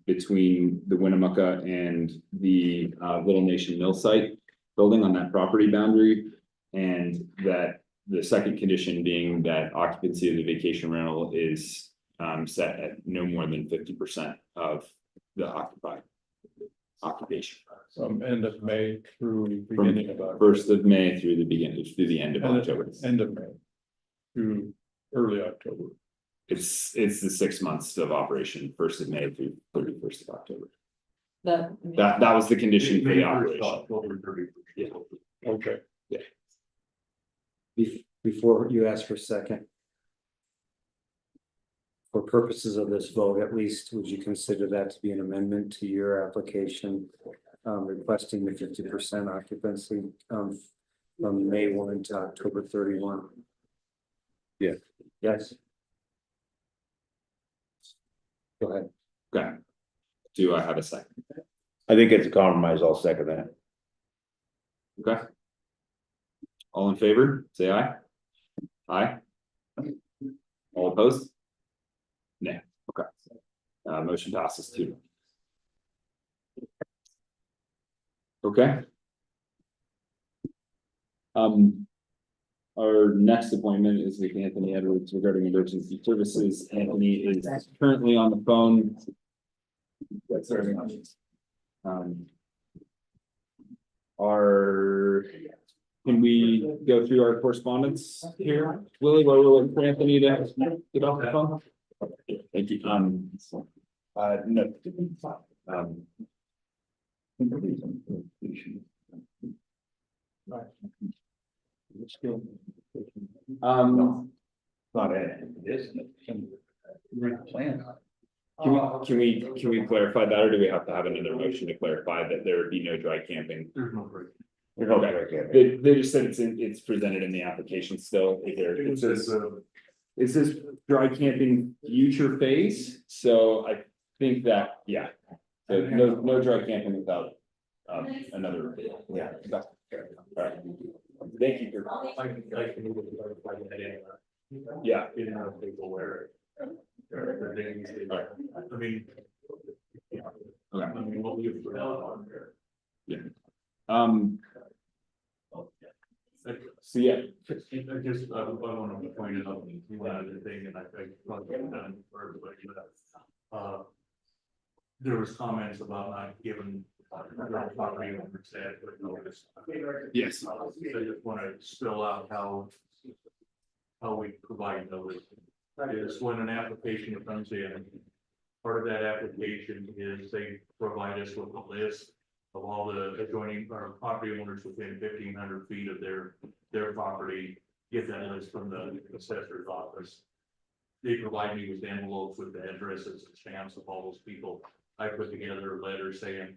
between the Winnemucca and the Little Nation Mill site building on that property boundary. And that the second condition being that occupancy of the vacation rental is set at no more than 50% of the occupied occupation. From end of May through beginning of October. 1st of May through the end of October. End of May through early October. It's the 6 months of operation, 1st of May through 31st of October. That was the condition for the operation. Yeah. Okay. Yeah. Before you ask for a second. For purposes of this vote, at least, would you consider that to be an amendment to your application? Requesting the 50% occupancy from May 1 to October 31? Yeah. Yes. Go ahead. Okay. Do I have a second? I think it's a compromise. I'll second that. Okay. All in favor, say aye. Aye. All opposed? Nay. Okay. Motion passes 2. Okay. Our next appointment is with Anthony Edwards regarding emergency services. Anthony is currently on the phone. That's very much. Can we go through our correspondence here? Willie, while we're waiting for Anthony to get off the phone? Thank you. No. Not it is. Plan. Can we clarify that, or do we have to have another motion to clarify that there would be no dry camping? There's no break. Okay, they just said it's presented in the application still, it says dry camping future phase, so I think that, yeah. So no dry camping without, another, yeah. Alright, thank you. I can clarify that anyway. Yeah. In how people wear it. I mean. Yeah. Okay. I mean, what we put out on there. Yeah. So yeah. I just, I want to point out one other thing, and I probably haven't done for everybody, but, there was comments about not giving property owners adequate notice. Yes. So I just want to spell out how we provide notice. Is when an application comes in, part of that application is they provide us with a list of all the adjoining or property owners within 1,500 feet of their property. Get that list from the assessor's office. They provide me with envelopes with the addresses and stamps of all those people. I put together a letter saying,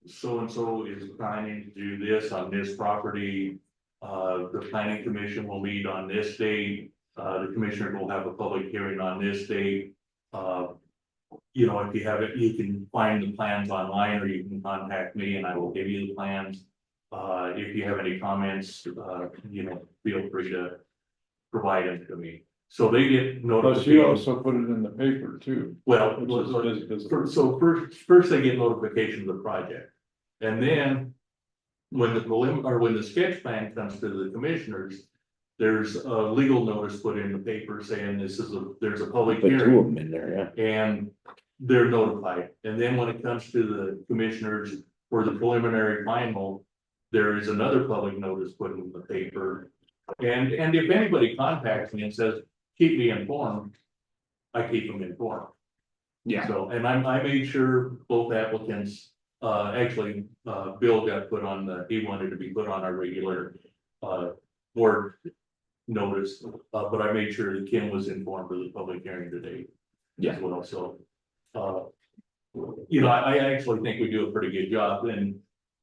so-and-so is planning to do this on this property. The planning commission will meet on this date. The commissioner will have a public hearing on this date. You know, if you have it, you can find the plans online, or you can contact me and I will give you the plans. If you have any comments, you know, feel free to provide them to me. So they get But notification. she also put it in the paper too. Well, So first they get notification of the project. And then when the sketch plan comes to the commissioners, there's a legal notice put in the paper saying there's a public Put two hearing. of them in there, yeah. And they're notified. And then when it comes to the commissioners for the preliminary final, there is another public notice put in the paper. And if anybody contacts me and says, keep me informed, I keep them informed. Yeah. So, and I made sure both applicants, actually, Bill got put on he wanted to be put on our regular, board notice, but I made sure that Kim was informed of the public hearing today. Yeah. As well, so, you know, I actually think we do a pretty good job, and,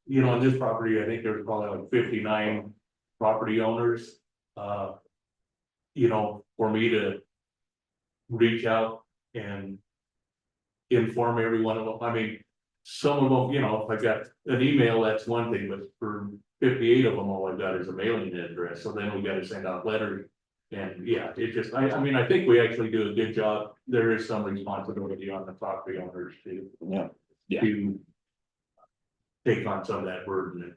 you know, on this property, I think there's probably like 59 property owners. You know, for me to reach out and inform every one of them, I mean, some of them, you know, if I got an email, that's one thing, but for 58 of them, all I've got is a mailing address, so then we got to send out letters. And yeah, it just, I mean, I think we actually do a good job. There is some responsibility on the property owners to, to take on some of that burden.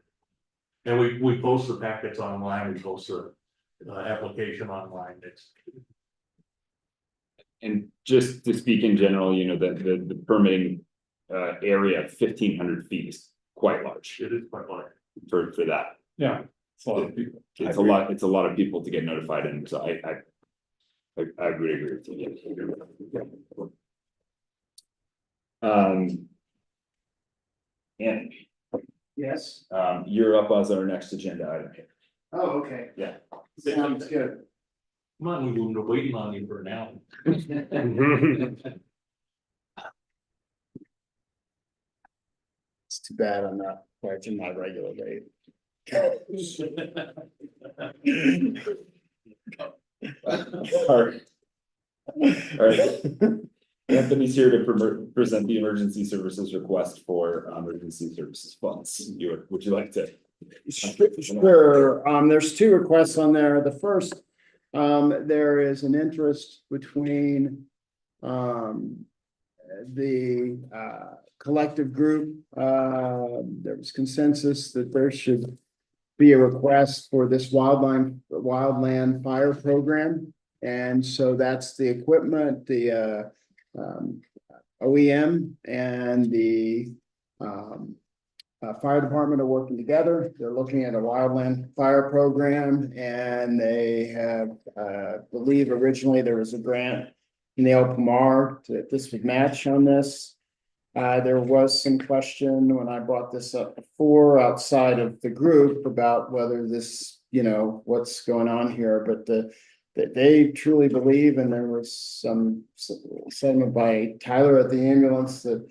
And we post the packets online, we post the application online. And just to speak in general, you know, the permitting area of 1,500 feet is quite large. It is quite large. For that. yeah, it's a lot of people. It's a lot of people to get notified, and so I agree with you. And Yes. you're up as our next agenda item here. Oh, okay. Yeah. Sounds good. Come on, we've been waiting on you for an hour. It's too bad I'm not watching my regular rate. All right. Anthony's here to present the emergency services request for emergency services funds. Would you like to? Sure, there's two requests on there. The first, there is an interest between the collective group. There was consensus that there should be a request for this wildland fire program. And so that's the equipment, the OEM and the fire department are working together. They're looking at a wildland fire program, and they have, believe originally there was a grant in the LPMR that this would match on this. There was some question when I brought this up before outside of the group about whether this, what's going on here, but that they truly believe, and there was some sentiment by Tyler at the ambulance that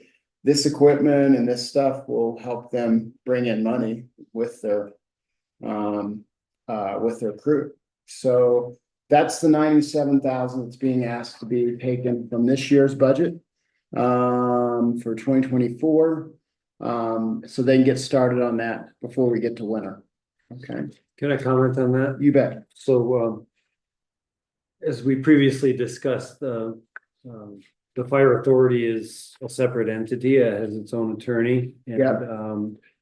this equipment and this stuff will help them bring in money with their crew. So that's the 97,000 that's being asked to be taken from this year's budget for 2024. So they can get started on that before we get to winter. Okay. Can I comment on that? You bet. So, as we previously discussed, the fire authority is a separate entity, it has its own attorney. And, Yeah.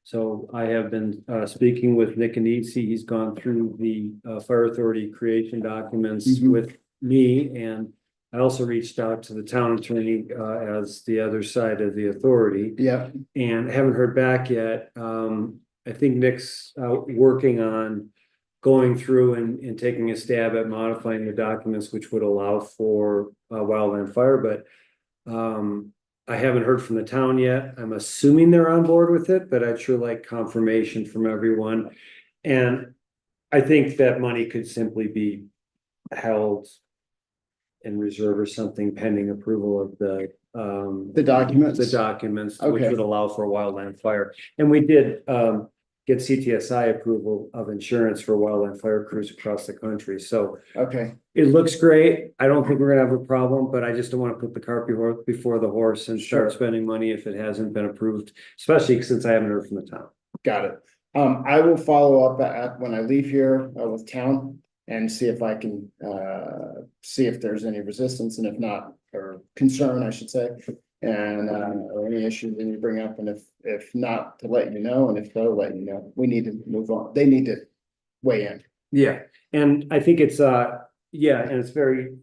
So I have been, speaking with Nick Anisi, he's gone through the, fire authority creation documents with me, and I also reached out to the town attorney, as the other side of the authority. Yeah. And haven't heard back yet. I think Nick's, working on going through and taking a stab at modifying the documents, which would allow for wildland fire, but I haven't heard from the town yet. I'm assuming they're on board with it, but I'd sure like confirmation from everyone. And I think that money could simply be held in reserve or something pending approval of the documents. Which Okay. would allow for a wildland fire. And we did get CTSI approval of insurance for wildland fire crews across the country. So Okay. it looks great. I don't think we're gonna have a problem, but I just don't want to put the cart before the horse and start Sure. spending money if it hasn't been approved, especially since I haven't heard from the town. Got it. I will follow up when I leave here with town and see if I can see if there's any resistance, and if not, or concern, I should say. And or any issues that you bring up, and if not, to let you know, and if so, let you know. We need to move on. They need to weigh in. Yeah, and I think it's yeah, and it's very,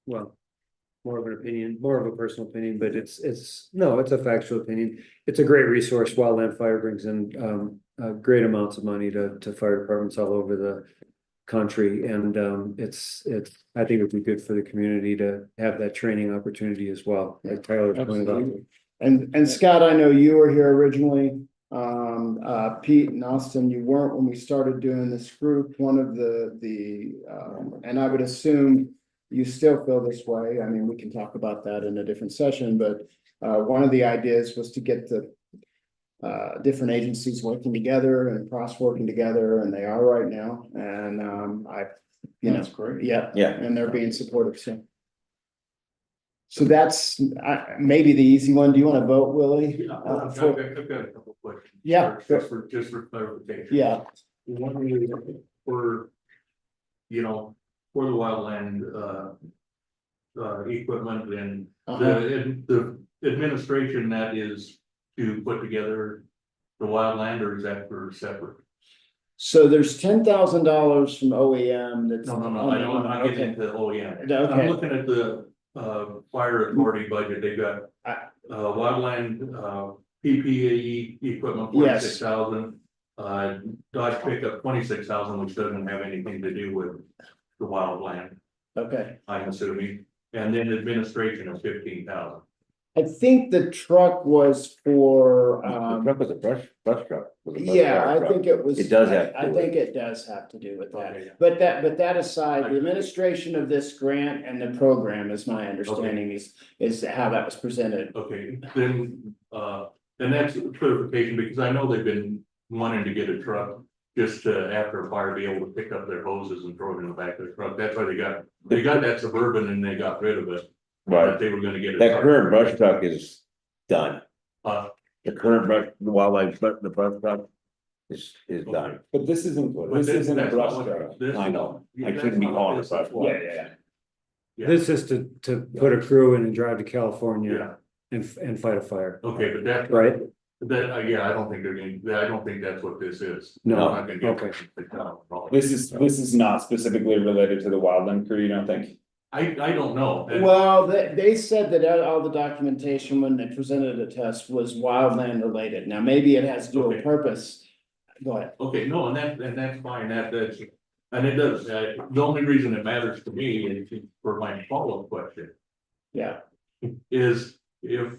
well, more of an opinion, more of a personal opinion, but it's a factual opinion. It's a great resource. Wildland fire brings in great amounts of money to fire departments all over the country, and I think it'd be good for the community to have that training opportunity as well, like Tyler pointed out. Absolutely. And Scott, I know you were here originally. Pete and Austin, you weren't when we started doing this group. One of and I would assume you still feel this way. I mean, we can talk about that in a different session, but one of the ideas was to get the different agencies working together and cross working together, and they are right now. And That's great. yeah, Yeah. and they're being supportive. So that's maybe the easy one. Do you want to vote, Willie? I've got a couple of questions. Yeah. Just for clarification. Yeah. One is for, for the wildland, equipment and the administration that is to put together the wildland, or is that for separate? So there's $10,000 from OEM that's. No, I don't want to get into OEM. Okay. I'm looking at the fire authority budget. They've got wildland PPE equipment, 46,000. Dodge pickup, 26,000, which doesn't have anything to do with the wildland, Okay. I'm assuming. And then administration of 15,000. I think the truck was for, The truck was a brush truck. Was a brush yeah, fire I truck. think it was. It does have to I do think with it does have to do with that. Okay. But that aside, the administration of this grant and the program, is my understanding, is how that was presented. Okay, then, and that's clarification, because I know they've been wanting to get a truck just to, after a fire, be able to pick up their hoses and throw it in the back of the truck. That's why they got that Suburban and they got rid of it. Right. But they were gonna get a That truck. current brush truck is done. Uh, The current the wildlife, the brush truck is done. But this isn't, But this this- isn't a that's brush not what truck. this- I know. Yeah, I that's shouldn't be not calling what it brush this is. truck. Yeah. This is to put a crew in and drive to California Yeah, and fight a fire. okay, but that. Right? That, I don't think they're going, I don't think that's what this is. No, They're not gonna get okay. it. This is not specifically related to the wildland crew, you don't think? I don't know. Well, they said that all the documentation when they presented it to us was wildland related. Now, maybe it has dual Okay. purpose. Go ahead. Okay, no, and that's fine, that's, and it does, the only reason it matters to me is for my follow-up question, Yeah. is if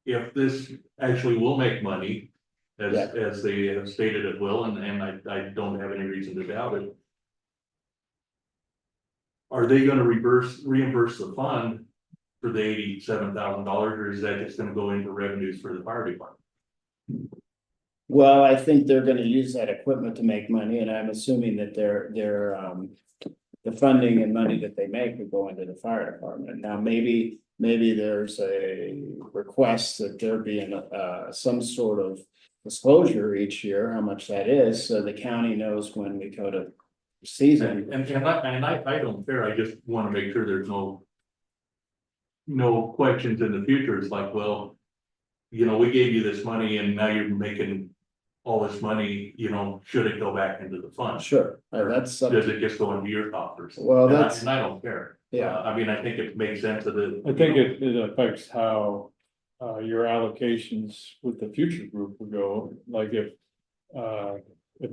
if this actually will make money, Yeah. as they have stated it will, and I don't have any reason to doubt it. Are they gonna reimburse the fund for the $87,000, or is that just gonna go into revenues for the fire department? Well, I think they're gonna use that equipment to make money, and I'm assuming that the funding and money that they make will go into the fire department. Now, maybe there's a request that there be some sort of disclosure each year, how much that is, so the county knows when we go to season. And I don't care, I just wanna make sure there's no questions in the future. It's like, well, you know, we gave you this money and now you're making all this money, you know, should it go back into the fund? Sure, that's. Does it just go into your coffers? Well, And that's. I don't care. Yeah. I mean, I think it makes sense that I think it affects how your allocations with the future group will go, like if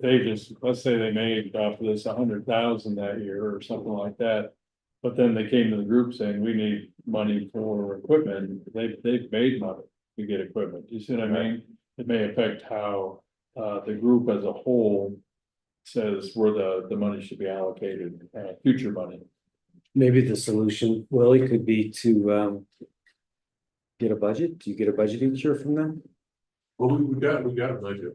they just, let's say they made off of this 100,000 that year or something like that. But then they came to the group saying, we need money for equipment, they've made money to get equipment, you see what I mean? It may affect how the group as a whole says where the money should be allocated, future money. Maybe the solution, Willie, could be to get a budget. Do you get a budget each year from them? Well, we got a budget.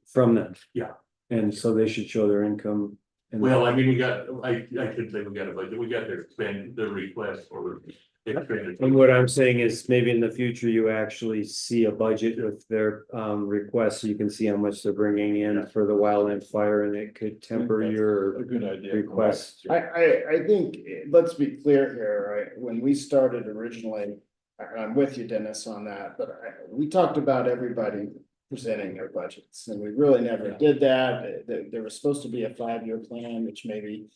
From them? Yeah. And so they should show their income. And Well, I mean, I should say we got a budget, we got their request for expenditure. And what I'm saying is maybe in the future, you actually see a budget with their requests, so you can see how much they're bringing in for the wildland fire, and it could temper your A good idea. request. I think, let's be clear here, right, when we started originally, I'm with you, Dennis, on that, but we talked about everybody presenting their budgets, and we really never did that. There was supposed to be a 5-year plan, which maybe,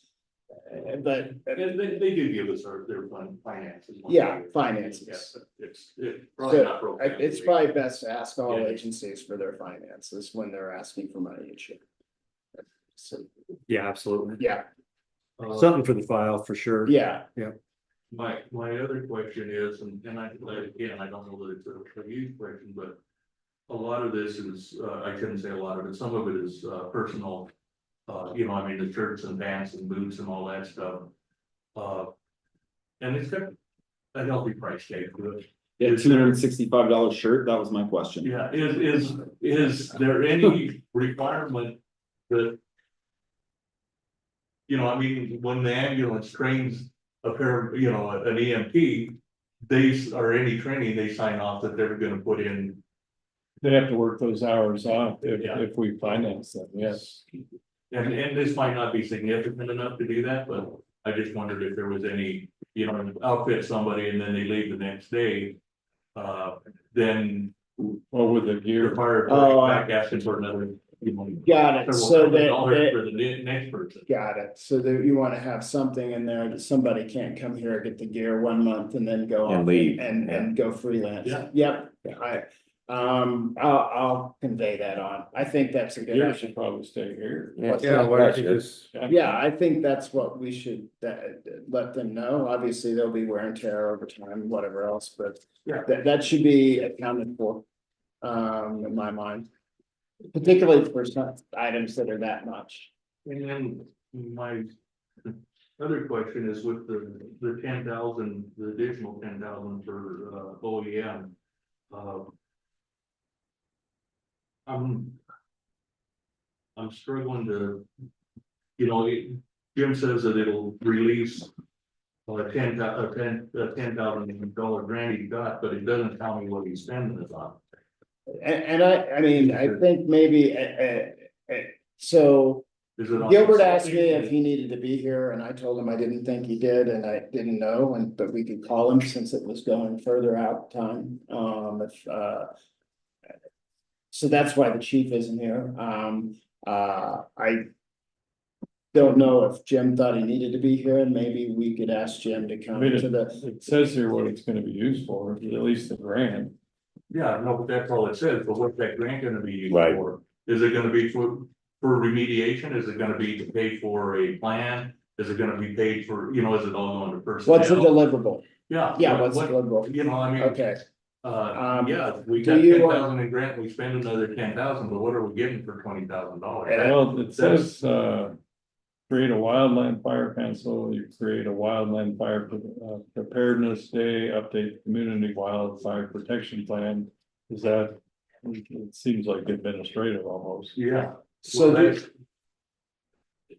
but. They do give us their finances. Yeah, finances. It's probably not broken. It's probably best to ask all Yeah. agencies for their finances when they're asking for money each year. So, Yeah, absolutely. yeah, Something for the file for sure. yeah. Yeah. My other question is, and again, I don't know that it's a huge question, but a lot of this is, I shouldn't say a lot of it, some of it is personal. You know, I mean, the shirts and pants and boots and all that stuff. And it's got a healthy price tag to it. Yeah, $265 shirt, that was my question. Yeah, is there any requirement that? You know, I mean, when the ambulance trains a pair, you know, an EMT, or any training, they sign off that they're gonna put in. They have to work those hours off Yeah. if we finance them, yes. And this might not be significant enough to do that, but I just wondered if there was any, you know, outfit somebody and then they leave the next day. Then. Well, with the gear. The fire Oh, back asking for another. Got it, so that, For the next person. got it, so that you wanna have something in there that somebody can't come here, get the gear 1 month and then go And off leave. and go freelance. Yeah. Yep, I'll convey that on, I think that's a good. Gear should probably stay here. What's Yeah, that? why don't you just, Yeah, I think that's what we should let them know. Obviously, there'll be wear and tear over time, whatever else, but Yeah. that should be accounted for. In my mind. Particularly for some items that are that much. And then my other question is with the 10,000, the additional 10,000 for OEM. I'm struggling to, you know, Jim says that it'll release $10,000 grant he got, but it doesn't tell me what he's spending it on. And I mean, I think maybe, so Is it on Gilbert asked me consulting? if he needed to be here and I told him I didn't think he did and I didn't know, but we could call him since it was going further out time. So that's why the chief isn't here. I don't know if Jim thought he needed to be here and maybe we could ask Jim to I come mean, to the. it says here what it's gonna be used for, at least the grant. Yeah, no, but that's all it says, but what's that grant gonna be used Right. for? Is it gonna be for remediation? Is it gonna be to pay for a plan? Is it gonna be paid for, you know, is it all going to personnel? What's the deliverable? Yeah. Yeah, what's the deliverable? You know, I mean. Okay, Yeah, we do got you 10,000 in grant, we spend another 10,000, but what are we getting for $20,000? Well, it says, create a wildland fire council, you create a wildland fire preparedness day, update community wildfire protection plan. Is that, it seems like administrative almost. Yeah. So Well,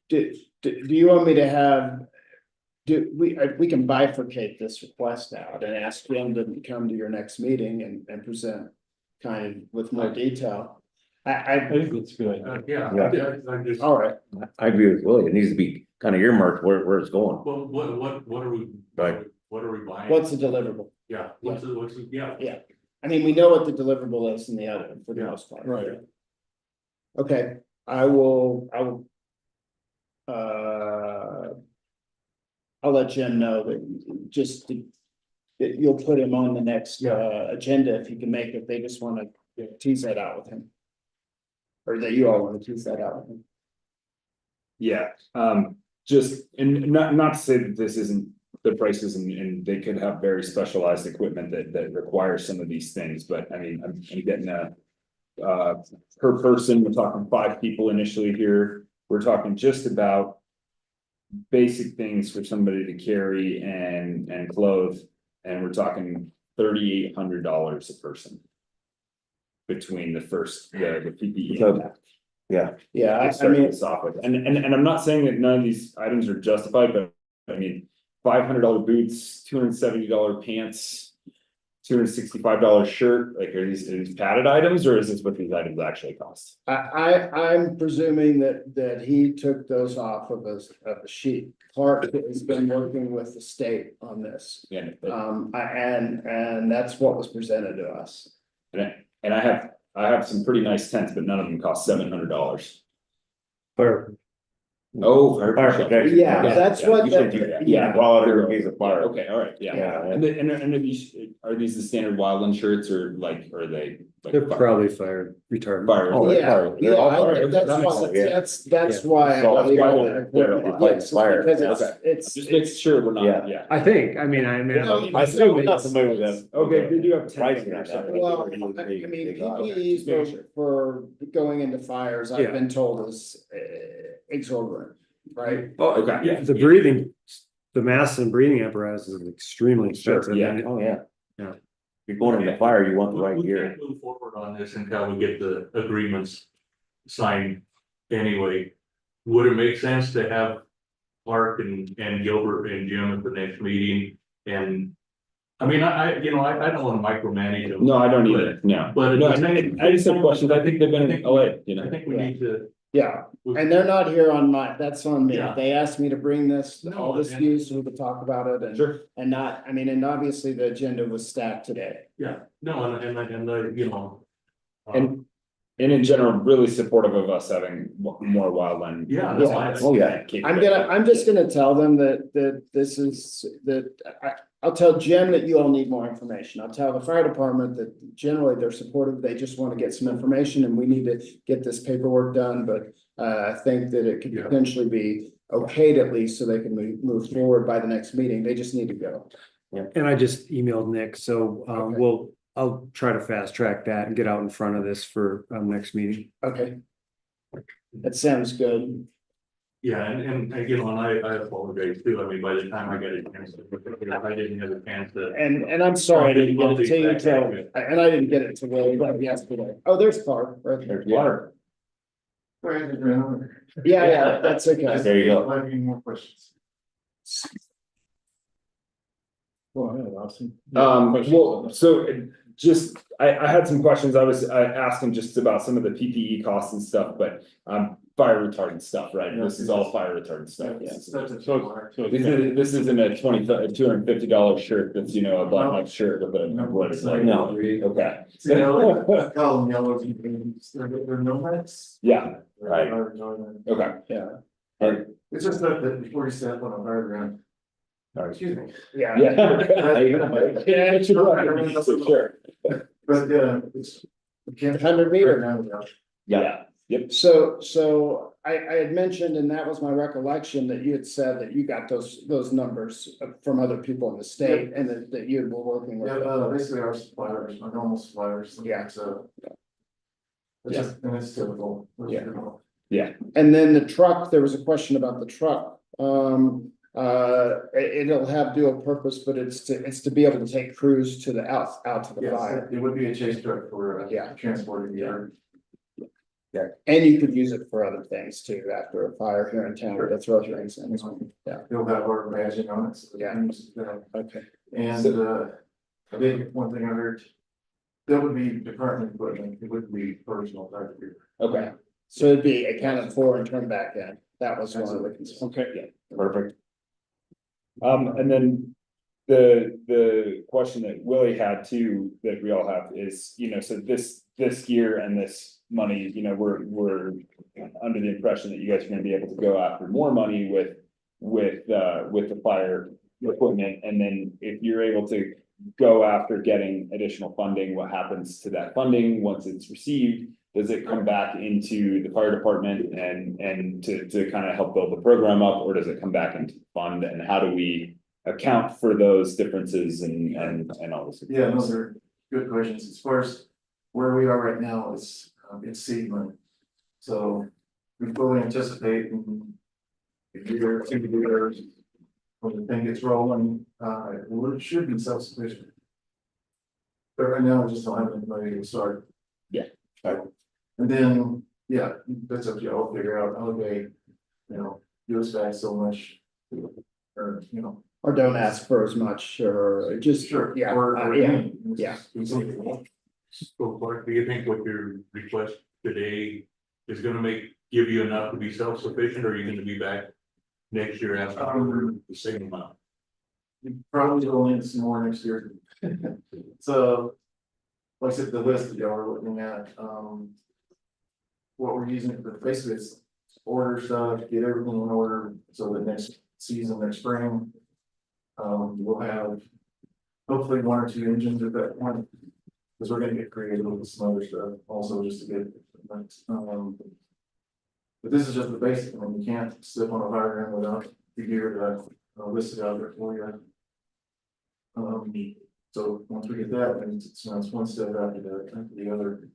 do you want me to have? We can bifurcate this request out and ask them to come to your next meeting and present kind of with more detail. I think that's good. Yeah. Yeah. I just, All right, I agree with Willie. It needs to be kind of earmarked where it's going. well, what are we? Right. What are we buying? what's the deliverable? Yeah, what's the, yeah. Yeah, I mean, we know what the deliverable is in the other, for the most part. Right. Okay, I will. I'll let Jim know that that you'll put him on the next agenda if he can make it. They just want to tease that out with him. Or that you all want to tease that out with him. Yeah, just, and not to say that this isn't the prices and they could have very specialized equipment that requires some of these things, but I mean, I'm getting per person, we're talking 5 people initially here. We're talking just about basic things for somebody to carry and clothe, and we're talking $3,800 a person. Between the PPE. So, yeah. Yeah, I mean, and I'm not saying that none of these items are justified, but I mean, $500 boots, $270 pants. $265 shirt, like are these padded items, or is this what these items actually cost? I'm presuming that he took those off of a sheet. Clark has been working with the state on this. Yeah. And that's what was presented to us. And I have some pretty nice tents, but none of them cost $700. Fire. Oh, fire protection. Yeah, that's what, You should do that. yeah. While under a case of fire. Okay, all right, yeah. Yeah. And are these the standard wildland shirts, or like, are they? Like They're probably fire retardant. Fire. Oh, they're fire. They're all fire. That's why. I believe Yes, fire. Because Okay. it's. Just make sure we're not, yeah. I think, I mean, I'm not familiar with them. Okay, did you have Pricing 10 on or that. something? Well, I mean, PPE for going into fires, I've Yeah. been told is exorbitant, right? Oh, okay, yeah. The breathing, the mask and breathing apparatus is extremely Sure, expensive. yeah. and- Oh, yeah. Yeah. If you're going into fire, you want the right We gear. can't move forward on this until we get the agreements signed anyway. Would it make sense to have Clark and Gilbert and Jim at the next meeting? And I mean, I don't want to micromanage them. No, I don't either, no. But No, I just have questions, I think they've been in LA, you know. I think we need to. Yeah, and they're not here on that's on me. Yeah. They asked me to bring this, all this and- news, so we could talk about it and. Sure. And not, I mean, and obviously the agenda was stacked today. Yeah, no, and you know. And in general, really supportive of us having more wildland. Yeah, no, oh, yeah. I'm just gonna tell them that this is, I'll tell Jim that you all need more information. I'll tell the fire department that generally they're supportive. They just want to get some information and we need to get this paperwork done, but I think that it could Yeah. potentially be okayed at least so they can move forward by the next meeting. They just need to go. And I just emailed Nick, so Okay. I'll try to fast track that and get out in front of this for next meeting. Okay. That sounds good. Yeah, and again, I apologize too. I mean, by the time I got a chance to, I didn't have a chance to. And I'm sorry I didn't get it to you till, and I didn't get it to Willie yesterday. Oh, there's Clark right there. Water. Yeah, that's okay. There you go. Any more questions? Well, yeah, awesome. Well, so just, I had some questions, I asked him just about some of the PPE costs and stuff, but, fire retardant stuff, right? This is all fire retardant stuff. Yeah. This isn't a $250 shirt that's, you know, a black knife shirt with a. No. Okay. Call them yellows and greens, they're nomads. Yeah, right, okay. Yeah. It's just that before you step on a fire ground. Excuse me. Yeah. Yeah. Sure. But it's. 100 meter. Yeah, yep. So I had mentioned, and that was my recollection, that you had said that you got those numbers from other people in the state and that you were working with. Basically our suppliers, our normal suppliers. Yeah. So. It's just, and it's typical. Yeah. Yeah, And then the truck, there was a question about the truck. It'll have dual purpose, but it's to be able to take crews to the out to the Yes, fire. it would be a chase truck for, Yeah. transporting gear. Yeah, and you could use it for other things too, after a fire here in town, that's what you're saying. Yeah, It'll have our badging on it. So Yeah. okay. And, I think one thing I heard, that would be department equipment, it would be personal type of gear. Okay, so it'd be accounted for and turned back in, that was one of the concerns. okay, perfect. And then the question that Willie had too, that we all have is, so this year and this money, we're under the impression that you guys are gonna be able to go after more money with the fire equipment, and then if you're able to go after getting additional funding, what happens to that funding once it's received? Does it come back into the fire department and to kind of help build the program up, or does it come back into the fund, and how do we account for those differences and all this? Yeah, those are good questions. As far as where we are right now is, it's seed money. So we fully anticipate in a year, 2 years, when the thing gets rolling, it should be self-sufficient. But right now, we just don't have anybody to start. Yeah. And then, yeah, that's up to y'all to figure out, okay, give us back so much. Or, Or don't ask for as much, or just, Sure. yeah, Or yeah, yeah. So Clark, do you think what your request today is gonna give you enough to be self-sufficient, or are you gonna be back next year asking for the same amount? You probably will need some more next year. So, like I said, the list that y'all are looking at, what we're using, but basically it's order stuff, get everything in order, so that next season, next spring. We'll have hopefully 1 or 2 engines at that point, because we're gonna get creative with some other stuff also, just to get. But this is just the basic, you can't slip on a fire ground without the gear that listed out there for you. So once we get that, then it's one step after the other.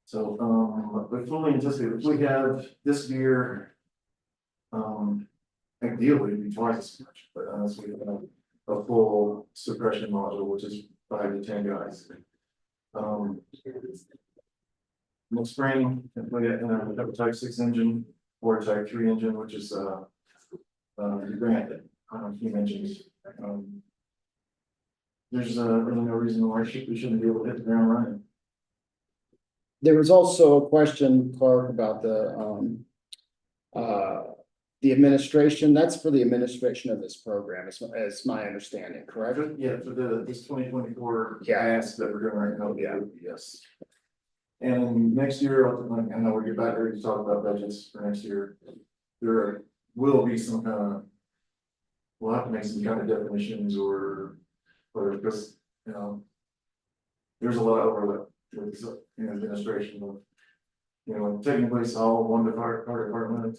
So, but fully anticipate, if we have this gear, ideally it'd be twice as much, but honestly, we have a full suppression module, which is 5 to 10 guys. Next spring, if we have a type 6 engine or a type 3 engine, which is the grant that he mentioned. There's really no reason why we shouldn't be able to hit the ground running. There was also a question, Clark, about the administration, that's for the administration of this program, as my understanding, correct? Yeah, for this 2024 Yeah. ask that we're doing right now, yes. And next year, I know we'll get back ready to talk about budgets for next year. There will be some kind of, we'll have to make some kind of definitions or just, there's a lot of overlap with this, administration of, taking place all one department.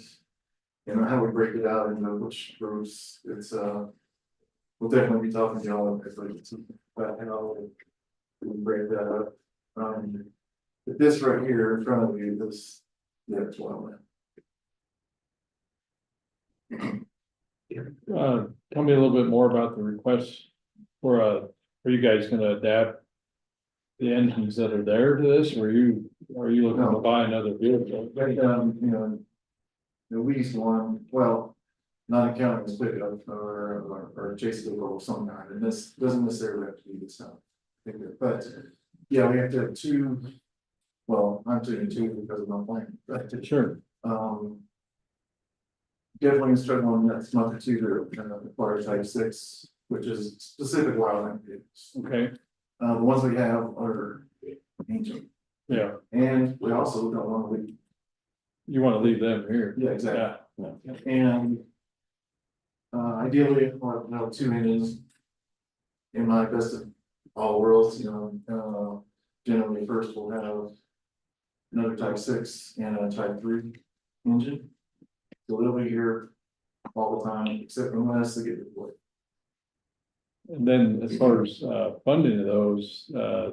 How we break it out into which groups, it's, we'll definitely be talking to y'all if about how we break that up. But this right here in front of you, this, it's well. Tell me a little bit more about the request for, are you guys gonna adapt the engines that are there to this, or are you looking to buy another vehicle? The least one, well, not accounting this pickup or chase vehicle of some kind, and this doesn't necessarily have to be this stuff. But, yeah, we have to have 2, well, I'm taking 2 because of my plan, but. Sure. Definitely struggling on that month or 2 to acquire type 6, which is specific wildland vehicles. Okay. The ones we have are ancient. Yeah. And we also don't want to leave. You wanna leave them here? Yeah, exactly. Yeah. And ideally, I'll have 2 engines. In my best of all worlds, generally first we'll have another type 6 and a type 3. engine. So they'll be here all the time, except unless they get deployed. And then as far as funding of those,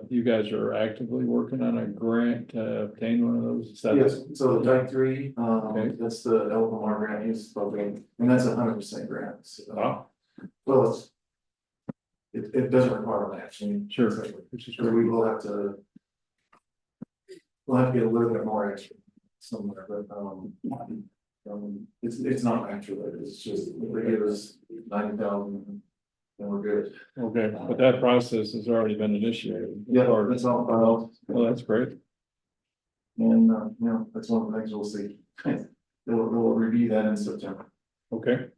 you guys are actively working on a grant to obtain one of those? Is that- Yes, so the type 3, Okay. that's the LMR grant use program, and that's 100% grant. So, Wow. well, it doesn't require an action. Sure. Which is great. We will have to. We'll have to get a little bit more extra somewhere, but it's not match related. It's just if they give us 90,000, then we're good. Okay, but that process has already been initiated. Yeah, that's all filed. Well, that's great. And you know, that's one of the things we'll see. They'll review that in September. Okay.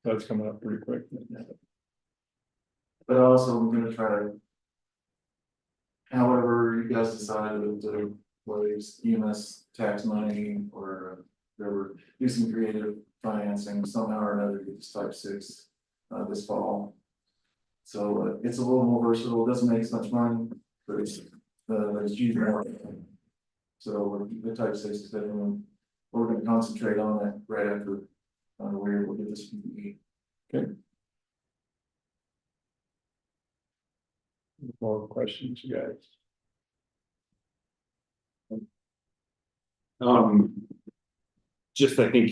That's coming up pretty quick. But also, I'm gonna try to. However, you guys decide to, whether it's EMS tax money or whatever, do some creative financing somehow or another, get this type 6 this fall. So it's a little more versatile, it doesn't make as much money, but it's used more. So the type 6 is definitely, we're gonna concentrate on that right after we're able to get this PPE. Okay. More questions, you guys? Just I think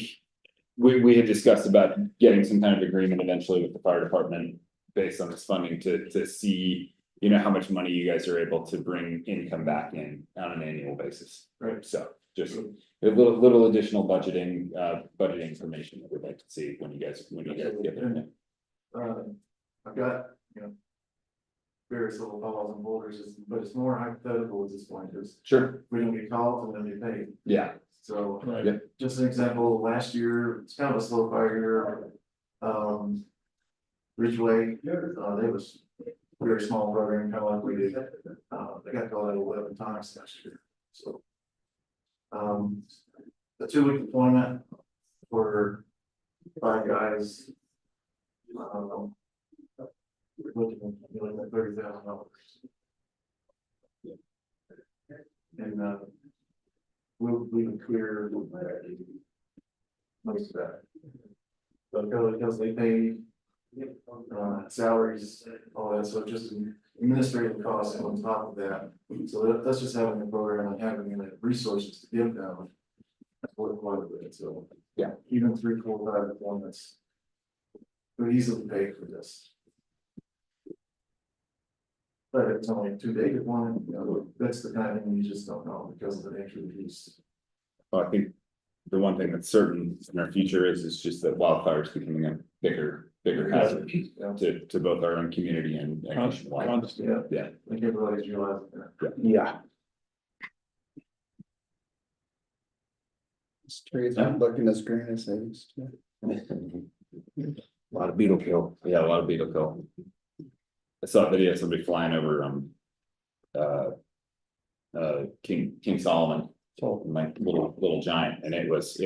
we had discussed about getting some kind of agreement eventually with the fire department based on this funding to see, you know, how much money you guys are able to bring income back in on an annual basis. Right. So just a little additional budgeting information that we'd like to see when you guys get there. I've got, you know, various little balls and boulders, but it's more hypothetical at this point, because Sure. we don't get called and then they pay. Yeah. So, Right. just an example, last year, it's kind of a slow fire year. Ridgeway, they was very small program, kind of like we did. They got called out 11 times last year, so. The 2-week deployment for 5 guys. We're looking at $30,000. And we can clear most of that. But because they pay salaries, all that, so just administrative costs on top of that. So that's just having a program and having the resources to give them. That's worth quite a bit, so. Yeah. Even 3, 4, 5 deployments. Would easily pay for this. But if it's only a 2-day deployment, you know, that's the kind of thing you just don't know because of the nature of the beast. Well, I think the one thing that's certain in our future is just that wildfire is becoming a bigger hazard to both our own community and nationwide. Yeah, I think everybody's realizing that. Yeah. These trees aren't looking as green as they used to. A lot of beetle kill. Yeah, a lot of beetle kill. I saw a video of somebody flying over King Solomon. Like little giant, and it was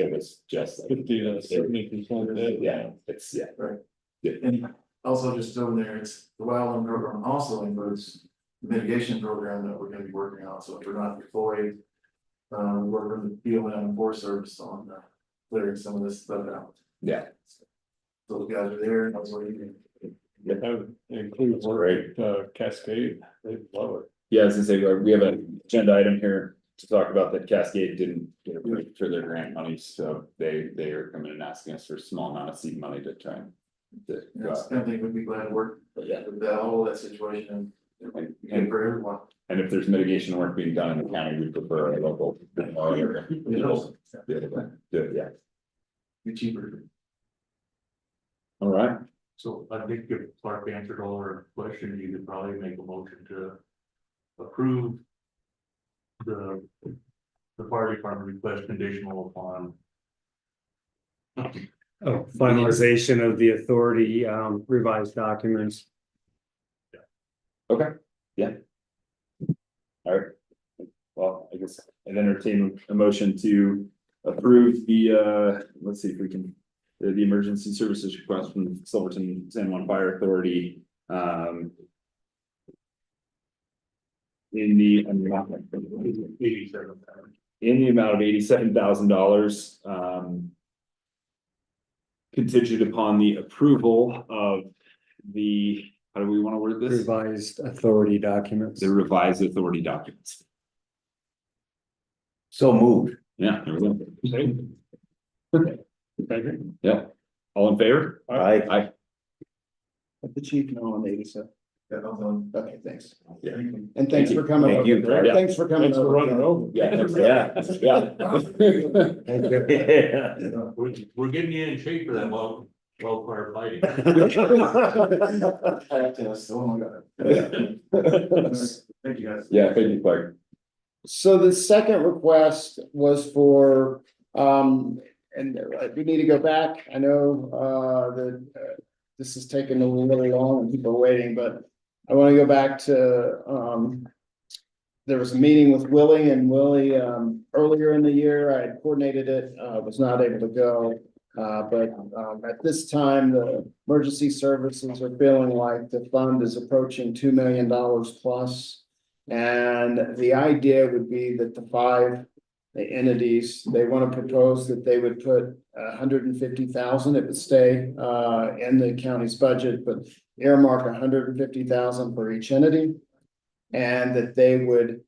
just like 50 to 70%. Yeah, it's right. Yeah. And also just over there, it's the wildland program also includes the mitigation program that we're gonna be working on. So if we're not deployed, we're going to BLM and Forest Service on clearing some of this stuff out. Yeah. So the guys are there. That's what you can. That would include work at Cascade. They love it. Yeah, as I say, we have an agenda item here to talk about that Cascade didn't get approved for their grant money, so they are coming and asking us for a small amount of seed money to try and. I think we'd be glad to work with that, all that situation and for everyone. And if there's mitigation work being done in the county, we prefer a local. Yeah. Be cheaper. All right. So I think if Clark answered all our questions, you could probably make a motion to approve the fire department request conditional upon Finalization of the authority, revised documents. Okay, yeah. All right. Well, I guess I'd entertain a motion to approve the, let's see if we can, the emergency services request from the Silverton San Juan Fire Authority. In the 87,000. in the amount of $87,000, contingent upon the approval of the, how do we want to word this? Revised authority documents. The revised authority documents. So moved. Yeah, there we go. Yeah, all in favor? Aye. Let the chief know on the 87. Yeah, I'm Okay, thanks. Yeah. And thanks for coming. Thank you. over. Yeah. Thanks for coming. Thanks for over. running over. Yeah, Yeah. We're getting you in shape for that wildfire fighting. Thank you, guys. yeah, thank you, Clark. So the second request was for, and we need to go back. I know, that this is taking a little long and people are waiting, but I want to go back to, there was a meeting with Willie and Willie, earlier in the year. I had coordinated it, was not able to go. But at this time, the emergency services are feeling like the fund is approaching $2 million plus. And the idea would be that the entities, they want to propose that they would put 150,000, it would stay in the county's budget, but earmark 150,000 for each entity. And that they would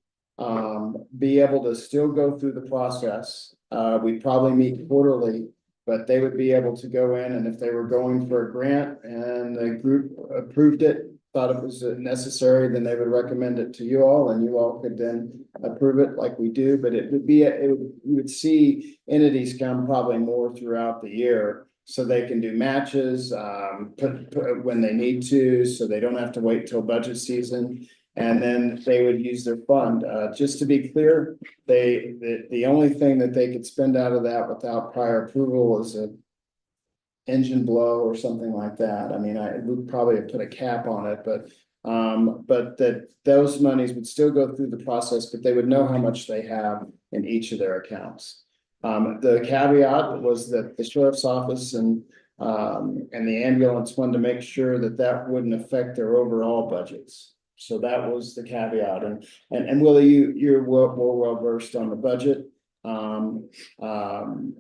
be able to still go through the process. We probably meet quarterly, but they would be able to go in, and if they were going for a grant and the group approved it, thought it was necessary, then they would recommend it to you all, and you all could then approve it like we do. But it would be, you would see entities come probably more throughout the year, so they can do matches put when they need to, so they don't have to wait till budget season. And then they would use their fund. Just to be clear, the only thing that they could spend out of that without prior approval is a engine blow or something like that. I mean, I would probably have put a cap on it, but that those monies would still go through the process, but they would know how much they have in each of their accounts. The caveat was that the sheriff's office and the ambulance wanted to make sure that that wouldn't affect their overall budgets. So that was the caveat. And Willie, you're well versed on the budget.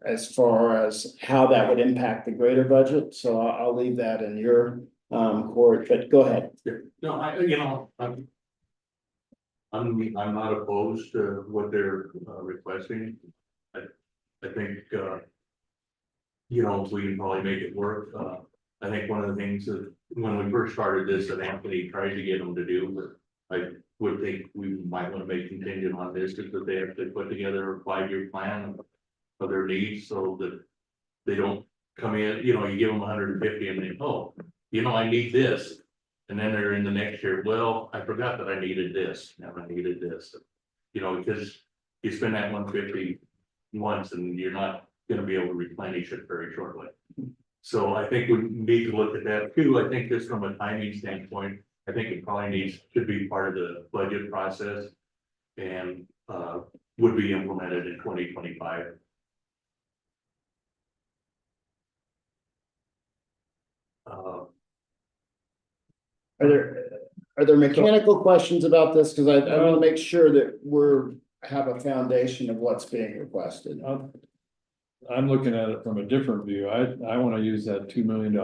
As far as how that would impact the greater budget, so I'll leave that in your court, but go ahead. No, I'm not opposed to what they're requesting. I think, we can probably make it work. I think one of the things that when we first started this, that Anthony tried to get them to do, but I would think we might want to make contingent on this, is that they have to put together a 5-year plan of their needs, so that they don't come in, you give them 150 and they, I need this. And then they're in the next year, well, I forgot that I needed this, and I needed this. Because you spend that 150 once and you're not gonna be able to replenish it very shortly. So I think we need to look at that too. I think just from a timing standpoint, I think it probably should be part of the budget process and would be implemented in 2025. Are there mechanical questions about this? Because I want to make sure that have a foundation of what's being requested. I'm looking at it from a different view. I want to use that $2 million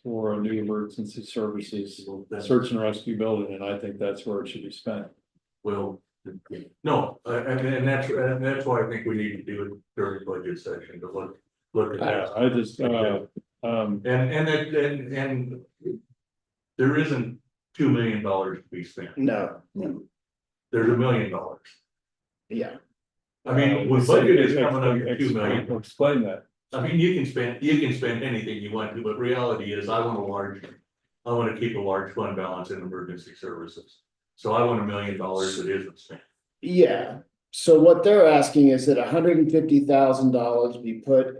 for a new emergency services search and rescue building, and I think that's where it should be spent. Well, no, and that's why I think we need to do it during budget session to look at that. I just and there isn't $2 million to be spent. No. There's $1 million. Yeah. I mean, when budget is coming up to 2 million. Explain that. I mean, you can spend anything you want to, but reality is I want to keep a large fund balance in emergency services. So I want $1 million that isn't spent. Yeah. So what they're asking is that $150,000 be put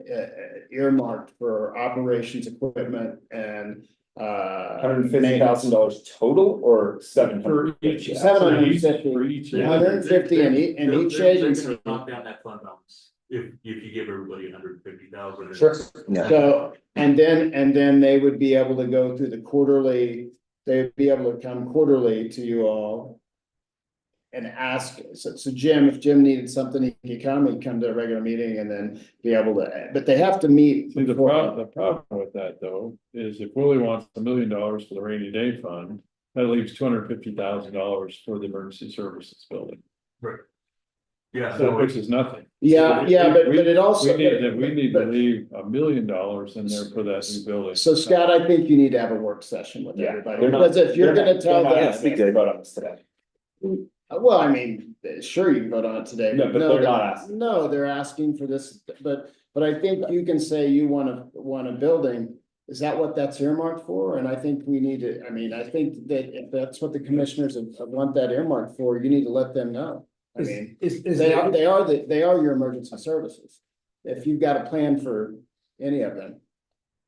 earmarked for operations equipment and $150,000 total or 700 each? 750 for each. 150 in each agency. They're gonna knock down that fund balance if you give everybody 150,000. Sure. Yeah. So, and then they would be able to go through the quarterly, they'd be able to come quarterly to you all. and ask, so Jim, if Jim needed something, he could come to a regular meeting and then be able to, but they have to meet. See, the problem with that though, is if Willie wants $1 million for the rainy day fund, that leaves $250,000 for the emergency services building. Right. Yeah. So which is nothing. Yeah, but it also. We need to leave $1 million in there for that new building. So Scott, I think you need to have a work session with everybody, They're not- because if you're gonna tell They're not them. asking to vote on this today. Well, I mean, sure, you can vote on it today. No, but they're not asking. No, they're asking for this, but I think you can say you want a building. Is that what that's earmarked for? And I think we need to, I mean, I think that if that's what the commissioners want that earmarked for, you need to let them know. I mean, they are your emergency services. If you've got a plan for any of them.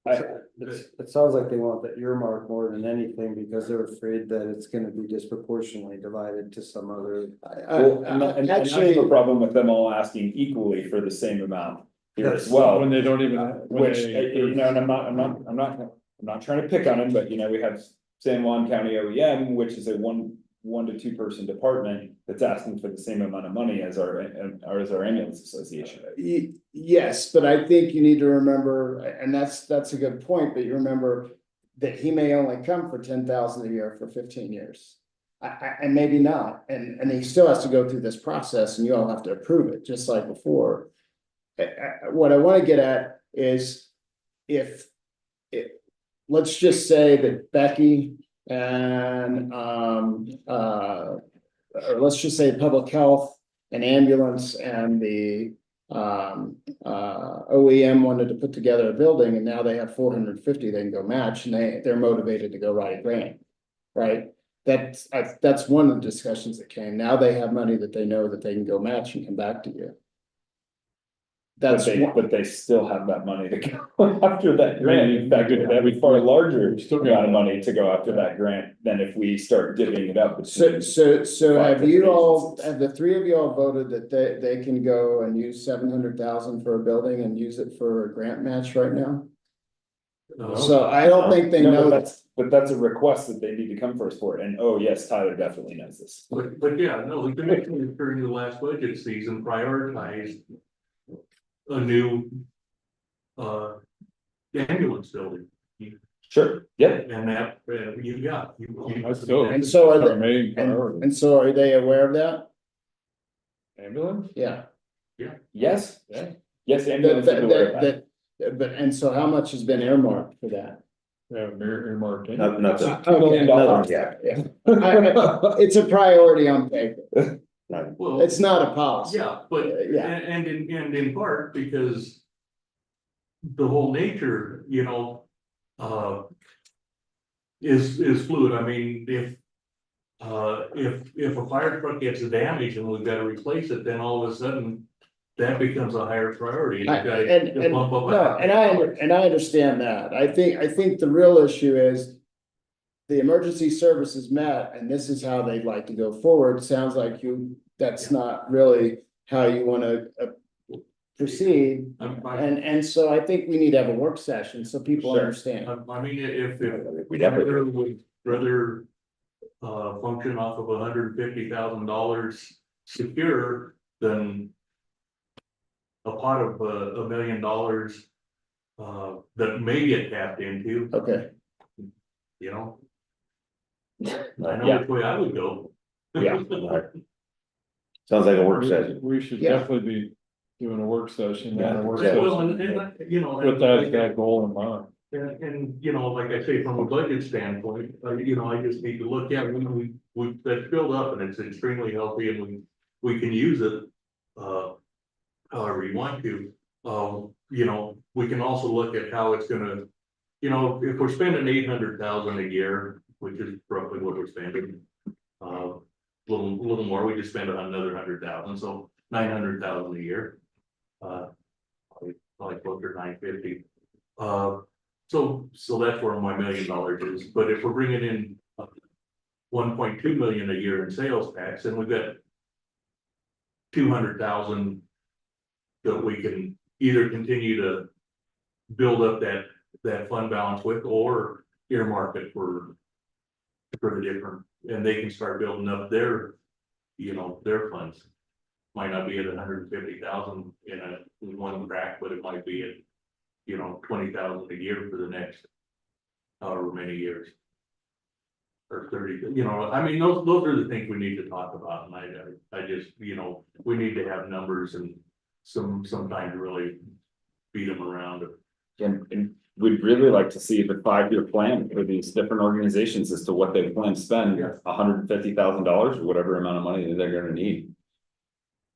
It sounds like they want the earmark more than anything because they're afraid that it's gonna be disproportionately divided to some other. And I have a problem with them all asking equally for the same amount here as well. When they don't even. And I'm not trying to pick on them, but we have San Juan County OEM, which is a one to two person department that's asking for the same amount of money as our ambulance association. Yes, but I think you need to remember, and that's a good point, but you remember that he may only come for 10,000 a year for 15 years. And maybe not, and he still has to go through this process and you all have to approve it, just like before. What I want to get at is if let's just say that Becky and or let's just say public health and ambulance and the OEM wanted to put together a building and now they have 450 they can go match and they're motivated to go write a grant, right? That's one of the discussions that came. Now they have money that they know that they can go match and come back to you. But they still have that money to go after that grant. In fact, it would have a far larger amount of money to go after that grant than if we start divvying it up. So have the three of you all voted that they can go and use 700,000 for a building and use it for a grant match right now? No. So I don't think they know that. But that's a request that they need to come first for, and oh yes, Tyler definitely knows this. But yeah, no, the commission during the last budget season prioritized a new ambulance building. Sure, yeah. And that, And so are they aware of that? Ambulance? Yeah. Yeah. Yes. Yeah. Yes, ambulance is aware of that. But, and so how much has been earmarked for that? Yeah, earmarked. Nothing. It's a priority on paper. Well, It's not a policy. yeah, but, and in part because the whole nature, is fluid. I mean, if a fire truck gets damaged and we've got to replace it, then all of a sudden that becomes a higher priority. I understand that. I think the real issue is the emergency services met, and this is how they'd like to go forward. Sounds like that's not really how you want to proceed. And so I think we need to have a work session so people understand. I mean, if We definitely would rather function off of $150,000 secure than a pot of $1 million that may get tapped into. Okay. I know which way I would go. Yeah. Sounds like a work session. We should Yeah. definitely be doing a work session. Yeah. And a work Well, session and with that goal in mind. And like I say, from a budget standpoint, I just need to look at, that's filled up and it's extremely healthy and we can use it. However you want to, we can also look at how it's gonna, if we're spending 800,000 a year, which is roughly what we're spending. Little more, we just spend another 100,000, so 900,000 a year. Probably closer to 950. So that's where my $1 million is, but if we're bringing in 1.2 million a year in sales tax, then we've got 200,000 that we can either continue to build up that fund balance with, or earmark it for the different, and they can start building up their their funds. Might not be at 150,000 in one crack, but it might be at, 20,000 a year for the next however many years. Or 30, I mean, those are the things we need to talk about, and I just, we need to have numbers and some time to really beat them around. And we'd really like to see the 5-year plan for these different organizations as to what they plan to spend, $150,000 or whatever amount of money that they're gonna need.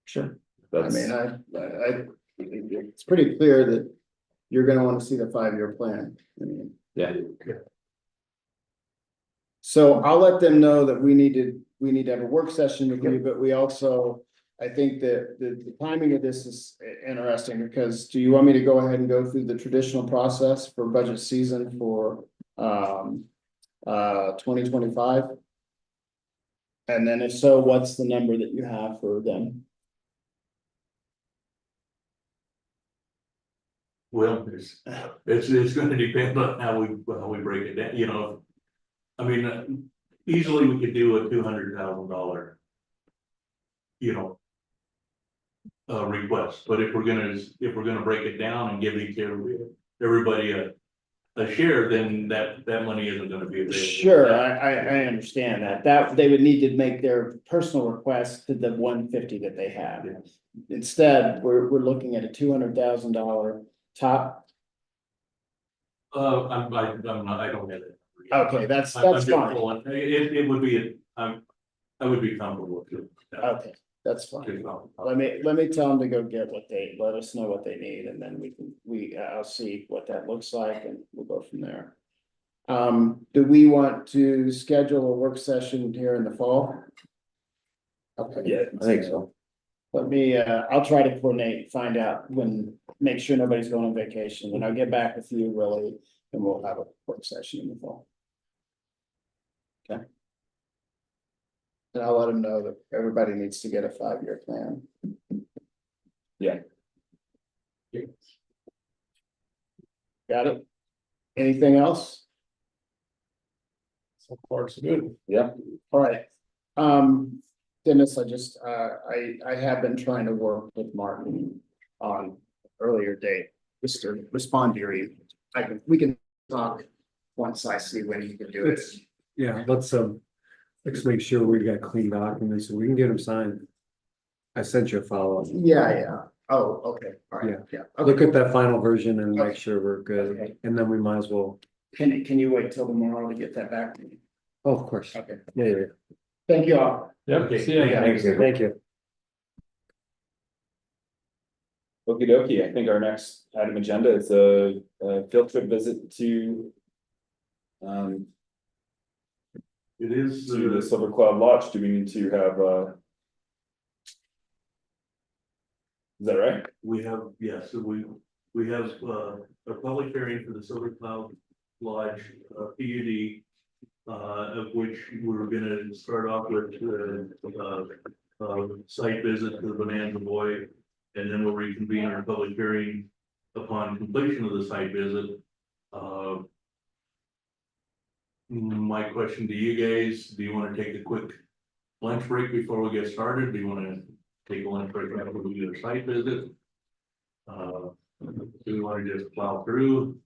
Sure. I mean, it's pretty clear that you're gonna wanna see the 5-year plan. I mean, yeah. So I'll let them know that we need to have a work session with you, but we also, I think that the timing of this is interesting, because do you want me to go ahead and go through the traditional process for budget season for 2025? And then if so, what's the number that you have for them? Well, it's gonna depend on how we break it down, I mean, easily we could do a $200,000. Request, but if we're gonna break it down and give everybody a share, then that money isn't gonna be available. Sure, I understand that they would need to make their personal request to the 150 that they have. Instead, we're looking at a $200,000 top. I don't have it. Okay, that's I'm just fine. pulling. It would be, I would be comfortable with it. Okay, that's fine. Let me tell them to go get let us know what they need, and then I'll see what that looks like, and we'll go from there. Do we want to schedule a work session here in the fall? Okay. Yeah, I think so. Let me, I'll try to coordinate, find out make sure nobody's going on vacation, and I'll get back with you, Willie, and we'll have a work session in the fall. Okay. And I'll let them know that everybody needs to get a 5-year plan. Yeah. Got it? Anything else? So far, so good. Yeah. All right. Dennis, I have been trying to work with Martin on earlier date, just to respond to your email. We can talk once I see when you can do it. Yeah, let's make sure we got clean documents so we can get them signed. I sent you a follow-up. Yeah. Oh, okay. All right. Yeah. Look at that final version and make sure we're good, Okay. and then we might as well. Can you wait till tomorrow to get that back to me? Oh, of course. Okay. Yeah. Thank you all. Yep, see ya. Thank you. Okie dokie, I think our next item agenda is a field trip visit to. It is To the Silver Cloud Lodge. Do we need to have is that right? We have, yes, so we have a public hearing for the Silver Cloud Lodge PUD. Of which we're gonna start off with site visit to the Bonanza Boy. And then we'll reconvene our public hearing upon completion of the site visit. My question to you guys, do you want to take a quick lunch break before we get started? Do you want to take a lunch break after we do the site visit? Do we want to just plow through?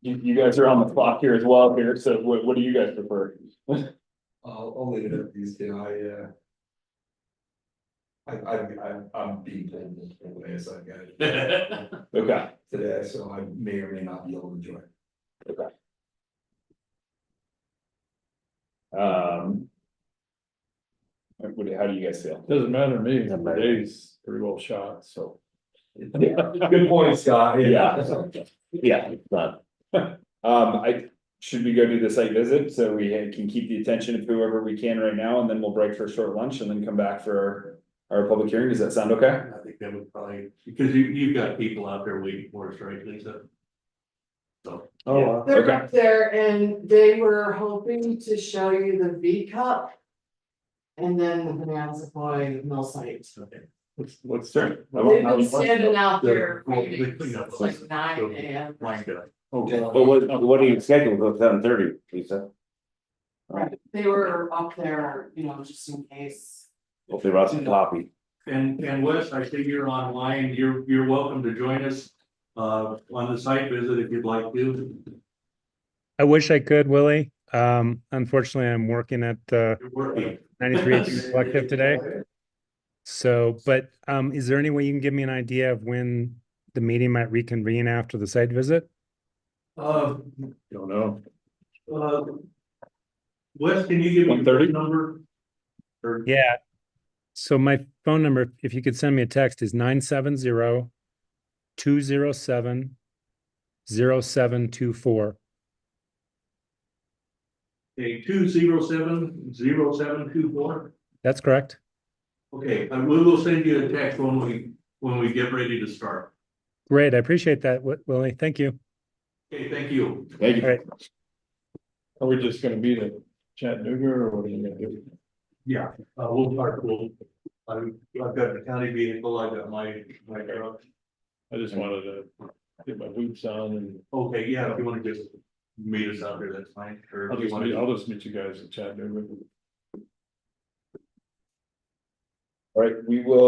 You guys are on the clock here as well here, so what do you guys prefer? I'll leave it at these two. I'm being pulled away, so I've got it. Okay. Today, so I may or may not be able to join. Okay. How do you guys feel? Doesn't matter to me, the day's pretty well shot, so. Good point, Scott. Yeah. Yeah, it's not. Should we go do the site visit so we can keep the attention of whoever we can right now, and then we'll break for a short lunch and then come back for our public hearing? Does that sound okay? I think that would probably, because you've got people out there waiting for us, right, Lisa? So. Oh, They're Okay. up there and they were hoping to show you the V cup. And then the Bonanza Boy mill site. Okay. Let's turn. They've been standing out there Well, waiting they clean up since like 9 AM. Line guy. But what are you scheduled for 7:30, Lisa? Right, they were up there, you know, just in case. Hope they brought some coffee. And Wes, I see you're online, you're welcome to join us on the site visit if you'd like to. I wish I could, Willie. Unfortunately, I'm working at You're working. 93 Collective today. So, but is there any way you can give me an idea of when the meeting might reconvene after the site visit? Don't know. Wes, can you give me your phone number? Or Yeah. So my phone number, if you could send me a text, is 970-207-0724. okay, 207-0724. That's correct. Okay, we will send you a text when we get ready to start. Great. I appreciate that, Willie. Thank you. Okay, thank you. Thank you. All right. Are we just gonna meet at Chattanooga or what are you gonna do? Yeah, we'll park, I've got the county vehicle, I got my truck. I just wanted to get my boots on and. Okay, yeah, if you wanna just meet us out there, that's fine. Or I'll if you just wanna. I'll just meet you guys in Chattanooga. All right, we will.